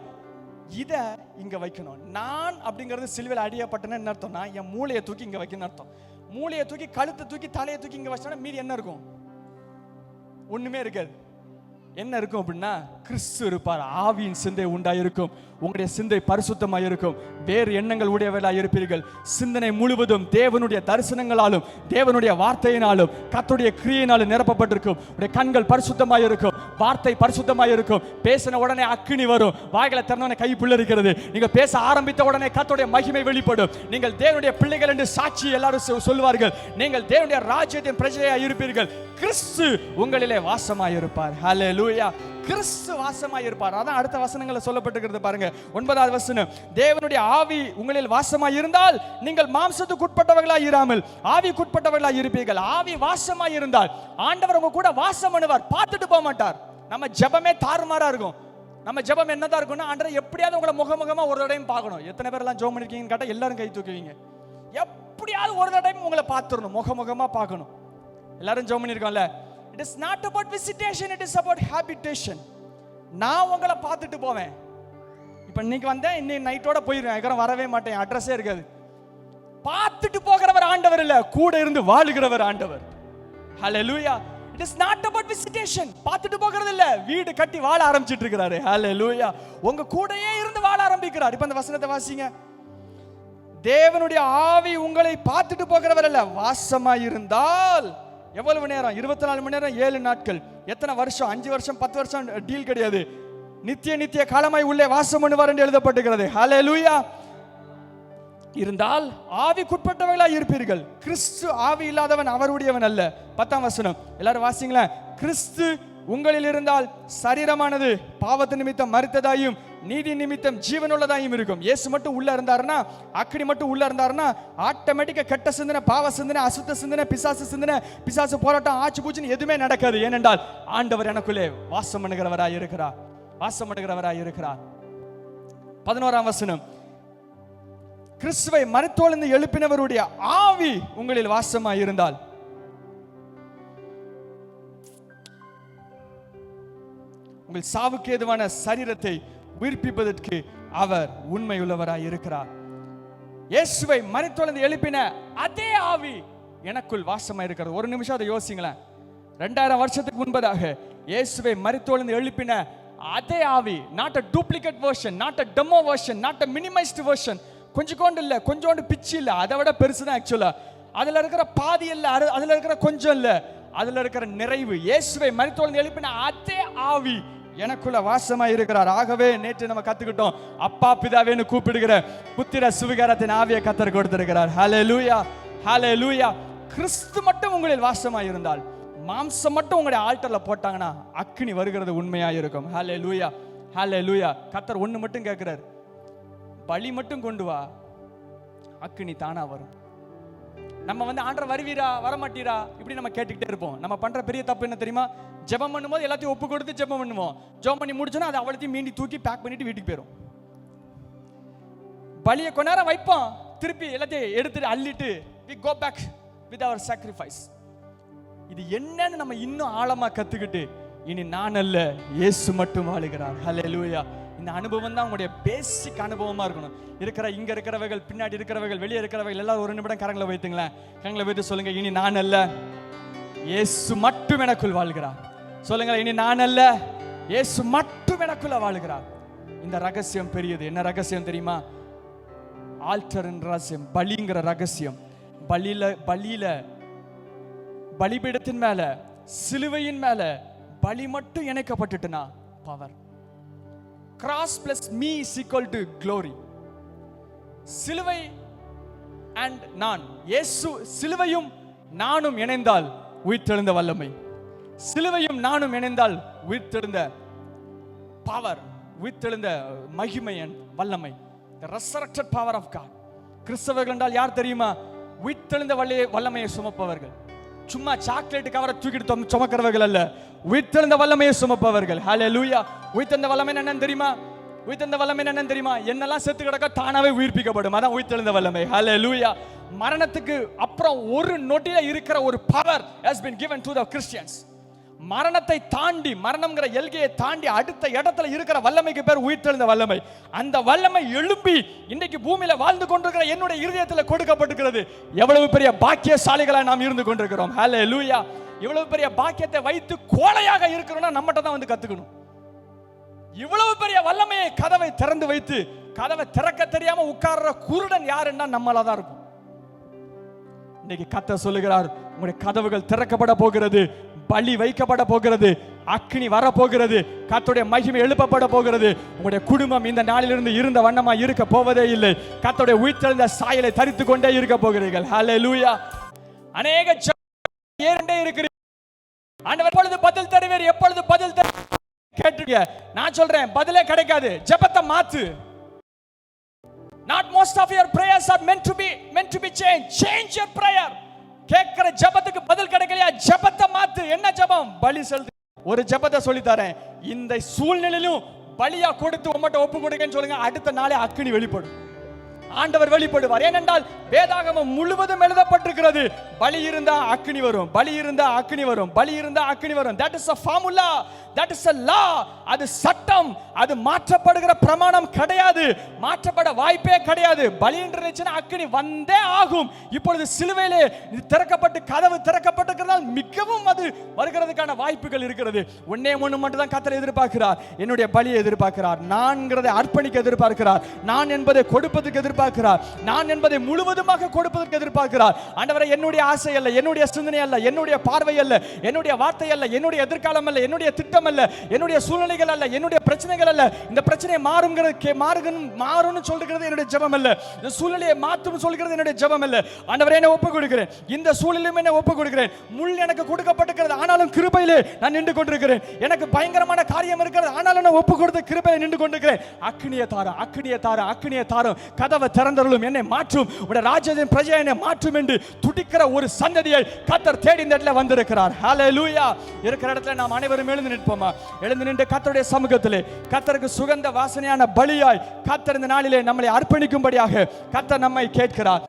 இத இங்க வைக்கணும். நான் அப்படிங்கிறது சிலுவையில் அடியப்பட்டன என்ன அர்த்தம்னா, என் மூளையை தூக்கி இங்க வைக்கணும் அர்த்தம். மூளையை தூக்கி, கழுத்தை தூக்கி, தலையை தூக்கி இங்க வச்சா மீதி என்ன இருக்கும்? ஒண்ணுமே இருக்காது. என்ன இருக்கும் அப்படின்னா, கிறிஸ்து இருப்பார், ஆவியின் சிந்தை உண்டாயிருக்கும், உங்களுடைய சிந்தை பரிசுத்தமாக இருக்கும், வேறு எண்ணங்கள் உடையவர்களாக இருப்பீர்கள். சிந்தனை முழுவதும் தேவனுடைய தரிசனங்களாலும் தேவனுடைய வார்த்தையினாலும் கர்த்தருடைய கிரியையினாலும் நிரப்பப்பட்டிருக்கும். உங்களுடைய கண்கள் பரிசுத்தமாக இருக்கும், வார்த்தை பரிசுத்தமாக இருக்கும். பேசின உடனே அக்கினி வரும், வாய்களை திறந்தவனே கை புல்லரிக்கிறது. நீங்க பேச ஆரம்பித்த உடனே கர்த்தருடைய மகிமை வெளிப்படும். நீங்கள் தேவனுடைய பிள்ளைகள் என்று சாட்சி எல்லாரும் சொல்வார்கள். நீங்கள் தேவனுடைய ராஜ்யத்தின் பிரஜையாக இருப்பீர்கள். கிறிஸ்து உங்களிலே வாசமாய் இருப்பார். ஹல்லேலூயா. கிறிஸ்து வாசமாய் இருப்பார். அதான் அடுத்த வசனங்களை சொல்லப்பட்டிருக்கிறது பாருங்க. 9வது வசனம், தேவனுடைய ஆவி உங்களில் வாசமாய் இருந்தால் நீங்கள் மாம்சத்துக்கு உட்பட்டவர்களாய் இராமல் ஆவிக்குட்பட்டவர்களாய் இருப்பீர்கள். ஆவி வாசமாய் இருந்தால் ஆண்டவர் உங்க கூட வாசம் பண்ணுவார், பார்த்துட்டு போக மாட்டார். நம்ம ஜெபமே தாறுமாறா இருக்கும். நம்ம ஜெபம் என்னதான் இருக்கும்னா, ஆண்டவரே எப்படியாவது உங்களை முகமுகமா ஒரு தடவையும் பார்க்கணும். எத்தனை பேர் எல்லாம் ஜெபம் பண்ணிருக்கீங்கன்னு கேட்டா எல்லாரும் கை தூக்குவீங்க. எப்படியாவது ஒரு தடவை உங்களை பார்த்துடணும், முகமுகமா பார்க்கணும். எல்லாரும் ஜெபம் பண்ணிருக்கோம்ல. It is not about visitation, it is about habitation. நான் உங்களை பார்த்துட்டு போவேன். இப்ப இன்னைக்கு வந்தேன், இன்னைக்கு நைட்டோட போயிருவேன், அதுக்கப்புறம் வரவே மாட்டேன், அட்ரஸே இருக்காது. பார்த்துட்டு போகிறவர் ஆண்டவர் இல்ல, கூட இருந்து வாழுகிறவர் ஆண்டவர். Hallelujah. It is not about visitation. பார்த்துட்டு போகிறது இல்ல, வீடு கட்டி வாழ ஆரம்பிச்சிட்டு இருக்கிறாரு. ஹல்லேலூயா. உங்க கூடயே இருந்து வாழ ஆரம்பிக்கிறார். இப்ப அந்த வசனத்தை வாசிங்க. தேவனுடைய ஆவி உங்களை பார்த்துட்டு போகிறவர் அல்ல, வாசமாய் இருந்தால். எவ்வளவு நேரம்? 24 மணி நேரம், 7 நாட்கள். எத்தனை வருஷம்? 5 வருஷம் 10 வருஷம் டீல் கிடையாது. நித்திய காலமாய் உள்ளே வாசம் பண்ணுவார் என்று எழுதப்பட்டிருக்கிறது. ஹல்லேலூயா. இருந்தால் ஆவிக்குட்பட்டவர்களாய் இருப்பீர்கள். கிறிஸ்து ஆவி இல்லாதவன் அவருடையவன் அல்ல. 10ஆம் வசனம் எல்லாரும் வாசிங்களேன். கிறிஸ்து உங்களில் இருந்தால் சரீரமானது பாவத்து நிமித்தம் மரித்ததாயும் நீதி நிமித்தம் ஜீவனுள்ளதாயும் இருக்கும். இயேசு மட்டும் உள்ள இருந்தாருன்னா, அக்கினி மட்டும் உள்ள இருந்தாருன்னா, ஆட்டோமேட்டிக்கா கெட்ட சிந்தனை, பாவ சிந்தனை, அசுத்த சிந்தனை, பிசாசு சிந்தனை, பிசாசு போராட்டம், ஆச்சு பூச்சின்னு எதுவுமே நடக்காது. ஏனென்றால் ஆண்டவர் எனக்குள்ளே வாசம் பண்ணுகிறவராய் இருக்கிறார், வாசம் பண்ணுகிறவராய் இருக்கிறார். 11ஆம் வசனம். கிறிஸ்துவை மரித்தோலிருந்து எழுப்பினவருடைய ஆவி உங்களில் வாசமாய் இருந்தால். உங்கள் சாவுக்கு ஏதுவான சரீரத்தை உயிர்ப்பிப்பதற்கு அவர் உண்மையுள்ளவராய் இருக்கிறார். இயேசுவை மரித்தோலிருந்து எழுப்பின அதே ஆவி எனக்குள் வாசமாய் இருக்கிறது. ஒரு நிமிஷம் அதை யோசிங்களேன். 2000 வருஷத்துக்கு முன்பதாக இயேசுவை மரித்தோலிருந்து எழுப்பின அதே ஆவி, not a duplicate version, not a demo version, not a minimized version. கொஞ்சோண்டு இல்ல, கொஞ்சோண்டு பிச்சு இல்ல, அதை விட பெருசுதான். ஆக்சுவலா அதுல இருக்கிற பாதி இல்ல, அதுல இருக்கிற கொஞ்சம் இல்ல, அதுல இருக்கிற நிறைவு. இயேசுவை மரித்தோலிருந்து எழுப்பின அதே ஆவி எனக்குள்ள வாசமாய் இருக்கிறார். ஆகவே நேற்று நம்ம கத்துக்கிட்டோம், அப்பா பிதாவேன்னு கூப்பிடுகிற புத்திர சுவிகாரத்தின் ஆவியை கர்த்தர் கொடுத்திருக்கிறார். ஹல்லேலூயா, ஹல்லேலூயா. கிறிஸ்து மட்டும் உங்களில் வாசமாய் இருந்தால், மாம்சம் மட்டும் உங்களுடைய ஆல்டர்ல போட்டாங்கன்னா அக்கினி வருகிறது உண்மையா இருக்கும். ஹல்லேலூயா, ஹல்லேலூயா. கர்த்தர் ஒண்ணு மட்டும் கேட்கிறார், பலி மட்டும் கொண்டு வா, அக்கினி தானா வரும். நம்ம ஆண்டவர் வருவீரா வரமாட்டீரா இப்படி நம்ம கேட்டுக்கிட்டே இருப்போம். நம்ம பண்ற பெரிய தப்பு என்ன தெரியுமா? ஜெபம் பண்ணும்போது எல்லாத்தையும் ஒப்பு கொடுத்து ஜெபம் பண்ணுவோம். ஜெபம் பண்ணி முடிச்சோன்னா அதை அவ்வளோத்தையும் மீண்டி தூக்கி பேக் பண்ணிட்டு வீட்டுக்கு போயிடும். பலியை கொஞ்ச நேரம் வைப்போம், திருப்பி எல்லாத்தையும் எடுத்துட்டு அள்ளிட்டு we go back with our sacrifice. இது என்னன்னு நம்ம இன்னும் ஆழமா கத்துக்கிட்டு, இனி நான் அல்ல இயேசு மட்டும் வாழுகிறார். ஹல்லேலூயா. இந்த அனுபவம் தான் உங்களுடைய பேசிக் அனுபவமா இருக்கணும். இங்க இருக்கிறவர்கள், பின்னாடி இருக்கிறவர்கள், வெளியே இருக்கிறவர்கள் எல்லாரும் ஒரு நிமிடம் கரங்களை வைத்துங்களேன். கரங்களை வைத்து சொல்லுங்க, இனி நான் அல்ல இயேசு மட்டும் எனக்குள் வாழ்கிறார். சொல்லுங்க, இனி நான் அல்ல இயேசு மட்டும் எனக்குள்ள வாழ்கிறார். இந்த ரகசியம் பெரியது. என்ன ரகசியம் தெரியுமா? ஆல்டரின் ரகசியம், பலிங்கிற ரகசியம். பலிபீடத்தின் மேல, சிலுவையின் மேல பலி மட்டும் இணைக்கப்பட்டுட்டுனா power. Cross plus me is equal to glory. சிலுவை and நான், இயேசு சிலுவையும் நானும் இணைந்தால் உயிர்த்தெழுந்த வல்லமை, சிலுவையும் நானும் இணைந்தால் உயிர்த்தெழுந்த பவர், உயிர்த்தெழுந்த மகிமையின் வல்லமை, the resurrected power of God. கிறிஸ்தவர்கள் என்றால் யார் தெரியுமா? உயிர்த்தெழுந்த வல்லமையை சுமப்பவர்கள். சும்மா சாக்லேட் கவரை தூக்கிட்டு சுமக்கிறவர்கள் அல்ல, உயிர்த்தெழுந்த வல்லமையை சுமப்பவர்கள். ஹல்லேலூயா. உயிர்த்தெழுந்த வல்லமை என்னன்னு தெரியுமா? உயிர்த்தெழுந்த வல்லமை என்னன்னு தெரியுமா? என்னெல்லாம் செத்து கிடக்க தானாவே உயிர்ப்பிக்கப்படும். அதான் உயிர்த்தெழுந்த வல்லமை. ஹல்லேலூயா. மரணத்துக்கு அப்புறம் ஒரு நொடியில இருக்கிற ஒரு power has been given to the Christians. மரணத்தை தாண்டி, மரணம்ங்கிற எல்கையை தாண்டி அடுத்த இடத்துல இருக்கிற வல்லமைக்கு பேர் உயிர்த்தெழுந்த வல்லமை. அந்த வல்லமை எழும்பி இன்னைக்கு பூமியில வாழ்ந்து கொண்டிருக்கிற என்னுடைய இருதயத்தில் கொடுக்கப்பட்டிருக்கிறது. எவ்வளவு பெரிய பாக்கியசாலிகளா நாம் இருந்து கொண்டிருக்கிறோம். ஹல்லேலூயா. இவ்வளவு பெரிய பாக்கியத்தை வைத்து கோழையாக இருக்கிறோம்னா நம்மகிட்ட தான் கத்துக்கணும். இவ்வளவு பெரிய வல்லமையை, கதவை திறந்து வைத்து கதவை திறக்க தெரியாம உட்கார்ற குருடன் யாருன்னா நம்மளா தான் இருக்கும். இன்னைக்கு கர்த்தர் சொல்லுகிறார், உங்களுடைய கதவுகள் திறக்கப்பட போகிறது, பலி வைக்கப்பட போகிறது, அக்கினி வர போகிறது, கர்த்தருடைய மகிமை எழுப்பப்பட போகிறது. உங்களுடைய குடும்பம் இந்த நாளிலிருந்து இருந்த வண்ணமா இருக்க போவதே இல்லை. கர்த்தருடைய உயிர்த்தெழுந்த சாயலை தரித்து கொண்டே இருக்க போகிறீர்கள். ஹல்லேலூயா. அநேக ஏறண்டே இருக்கிறீர்கள். ஆண்டவர் எப்பொழுது பதில் தருவீர், எப்பொழுது பதில் கேட்டுங்க. நான் சொல்றேன், பதிலே கிடைக்காது. ஜெபத்தை மாத்து. Not most of your prayers are meant to be changed. Change your prayer. கேட்கிற ஜெபத்துக்கு பதில் கிடைக்கலையா? ஜெபத்தை மாத்து. என்ன ஜெபம்? பலி செலுத்து. ஒரு ஜெபத்தை சொல்லி தரேன். இந்த சூழ்நிலையிலும் பலியா கொடுத்து உம்மட்ட ஒப்பு கொடுங்கன்னு சொல்லுங்க. அடுத்த நாளே அக்கினி வெளிப்படும். ஆண்டவர் வெளிப்படுவார். ஏனென்றால் வேதாகமம் முழுவதும் எழுதப்பட்டிருக்கிறது. பலி இருந்தா அக்கினி வரும், பலி இருந்தா அக்கினி வரும், பலி இருந்தா அக்கினி வரும். that is a formula, that is a law. அது சட்டம், அது மாற்றப்படுகிற பிரமாணம் கிடையாது, மாற்றப்பட வாய்ப்பே கிடையாது. பலி என்று நினைச்சா அக்கினி வந்தே ஆகும். இப்பொழுது சிலுவையிலே திறக்கப்பட்டு கதவு திறக்கப்பட்டிருக்கிறதால் மிகவும் அது வருகிறதுக்கான வாய்ப்புகள் இருக்கிறது. ஒண்ணே ஒன்று மட்டும் தான் கர்த்தர் எதிர்பார்க்கிறார், என்னுடைய பலியை எதிர்பார்க்கிறார். நான்கிறதை அர்ப்பணிக்க எதிர்பார்க்கிறார், நான் என்பதை கொடுப்பதற்கு எதிர்பார்க்கிறார், நான் என்பதை முழுவதுமாக கொடுப்பதற்கு எதிர்பார்க்கிறார். ஆண்டவரே, என்னுடைய ஆசை அல்ல, என்னுடைய சிந்தனை அல்ல, என்னுடைய பார்வை அல்ல, என்னுடைய வார்த்தை அல்ல, என்னுடைய எதிர்காலம் அல்ல, என்னுடைய திட்டம் அல்ல, என்னுடைய சூழ்நிலைகள் அல்ல, என்னுடைய பிரச்சனைகள் அல்ல, இந்த பிரச்சனை மாறும்னு சொல்றது என்னுடைய ஜெபம் அல்ல, இந்த சூழ்நிலையை மாற்றும் சொல்கிறது என்னுடைய ஜெபம் அல்ல. ஆண்டவரே, என்னை ஒப்புக் கொடுக்கிறேன், இந்த சூழ்நிலையும் என்னை ஒப்புக் கொடுக்கிறேன். முள் எனக்கு கொடுக்கப்பட்டிருக்கிறது, ஆனாலும் கிருபையிலே நான் நின்று கொண்டிருக்கிறேன். எனக்கு பயங்கரமான காரியம் இருக்கிறது, ஆனாலும் நான் ஒப்புக் கொடுத்து கிருபையிலே நின்று கொண்டிருக்கிறேன். அக்கினியை தாரும், அக்கினியை தாரும், அக்கினியை தாரும், கதவை திறந்தருளும், என்னை மாற்றும், உடைய ராஜ்யத்தின் பிரஜையை என்னை மாற்றும் என்று துடிக்கிற ஒரு சந்ததியை கர்த்தர் தேடி இந்த இடத்துல வந்திருக்கிறார். ஹல்லேலூயா. இருக்கிற இடத்துல நாம் அனைவரும் எழுந்து நிற்போமா? எழுந்து நின்று கர்த்தருடைய சமூகத்திலே கர்த்தருக்கு சுகந்த வாசனையான பலியாய் கர்த்தர் இந்த நாளிலே நம்மை அர்ப்பணிக்கும்படியாக கர்த்தர் நம்மை கேட்கிறார்.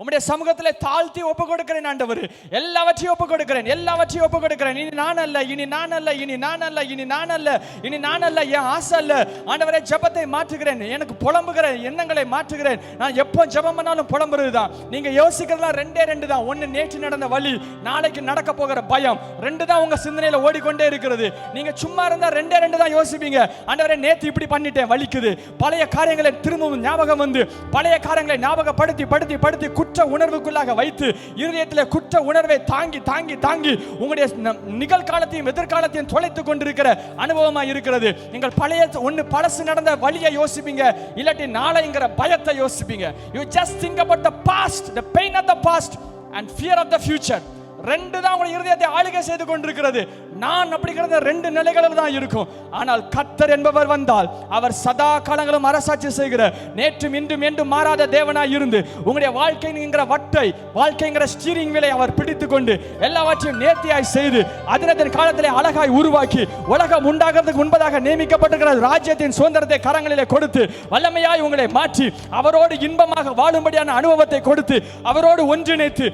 உம்முடைய சமூகத்திலே தாழ்த்தி ஒப்புக் கொடுக்கிறேன் ஆண்டவரே, எல்லாவற்றையும் ஒப்புக் கொடுக்கிறேன், எல்லாவற்றையும் ஒப்புக் கொடுக்கிறேன். இனி நான் அல்ல, இனி நான் அல்ல, இனி நான் அல்ல, இனி நான் அல்ல, இனி நான் அல்ல, என் ஆசை அல்ல ஆண்டவரே. ஜெபத்தை மாற்றுகிறேன், எனக்கு புலம்புகிற எண்ணங்களை மாற்றுகிறேன். நான் எப்போ ஜெபம் பண்ணாலும் புலம்புறது தான். நீங்க யோசிக்கிறதெல்லாம் ரெண்டு தான். ஒன்னு நேற்று நடந்த வலி, நாளைக்கு நடக்க போகிற பயம், ரெண்டு தான் உங்க சிந்தனையில ஓடிக்கொண்டே இருக்கிறது. நீங்க சும்மா இருந்தா ரெண்டு தான் யோசிப்பீங்க. ஆண்டவரே, நேற்று இப்படி பண்ணிட்டேன், வலிக்குது. பழைய காரியங்களை திரும்பவும் ஞாபகம் வந்து பழைய காரியங்களை ஞாபகப்படுத்தி படுத்தி படுத்தி குற்ற உணர்வுக்குள்ளாக வைத்து இருதயத்தில் குற்ற உணர்வை தாங்கி தாங்கி தாங்கி உங்களுடைய நிகழ்காலத்தையும் எதிர்காலத்தையும் தொலைத்துக் கொண்டிருக்கிற அனுபவமா இருக்கிறது. நீங்கள் பழைய ஒன்னு பழசு நடந்த வலியை யோசிப்பீங்க, இல்லாட்டி நாளைங்கிற பயத்தை யோசிப்பீங்க. You just think about the past, the pain of the past and fear of the future. ரெண்டு தான் உங்களுடைய இருதயத்தை ஆளுகை செய்து கொண்டிருக்கிறது. நான் அப்படிங்கிறது ரெண்டு நிலைகளில் தான் இருக்கும். ஆனால் கர்த்தர் என்பவர் வந்தால் அவர் சதா காலங்களும் அரசாட்சி செய்கிற நேற்றும் இன்றும் என்றும் மாறாத தேவனாய் இருந்து உங்களுடைய வாழ்க்கைங்கிற வட்டை, வாழ்க்கைங்கிற ஸ்டீரிங் வீலை அவர் பிடித்துக் கொண்டு எல்லாவற்றையும் நேர்த்தியாய் செய்து அதனத்தின் காலத்திலே அழகாய் உருவாக்கி உலகம் உண்டாகிறதுக்கு முன்பதாக நியமிக்கப்பட்டிருக்கிற ராஜ்யத்தின் சுதந்திரத்தை கரங்களிலே கொடுத்து வல்லமையாய் உங்களை மாற்றி அவரோடு இன்பமாக வாழும்படியான அனுபவத்தை கொடுத்து அவரோடு ஒன்றிணைத்து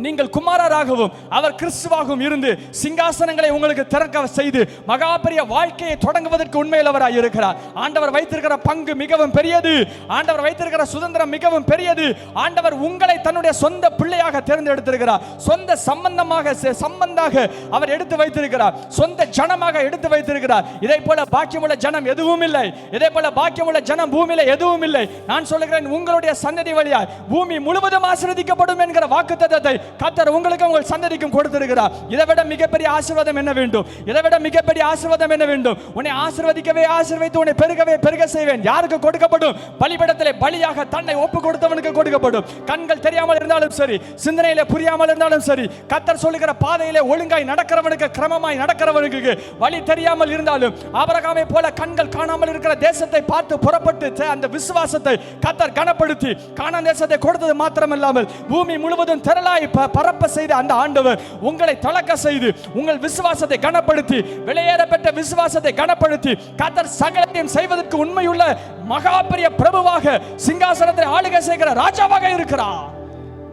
நீங்கள் குமாரராகவும் அவர் கிறிஸ்துவாகவும் இருந்து சிங்காசனங்களை உங்களுக்கு திறக்க செய்து மகா பெரிய வாழ்க்கையை தொடங்குவதற்கு உண்மையுள்ளவராய் இருக்கிறார். ஆண்டவர் வைத்திருக்கிற பங்கு மிகவும் பெரியது. ஆண்டவர் வைத்திருக்கிற சுதந்திரம் மிகவும் பெரியது. ஆண்டவர் உங்களை தன்னுடைய சொந்த பிள்ளையாக தேர்ந்தெடுத்திருக்கிறார். சொந்த சம்பந்தாக அவர் எடுத்து வைத்திருக்கிறார். சொந்த ஜனமாக எடுத்து வைத்திருக்கிறார். இதை போல பாக்கியமுள்ள ஜனம் எதுவும் இல்லை. இதே போல பாக்கியமுள்ள ஜனம் பூமியில எதுவும் இல்லை. நான் சொல்லுகிறேன், உங்களுடைய சந்ததி வழியாய் பூமி முழுவதும் ஆசீர்வதிக்கப்படும் என்கிற வாக்குத்தத்தத்தை கர்த்தர் உங்களுக்கு உங்கள் சந்ததிக்கும் கொடுத்திருக்கிறார். இதைவிட மிகப்பெரிய ஆசீர்வாதம் என்ன வேண்டும்? இதைவிட மிகப்பெரிய ஆசீர்வாதம் என்ன வேண்டும்? உன்னை ஆசீர்வதிக்கவே ஆசீர்வதித்து உன்னை பெருகவே பெருக செய்வேன். யாருக்கு கொடுக்கப்படும்? பலிபீடத்திலே பலியாக தன்னை ஒப்பு கொடுத்தவனுக்கு கொடுக்கப்படும். கண்கள் தெரியாமல் இருந்தாலும் சரி, சிந்தனையிலே புரியாமல் இருந்தாலும் சரி, கர்த்தர் சொல்லுகிற பாதையிலே ஒழுங்காய் நடக்கிறவனுக்கு, கிரமமாய் நடக்கிறவனுக்கு, வழி தெரியாமல் இருந்தாலும் ஆபிரகாமை போல கண்கள் காணாமல் இருக்கிற தேசத்தை பார்த்து புறப்பட்டு அந்த விசுவாசத்தை கர்த்தர் கனப்படுத்தி கானான் தேசத்தை கொடுத்தது மாத்திரமல்லாமல் பூமி முழுவதும் திரளாய் பரப்ப செய்த அந்த ஆண்டவர் உங்களை தளக்க செய்து உங்கள் விசுவாசத்தை கனப்படுத்தி வெளியேற பெற்ற விசுவாசத்தை கனப்படுத்தி கர்த்தர் சகலத்தையும் செய்வதற்கு உண்மையுள்ள மகா பெரிய பிரபுவாக சிங்காசனத்தை ஆளுகை செய்கிற ராஜாவாக இருக்கிறார்.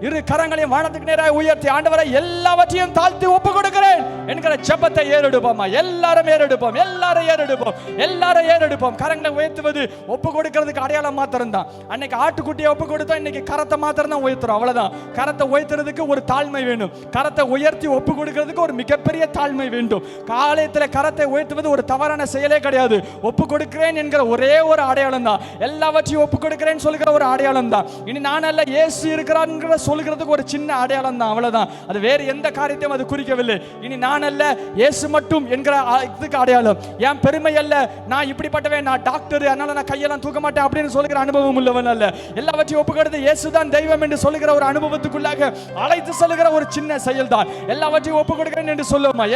இரு கரங்களையும் வானத்துக்கு நேராக உயர்த்தி ஆண்டவரை எல்லாவற்றையும் தாழ்த்தி ஒப்பு கொடுக்கிறேன் என்கிற ஜெபத்தை ஏறெடுப்போமா? எல்லாரும் ஏறெடுப்போம், எல்லாரும் ஏறெடுப்போம், எல்லாரும் ஏறெடுப்போம். கரங்களை உயர்த்துவது ஒப்பு கொடுக்கிறதுக்கு அடையாளம் மாத்திரம் தான். அன்னைக்கு ஆட்டுக்குட்டியை ஒப்பு கொடுத்தா இன்னைக்கு கரத்தை மாத்திரம் தான் உயர்த்துறோம், அவ்வளவுதான். கரத்தை உயர்த்துறதுக்கு ஒரு தாழ்மை வேணும். கரத்தை உயர்த்தி ஒப்பு கொடுக்கிறதுக்கு ஒரு மிகப்பெரிய தாழ்மை வேண்டும். காலத்தில் கரத்தை உயர்த்துவது ஒரு தவறான செயலே கிடையாது. ஒப்பு கொடுக்கிறேன் என்கிற ஒரே ஒரு அடையாளம் தான். எல்லாவற்றையும் ஒப்பு கொடுக்கிறேன் சொல்கிற ஒரு அடையாளம் தான். இனி நான் அல்ல, இயேசு இருக்கிறார் சொல்கிறதுக்கு ஒரு சின்ன அடையாளம் தான், அவ்வளவுதான். அது வேறு எந்த காரியத்தையும் அது குறிக்கவில்லை. இனி நான் அல்ல, இயேசு மட்டும் என்கிற இதுக்கு அடையாளம். என் பெருமை அல்ல, நான் இப்படிப்பட்டவன், நான் டாக்டர், அதனால நான் கையெல்லாம் தூக்க மாட்டேன் அப்படின்னு சொல்கிற அனுபவம் உள்ளவன் அல்ல. எல்லாவற்றையும் ஒப்புக்கொடுத்து இயேசுதான் தெய்வம் என்று சொல்லுகிற ஒரு அனுபவத்துக்குள்ளாக அழைத்து செல்கிற ஒரு சின்ன செயல் தான். எல்லாவற்றையும் ஒப்பு கொடுக்கிறேன் என்று சொல்லுவோமா?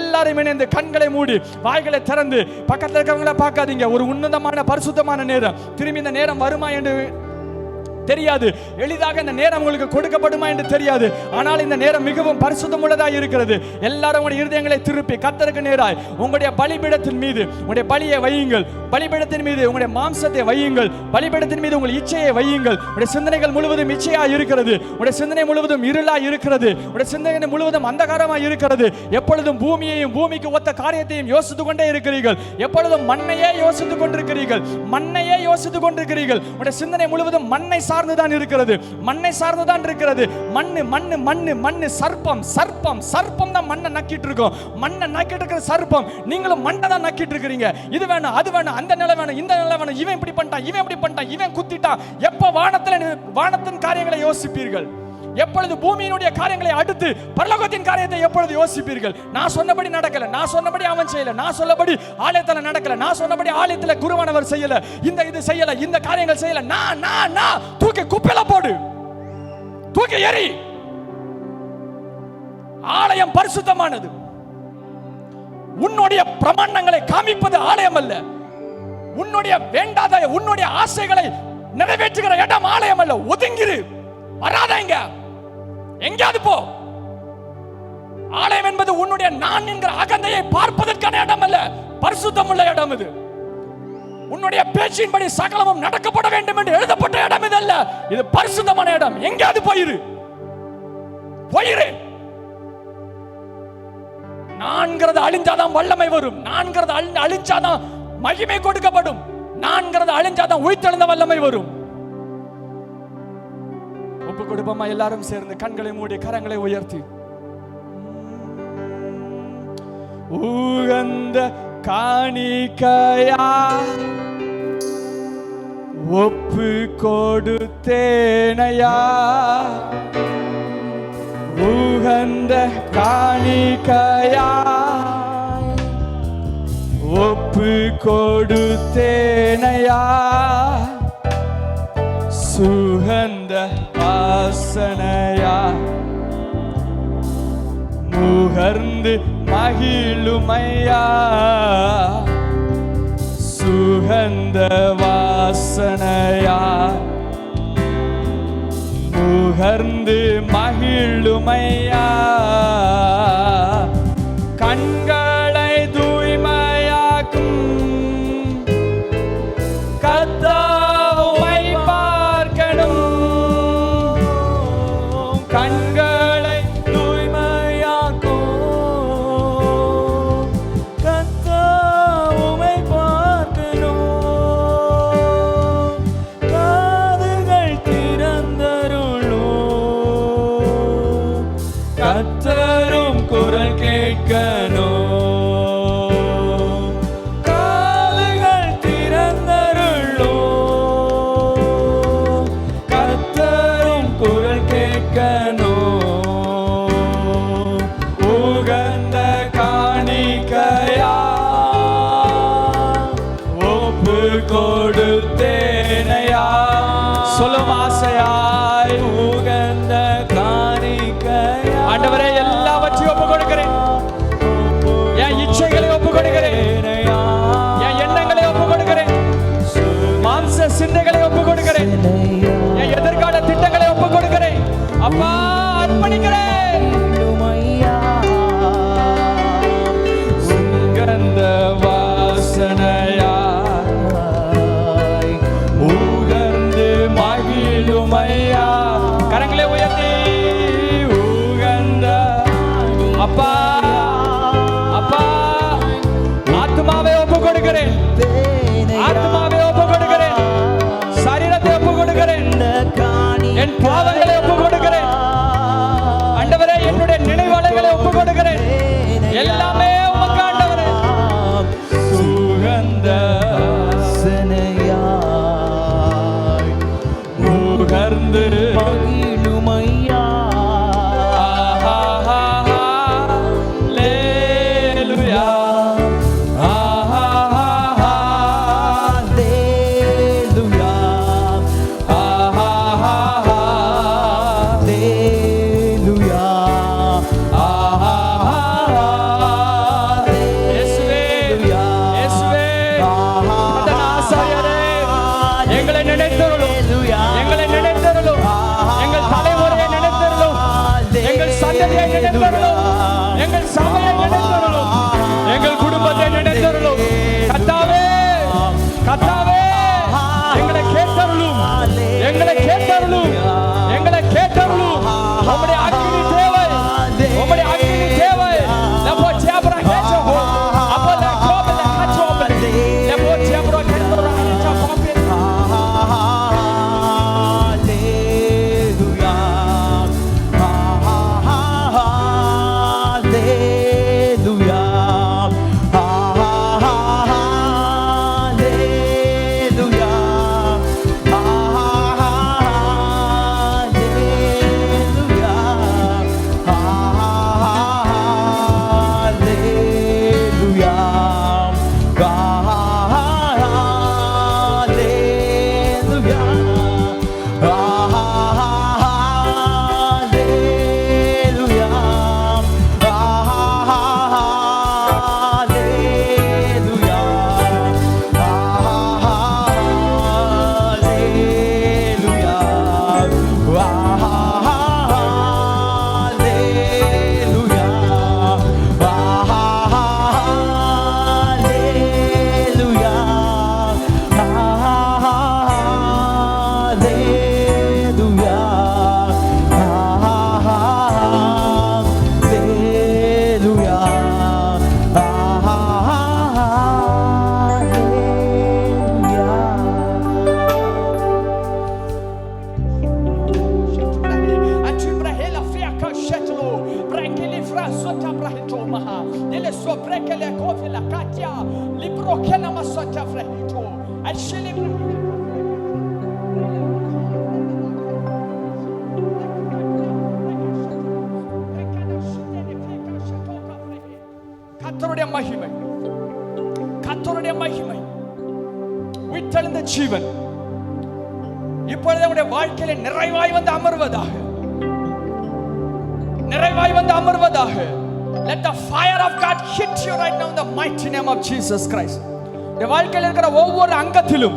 எல்லாரும் இணைந்து கண்களை மூடி வாய்களை திறந்து பக்கத்தில் இருக்கிறவங்கள பார்க்காதீங்க. ஒரு உன்னதமான பரிசுத்தமான நேரம். திரும்பி இந்த நேரம் வருமா என்று தெரியாது. எளிதாக இந்த நேரம் உங்களுக்கு கொடுக்கப்படுமா என்று தெரியாது. ஆனால் இந்த நேரம் மிகவும் பரிசுத்தம் உள்ளதாக இருக்கிறது. எல்லாரும் உங்களுடைய இருதயங்களை திருப்பி கர்த்தருக்கு நேராய் உங்களுடைய பலிபீடத்தின் மீது உங்களுடைய பலியை வையுங்கள். பலிபீடத்தின் மீது உங்களுடைய மாம்சத்தை வையுங்கள். பலிபீடத்தின் மீது உங்கள் இச்சையை வையுங்கள். உங்களுடைய சிந்தனைகள் முழுவதும் இச்சையா இருக்கிறது. உங்களுடைய சிந்தனை முழுவதும் இருளா இருக்கிறது. உங்களுடைய சிந்தனை முழுவதும் அந்தகாரமா இருக்கிறது. எப்பொழுதும் பூமியையும் பூமிக்கு ஒத்த காரியத்தையும் யோசித்துக் கொண்டே இருக்கிறீர்கள். எப்பொழுதும் மண்ணையே யோசித்துக் கொண்டிருக்கிறீர்கள். மண்ணையே யோசித்துக் கொண்டிருக்கிறீர்கள். உங்களுடைய சிந்தனை முழுவதும் மண்ணை சார்ந்துதான் இருக்கிறது. மண்ணை சார்ந்துதான் இருக்கிறது. மண்ணு மண்ணு மண்ணு மண்ணு சர்ப்பம் சர்ப்பம் சர்ப்பம் தான் மண்ணை நக்கிட்டு இருக்கோம். மண்ணை நக்கிட்டு இருக்கிற சர்ப்பம். நீங்களும் மண்ணை தான் நக்கிட்டு இருக்கிறீங்க. இது வேணும், அது வேணும், அந்த நிலை வேணும், இந்த நிலை வேணும், இவன் இப்படி பண்ணிட்டான், இவன் இப்படி பண்ணிட்டான், இவன் குத்திட்டான். எப்ப வானத்தின் காரியங்களை யோசிப்பீர்கள்? எப்பொழுது பூமியினுடைய காரியங்களை அடுத்து பரலோகத்தின் காரியத்தை எப்பொழுது யோசிப்பீர்கள்? நான் சொன்னபடி நடக்கல, நான் சொன்னபடி அவன் செய்யல, நான் சொல்லபடி ஆலயத்துல நடக்கல, நான் சொன்னபடி ஆலயத்துல குருவானவர் செய்யல, இது செய்யல, இந்த காரியங்கள் செய்யல, நான் தூக்கி குப்பையில போடு, தூக்கி எறி. ஆலயம் பரிசுத்தமானது. உன்னுடைய பிரமாணங்களை காமிப்பது ஆலயம் அல்ல. உன்னுடைய வேண்டாத உன்னுடைய ஆசைகளை நிறைவேற்றுகிற இடம் ஆலயம் அல்ல. ஒதுங்கிரு, வராதங்க, எங்கேயாவது போ. ஆலயம் என்பது உன்னுடைய நான் என்கிற அகந்தையை பார்ப்பதற்கான இடம் அல்ல, பரிசுத்தம் உள்ள இடம் இது. உன்னுடைய பேச்சின்படி சகலமும் நடக்கப்பட வேண்டும் என்று எழுதப்பட்ட இடம் இது அல்ல. இது பரிசுத்தமான இடம். எங்கேயாவது போயிரு, போயிரு. நான்கிறது அழிஞ்சாதான் வல்லமை வரும். நான்கிறது அழிஞ்சாதான் மகிமை கொடுக்கப்படும். நான்கிறது அழிஞ்சாதான் உயிர்த்தெழுந்த வல்லமை வரும். ஒப்பு கொடுப்போமா? எல்லாரும் சேர்ந்து கண்களை மூடி கரங்களை உயர்த்தி உகந்த காணிக்கையா ஒப்பு கொடுத்தேனையா, உகந்த காணிக்கையா ஒப்பு கொடுத்தேனையா, சுகந்த வாசனையா முகர்ந்து மகிழுமையா, சுகந்த வாசனையா முகர்ந்து மகிழுமையா, கண்களை தூய்மையாக்கும் கர்த்தாவை பார்க்கணும், கண்களை தூய்மையாக்கும் கர்த்தாவை பார்க்கணும், காதுகள் திறந்தருளும் கர்த்தரும் குரல் கேட்கணும், காதுகள் திறந்தருளும் கர்த்தரும் குரல் கேட்கணும், உகந்த காணிக்கையா ஒப்பு கொடுத்தேனையா. சொல்லும் ஆசையாய் உகந்த காணிக்கையா. ஆண்டவரே, எல்லாவற்றையும் ஒப்பு கொடுக்கிறேன். என் இச்சைகளை ஒப்பு கொடுக்கிறேன், என் எண்ணங்களை ஒப்பு கொடுக்கிறேன், மாம்ச சிந்தைகளை ஒப்பு கொடுக்கிறேன், என் எதிர்கால திட்டங்களை ஒப்பு கொடுக்கிறேன். அப்பா, அர்ப்பணிக்கிறேன். சுகந்த வாசனையா உகந்து மகிழுமையா. கரங்களை உயர்த்தி உகந்த அப்பா, அப்பா, ஆத்மாவை ஒப்பு கொடுக்கிறேன், ஆத்மாவை ஒப்பு கொடுக்கிறேன், சரீரத்தை ஒப்பு கொடுக்கிறேன், என் பாவங்களை ஒப்பு கொடுக்கிறேன். ஆண்டவரே, என்னுடைய நினைவாளர்களை ஒப்பு கொடுக்கிறேன். எல்லாமே உமக்கு ஆண்டவரே. சுகந்த வாசனையாய் முகர்ந்து மகிழுமையா, நினைத்தருளும். எங்கள் சபையை நினைத்தருளும். எங்கள் குடும்பத்தை நினைத்தருளும். கர்த்தாவே, கர்த்தாவே, எங்களை கேட்டருளும். எங்களை கேட்டருளும். எங்களை கேட்டருளும். உம்முடைய அக்கினி தேவை. உம்முடைய அக்கினி தேவை. லபோ ஜாப்ரா கேச்சோ அப்போ ல கோபல ஹச்சோ பலே லபோ ஜாப்ரா கேச்சோ ராச்சோ கோபே. கர்த்தருடைய மகிமை, கர்த்தருடைய மகிமை, உயிர்த்தெழுந்த ஜீவன் இப்பொழுது உங்களுடைய வாழ்க்கையில நிறைவாய் வந்து அமர்வதாக, நிறைவாய் வந்து அமர்வதாக. Let the fire of God hit you right now in the mighty name of Jesus Christ. இந்த வாழ்க்கையில் இருக்கிற ஒவ்வொரு அங்கத்திலும்,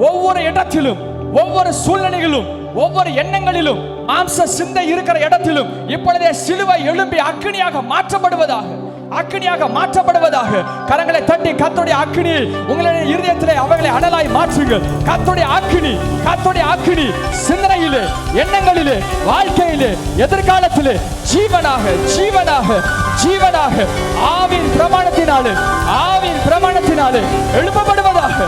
ஒவ்வொரு இடத்திலும், ஒவ்வொரு சூழ்நிலைகளிலும், ஒவ்வொரு எண்ணங்களிலும், மாம்ச சிந்தை இருக்கிற இடத்திலும் இப்பொழுதே சிலுவை எழும்பி அக்கினியாக மாற்றப்படுவதாக, அக்கினியாக மாற்றப்படுவதாக. கரங்களை தட்டி கர்த்தருடைய அக்கினி உங்களுடைய இருதயத்திலே அவர்களை அனலாய் மாற்றுங்கள். கர்த்தருடைய அக்கினி, கர்த்தருடைய அக்கினி சிந்தனையிலே, எண்ணங்களிலே, வாழ்க்கையிலே, எதிர்காலத்திலே ஜீவனாக, ஜீவனாக, ஜீவனாக ஆவின் பிரமாணத்தினாலே, ஆவின் பிரமாணத்தினாலே எழுப்பப்படுவதாக,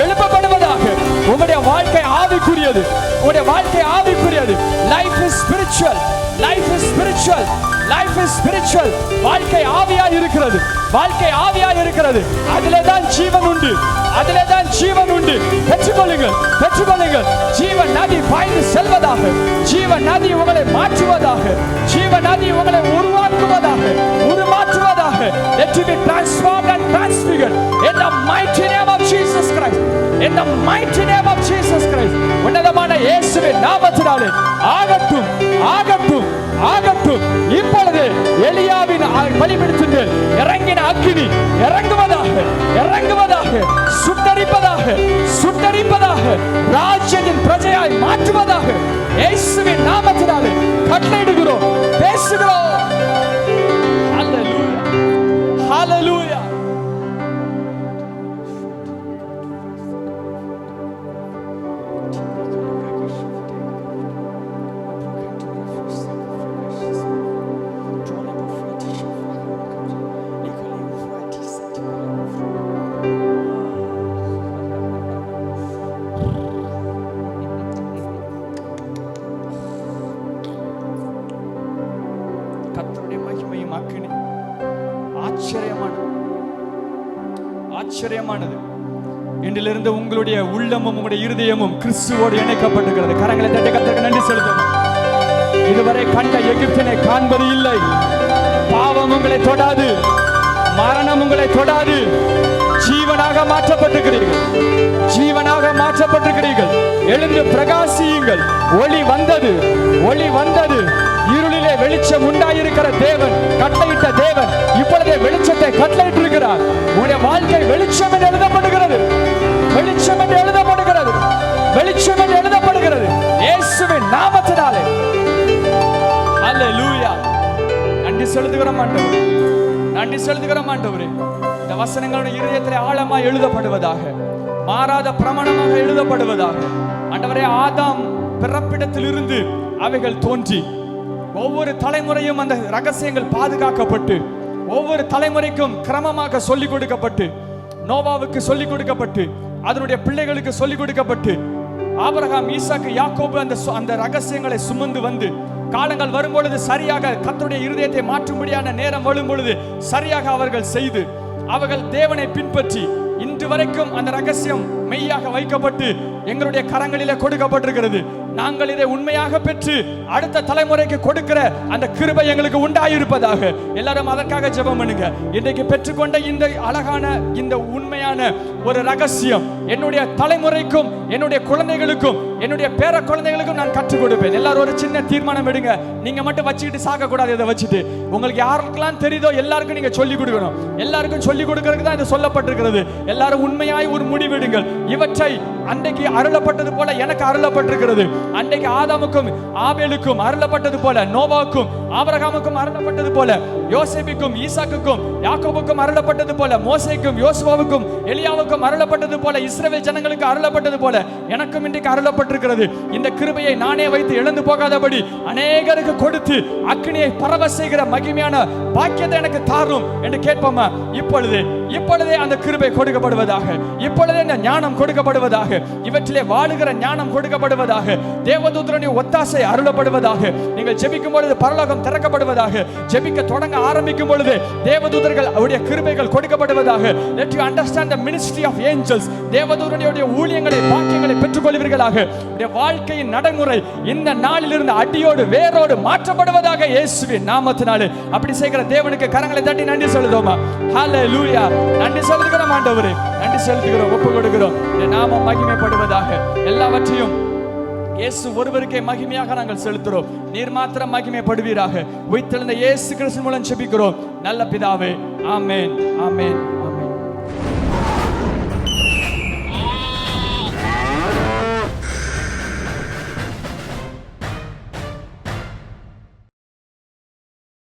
எழுப்பப்படுவதாக. உங்களுடைய வாழ்க்கை ஆவிக்குரியது, உங்களுடைய வாழ்க்கை ஆவிக்குரியது. Life is spiritual, life is spiritual, life is spiritual. வாழ்க்கை ஆவியாய் இருக்கிறது, வாழ்க்கை ஆவியாய் இருக்கிறது. அதிலே தான் ஜீவன் உண்டு, அதிலே தான் ஜீவன் உண்டு. பெற்றுக்கொள்ளுங்கள், பெற்றுக்கொள்ளுங்கள். ஜீவன் நதி பாய்ந்து செல்வதாக, ஜீவன் நதி உங்களை மாற்றுவதாக, ஜீவன் நதி உங்களை உருவாக்குவதாக, உருமாற்றுவதாக. Let you be transformed and transfigured in the mighty name of Jesus Christ, in the mighty name of Jesus Christ. உன்னதமான இயேசுவின் நாமத்தினாலே ஆகட்டும், ஆகட்டும், ஆகட்டும். இப்பொழுது எலியாவின் பலிபீடத்தில் இறங்கின அக்கினி இறங்குவதாக, இறங்குவதாக, சுட்டரிப்பதாக, சுட்டரிப்பதாக, ராஜ்யத்தின் பிரஜையாய் மாற்றுவதாக இயேசுவின் நாமத்தினாலே கட்டளையிடுகிறோம், பேசுகிறோம். ஹல்லேலூயா, ஹல்லேலூயா. ஆச்சரியமானது. இன்றிலிருந்து உங்களுடைய உள்ளமும் உங்களுடைய இருதயமும் கிறிஸ்துவோடு இணைக்கப்பட்டிருக்கிறது. கரங்களை தட்டி கர்த்தருக்கு நன்றி செலுத்துங்கள். இதுவரை கண்ட எகிப்தினை காண்பது இல்லை. பாவம் உங்களை தொடாது, மரணம் உங்களை தொடாது. ஜீவனாக மாற்றப்பட்டிருக்கிறீர்கள், ஜீவனாக மாற்றப்பட்டிருக்கிறீர்கள். எழுந்து பிரகாசியுங்கள். ஒளி வந்தது, ஒளி வந்தது. இருளிலே வெளிச்சம் உண்டாயிருக்கிற தேவன், கட்டளையிட்ட தேவன் இப்பொழுதே வெளிச்சத்தை கட்டளையிட்டிருக்கிறார். உங்களுடைய வாழ்க்கை வெளிச்சம் என்று எழுதப்படுகிறது, வெளிச்சம் என்று எழுதப்படுகிறது, வெளிச்சம் என்று எழுதப்படுகிறது இயேசுவின் நாமத்தினாலே. அல்லேலூயா. நன்றி செலுத்துகிறோம் ஆண்டவரே, நன்றி செலுத்துகிறோம் ஆண்டவரே. இந்த வசனங்களுடைய இருதயத்திலே ஆழமாய் எழுதப்படுவதாக, மாறாத பிரமாணமாக எழுதப்படுவதாக. ஆண்டவரே, ஆதாம் பிறப்பிடத்திலிருந்து அவைகள் தோன்றி ஒவ்வொரு தலைமுறையும் அந்த ரகசியங்கள் பாதுகாக்கப்பட்டு ஒவ்வொரு தலைமுறைக்கும் கிரமமாக சொல்லிக் கொடுக்கப்பட்டு, நோவாவுக்கு சொல்லிக் கொடுக்கப்பட்டு, அதனுடைய பிள்ளைகளுக்கு சொல்லிக் கொடுக்கப்பட்டு, ஆபிரகாம், ஈசாக்கு, யாக்கோபு அந்த ரகசியங்களை சுமந்து வந்து காலங்கள் வரும்பொழுது சரியாக கர்த்தருடைய இருதயத்தை மாற்றும்படியான நேரம் வரும் பொழுது சரியாக அவர்கள் செய்து அவர்கள் தேவனை பின்பற்றி இன்று வரைக்கும் அந்த ரகசியம் மெய்யாக வைக்கப்பட்டு எங்களுடைய கரங்களிலே கொடுக்கப்பட்டிருக்கிறது. நாங்கள் இதை உண்மையாக பெற்று அடுத்த தலைமுறைக்கு கொடுக்கிற அந்த கிருபை எங்களுக்கு உண்டாயிருப்பதாக. எல்லாரும் அதற்காக ஜெபம் பண்ணுங்க. இன்றைக்கு பெற்றுக்கொண்ட இந்த அழகான இந்த உண்மையான ஒரு ரகசியம் என்னுடைய தலைமுறைக்கும் என்னுடைய குழந்தைகளுக்கும் என்னுடைய பேர குழந்தைகளுக்கும் நான் கற்றுக் கொடுப்பேன். எல்லாரும் ஒரு சின்ன தீர்மானம் எடுங்க. நீங்க மட்டும் வச்சுக்கிட்டு சாக்க கூடாது. இதை வச்சுட்டு உங்களுக்கு யாருக்கெல்லாம் தெரியுதோ எல்லாருக்கும் நீங்க சொல்லிக் கொடுக்கணும். எல்லாருக்கும் சொல்லிக் கொடுக்கறதுக்கு தான் இது சொல்லப்பட்டிருக்கிறது. எல்லாரும் உண்மையாய் ஒரு முடிவெடுங்கள். இவற்றை அன்றைக்கு அருளப்பட்டது போல எனக்கு அருளப்பட்டிருக்கிறது. அன்றைக்கு ஆதாமுக்கும் ஆபேலுக்கும் அருளப்பட்டது போல, நோவாவுக்கும் ஆபிரகாமுக்கும் அருளப்பட்டது போல, யோசேப்புக்கும் ஈசாக்குக்கும் யாக்கோபுக்கும் அருளப்பட்டது போல, மோசேக்கும் யோசுவாவுக்கும் எலியாவுக்கும் அருளப்பட்டது போல, இஸ்ரவேல் ஜனங்களுக்கு அருளப்பட்டது போல எனக்கும் இன்றைக்கு அருளப்பட்டிருக்கிறது. இந்த கிருபையை நானே வைத்து இழந்து போகாதபடி அநேகருக்கு கொடுத்து அக்கினியை பரவ செய்கிற மகிமையான பாக்கியத்தை எனக்கு தாரும் என்று கேட்போமா? இப்பொழுதே அந்த கிருபை கொடுக்கப்படுவதாக, இப்பொழுதே இந்த ஞானம் கொடுக்கப்படுவதாக, இவற்றிலே வாழுகிற ஞானம் கொடுக்கப்படுவதாக, தேவதூதருடைய ஒத்தாசை அருளப்படுவதாக, நீங்கள் ஜெபிக்கும் பொழுது பரலோகம் திறக்கப்படுவதாக, ஜெபிக்க தொடங்க ஆரம்பிக்கும் பொழுது தேவதூதர்கள் அவருடைய கிருபைகள் கொடுக்கப்படுவதாக. Let you understand the ministry of angels. தேவதூதருடைய ஊழியங்களை பாக்கியங்களை பெற்றுக்கொள்வீர்களாக. உடைய வாழ்க்கையின் நடைமுறை இந்த நாளிலிருந்து அடியோடு வேரோடு மாற்றப்படுவதாக இயேசுவின் நாமத்தினாலே. அப்படி செய்கிற தேவனுக்கு கரங்களை தட்டி நன்றி செலுத்துவோமா? ஹல்லேலூயா. நன்றி செலுத்துகிறோம் ஆண்டவரே, நன்றி செலுத்துகிறோம், ஒப்பு கொடுக்கிறோம். நாமம் மகிமைப்படுவதாக. எல்லாவற்றையும் இயேசு ஒருவருக்கே மகிமையாக நாங்கள் செலுத்துகிறோம். நீர் மாத்திரம் மகிமைப்படுவீராக. உயிர்த்தெழுந்த இயேசு கிறிஸ்து மூலம் ஜெபிக்கிறோம் நல்ல பிதாவே. ஆமென், ஆமென்.